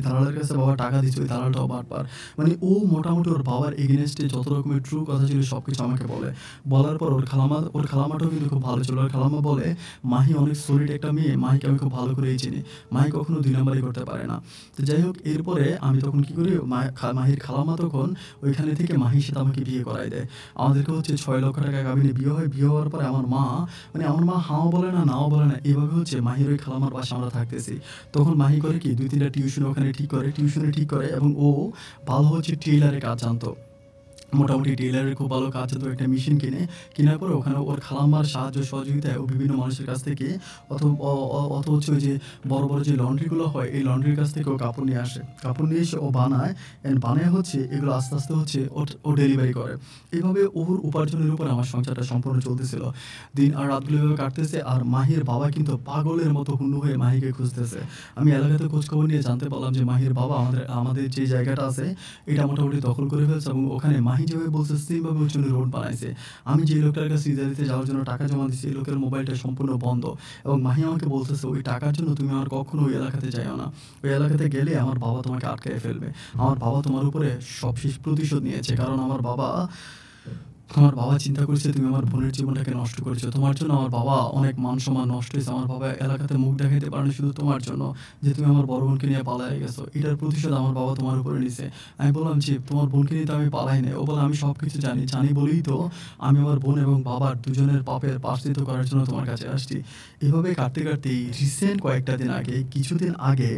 দালালের কাছে বাবা টাকা দিচ্ছে ওই দালালটাও বাটপার। মানে ও মোটামুটি ওর বাবার এগেইনস্টে যত রকমের ট্রু কথা ছিল সবকিছু আমাকে বলে। বলার পর ওর খালামাটাও কিন্তু খুব ভালো ছিল। ওর খালাম্মা বলে, "মাহি অনেক সলিড একটা মেয়ে। মাহিকে আমি খুব ভালো করেই চিনি। মাহি কখনো ২ নাম্বারি করতে পারে না।" তো যাই হোক এরপরে আমি তখন কি করি মাহির খালাম্মা তখন ওইখানে থেকে মাহির সাথে আমাকে বিয়ে করায় দেয়। আমাদেরকে হচ্ছে ৳৬,০০,০০০ কাবিনে বিয়ে হয়। বিয়ে হওয়ার পরে আমার মা হাও বলে না, নাও বলে না। এভাবে হচ্ছে মাহির ওই খালাম্মার বাসায় আমরা থাকতেছি। তখন মাহি করে কি ২-৩ টা টিউশন ওখানে টিউশনি ঠিক করে এবং ও ভালো হচ্ছে টেইলারের কাজ জানতো। মোটামুটি টেইলারের খুব ভালো কাজ হতো। একটা মেশিন কিনে, কেনার পরে ওখানে ওর খালাম্মার সাহায্য সহযোগিতায় ও বিভিন্ন মানুষের কাছ থেকে অথ অ অ অথ হচ্ছে ওই যে বড় যে লন্ড্রিগুলো হয়, এই লন্ড্রির কাছ থেকে ও কাপড় নিয়ে আসে। কাপড় নিয়ে এসে ও বানায় বানায় হচ্ছে এগুলো আস্তে হচ্ছে ও ডেলিভারি করে। এভাবে ওর উপার্জনের উপরে আমার সংসারটা সম্পূর্ণ চলতেছিল। দিন আর রাতগুলো এভাবে কাটতেছে আর মাহির বাবা কিন্তু পাগলের মতো হুন্নু হয়ে মাহিকে খুঁজতেছে। আমি এলাকাতে খোঁজখবর নিয়ে জানতে পারলাম যে মাহির বাবা আমাদের যে জায়গাটা আছে এটা মোটামুটি দখল করে ফেলছে এবং ওখানে মাহি যেভাবে বলছে সেমভাবে ওর জন্য রোড বানাইছে। আমি যে লোকটার কাছে ইজারাতে যাওয়ার জন্য টাকা জমা দিচ্ছি এই লোকের মোবাইলটা সম্পূর্ণ বন্ধ এবং মাহি আমাকে বলতেছে, "ওই টাকার জন্য তুমি আর কখনো ওই এলাকাতে যাইও না। ওই এলাকাতে গেলে আমার বাবা তোমাকে আটকায় ফেলবে। আমার বাবা তোমার উপরে সবশেষ প্রতিশোধ নিয়েছে। কারণ আমার বাবা চিন্তা করেছে তুমি আমার বোনের জীবনটাকে নষ্ট করেছো। তোমার জন্য আমার বাবা অনেক মান-সম্মান নষ্ট হয়েছে। আমার বাবা এলাকাতে মুখ দেখাইতে পারে না শুধু তোমার জন্য যে তুমি আমার বড় বোনকে নিয়ে পালায়ে গেছো। এটার প্রতিশোধ আমার বাবা তোমার উপরে নিছে।" আমি বললাম, "জি, তোমার বোনকে নিয়ে তো আমি পালাই নাই।" ও বলে, "আমি সবকিছু জানি। জানি বলেই তো আমি আমার বোন এবং বাবার দুজনের পাপের প্রায়শ্চিত্ত করার জন্য তোমার কাছে আসছি।" এভাবে কাটতে এই রিসেন্ট কয়েকটা দিন আগে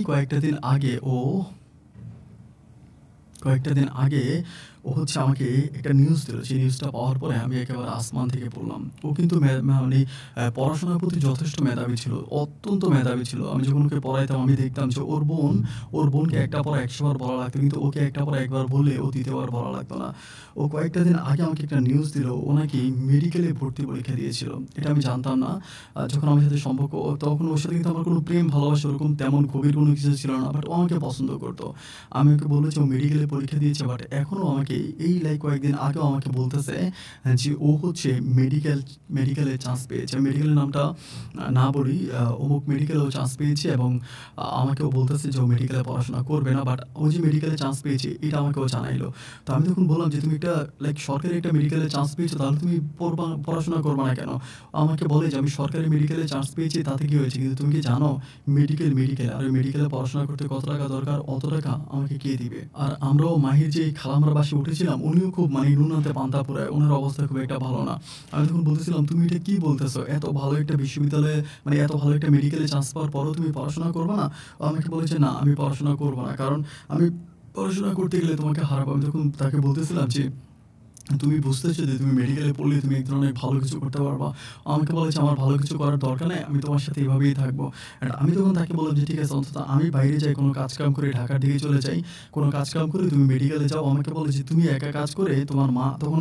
কয়েকটা দিন আগে ও হচ্ছে আমাকে একটা নিউজ দিল। সেই নিউজটা পাওয়ার পরে আমি একেবারে আসমান থেকে পড়লাম। ও কিন্তু মানে পড়াশোনার প্রতি যথেষ্ট মেধাবী ছিল। অত্যন্ত মেধাবী ছিল। আমি যখন ওকে পড়াইতাম আমি দেখতাম যে ওর বোনকে একটা পড়া ১০০ বার বলা লাগতো। কিন্তু ওকে একটা পড়া একবার বললে ও ২য় বার বলা লাগতো না। ও কয়েকটা দিন আগে আমাকে একটা নিউজ দিল। ও নাকি মেডিকেলে ভর্তি পরীক্ষা দিয়েছিল। এটা আমি জানতাম না। যখন আমার সাথে সম্পর্ক তখন ওর সাথে কিন্তু আমার কোনো প্রেম ভালোবাসা ওরকম তেমন গভীর কোনো কিছু ছিল না। বাট ও আমাকে পছন্দ করত। আমি ওকে বললাম যে ও মেডিকেলে পরীক্ষা দিয়েছে বাট এখনও আমাকে কয়েকদিন আগেও আমাকে বলতেছে যে ও হচ্ছে মেডিকেলে চান্স পেয়েছে। মেডিকেলের নামটা না বলি, অমুক মেডিকেলে ও চান্স পেয়েছে এবং আমাকেও বলতেছে যে ও মেডিকেলে পড়াশোনা করবে না। বাট ও যে মেডিকেলে চান্স পেয়েছে এটা আমাকে ও জানাইলো। তো আমি তখন বললাম যে, "তুমি একটা সরকারি একটা মেডিকেলে চান্স পেয়েছো তাহলে তুমি পড়াশোনা করবা না কেন?" আমাকে বলে যে, "আমি সরকারি মেডিকেলে চান্স পেয়েছি তাতে কি হয়েছে? কিন্তু তুমি কি জানো মেডিকেল আর ওই মেডিকেলে পড়াশোনা করতে কত টাকা দরকার? অত টাকা আমাকে কে দিবে?" আর আমরাও মাহির যে খালামরা বাসায় উঠেছিলাম উনিও খুব মানে নুন আনতে পান্তা ফুরায়। উনার অবস্থা খুব একটা ভালো না। আমি তখন বলতেছিলাম, "তুমি এটা কি বলতেছো? এত ভালো একটা বিশ্ববিদ্যালয়ে মানে এত ভালো একটা মেডিকেলে চান্স পাওয়ার পরেও তুমি পড়াশোনা করবা না?" ও আমাকে বলে যে, "না, আমি পড়াশোনা করব না। কারণ আমি পড়াশোনা করতে গেলে তোমাকে হারাবো।" আমি তখন তাকে বলতেছিলাম যে, "তুমি বুঝতেছো যে তুমি মেডিকেলে পড়লে তুমি এক ধরনের ভালো কিছু করতে পারবা?" আমাকে বলে যে, "আমার ভালো কিছু করার দরকার নাই। আমি তোমার সাথে এভাবেই থাকবো।" আমি তখন তাকে বললাম যে, "ঠিক আছে অন্তত আমি বাইরে যাই কোনো কাজ-কাম করে ঢাকার দিকে চলে যাই। কোনো কাজ-কাম করে তুমি মেডিকেলে যাও।" আমাকে বলে যে, "তুমি একা কাজ করে তোমার মা" তখন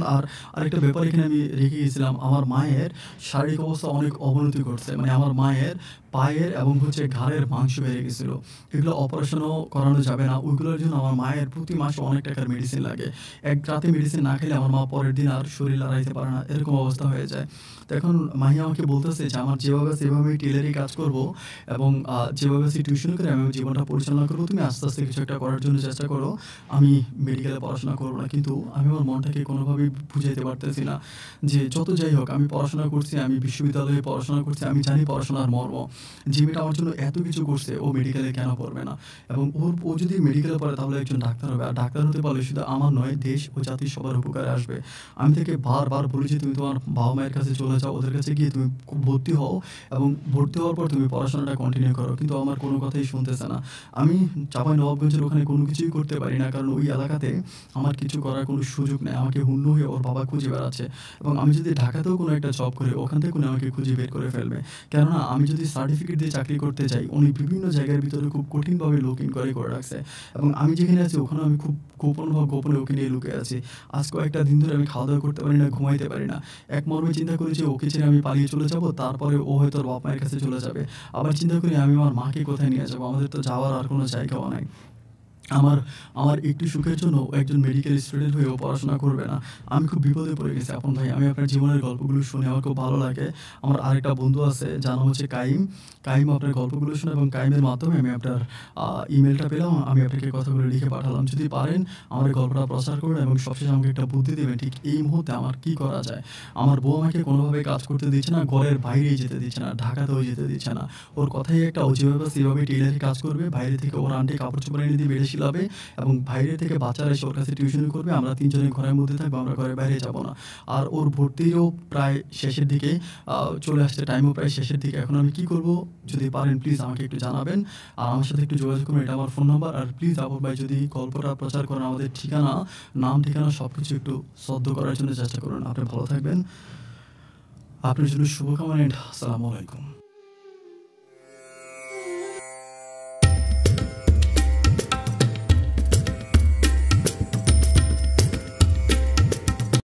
আরেকটা ব্যাপার এখানে আমি রেখে গেছিলাম। আমার মায়ের শারীরিক অবস্থা অনেক অবনতি ঘটছে। মানে আমার মায়ের পায়ের এবং হচ্ছে ঘাড়ের মাংস বেড়ে গেছিল। এগুলো অপারেশনও করানো যাবে না। ওইগুলোর জন্য আমার মায়ের প্রতি মাসে অনেক টাকার মেডিসিন লাগে। এক রাতে মেডিসিন না খেলে আমার মা পরের দিন আর শরীর আড়াইতে পারে না। এরকম অবস্থা হয়ে যায়। তো এখন মাহি আমাকে বলতেছে যে আমার যেভাবে আছে এভাবে আমি টেইলারি কাজ করব এবং যেভাবে আছে টিউশন করে আমি আমার জীবনটা পরিচালনা করব। তুমি আস্তে কিছু একটা করার জন্য চেষ্টা করো। আমি মেডিকেলে পড়াশোনা করব না। কিন্তু আমি আমার মনটাকে কোনোভাবেই বুঝাইতে পারতেছি না যে যত যাই হোক আমি পড়াশোনা করছি, আমি বিশ্ববিদ্যালয়ে পড়াশোনা করছি। আমি জানি পড়াশোনার মর্ম। যে মেয়েটা আমার জন্য এত কিছু করছে ও মেডিকেলে কেন পড়বে না? এবং ও যদি মেডিকেলে পড়ে তাহলে একজন ডাক্তার হবে। আর ডাক্তার হতে পারলে শুধু আমার নয়, দেশ ও জাতির সবার উপকারে আসবে। আমি তাকে বারবার বলি যে, "তুমি তোমার বাবা-মায়ের কাছে চলে যাও। ওদের কাছে গিয়ে তুমি ভর্তি হও এবং ভর্তি হওয়ার পর তুমি পড়াশোনাটা কন্টিনিউ করো।" কিন্তু আমার কোনো কথাই শুনতেছে না। আমি চাঁপাইনবাবগঞ্জের ওখানে কোনো কিছুই করতে পারি না। কারণ ওই এলাকাতে আমার কিছু করার কোনো সুযোগ নেই। আমাকে হুন্নু হয়ে ওর বাবা খুঁজে বেড়াচ্ছে এবং আমি যদি ঢাকাতেও কোনো একটা জব করি, ওখান থেকে উনি আমাকে খুঁজে বের করে ফেলবে। কেননা আমি যদি সার্টিফিকেট দিয়ে চাকরি করতে যাই, উনি বিভিন্ন জায়গার ভিতরে খুব কঠিনভাবে লুক ইনকোয়ারি করে রাখছে এবং আমি যেখানে আছি ওখানেও আমি খুব গোপনে ওকে নিয়ে লুকিয়ে আছি। আজ কয়েকটা দিন ধরে আমি খাওয়া-দাওয়া করতে পারি না, ঘুমাইতে পারি না। এক মর্মে চিন্তা করি যে ওকে ছেড়ে আমি পালিয়ে চলে যাবো, তারপরে ও হয়তো ওর বাপ-মায়ের কাছে চলে যাবে। আবার চিন্তা করি আমি আমার মাকে কোথায় নিয়ে যাবো? আমাদের তো যাওয়ার আর কোনো জায়গাও নাই। আমার আমার একটু সুখের জন্য ও একজন মেডিকেল স্টুডেন্ট হয়ে ও পড়াশোনা করবে না। আমি খুব বিপদে পড়ে গেছি আপন ভাই। আমি আপনার জীবনের গল্পগুলো শুনে আমার খুব ভালো লাগে। আমার আরেকটা বন্ধু আছে যার নাম হচ্ছে কাইম। কাইম আপনার গল্পগুলো শোনে এবং কাইমের মাধ্যমে আমি আপনার ইমেইলটা পেলাম। আমি আপনাকে কথাগুলো লিখে পাঠালাম। যদি পারেন আমার এই গল্পটা প্রচার করুন এবং সবশেষে আমাকে একটা বুদ্ধি দিবেন ঠিক এই মুহূর্তে আমার কি করা যায়? আমার বউ আমাকে কোনোভাবেই কাজ করতে দিচ্ছে না, ঘরের বাইরেই যেতে দিচ্ছে না, ঢাকাতেও যেতে দিচ্ছে না। ওর কথাই একটা, ও যেভাবে আছে এভাবেই টেইলারি কাজ করবে। বাইরে থেকে ওর আন্টি কাপড়-চোপড় এনে দিয়ে বেডে শিলাবে এবং বাইরে থেকে বাচ্চারা এসে ওর কাছে টিউশনি করবে। আমরা ৩ জনে ঘরের মধ্যে থাকবো, আমরা ঘরের বাইরে যাব না। আর ওর ভর্তিরও প্রায় শেষের দিকে আ চলে আসছে, টাইমও প্রায় শেষের দিকে। এখন আমি কি করব? যদি পারেন প্লিজ আমাকে একটু জানাবেন। আর আমার সাথে একটু যোগাযোগ করবেন। এটা আমার ফোন নাম্বার। আর প্লিজ আপন ভাই যদি গল্পটা প্রচার করেন, আমাদের ঠিকানা, নাম, ঠিকানা সবকিছু একটু সদ্য করার জন্য চেষ্টা করুন। আপনি ভালো থাকবেন। আপনার জন্য শুভকামনা এন্ড আসসালামু আলাইকুম।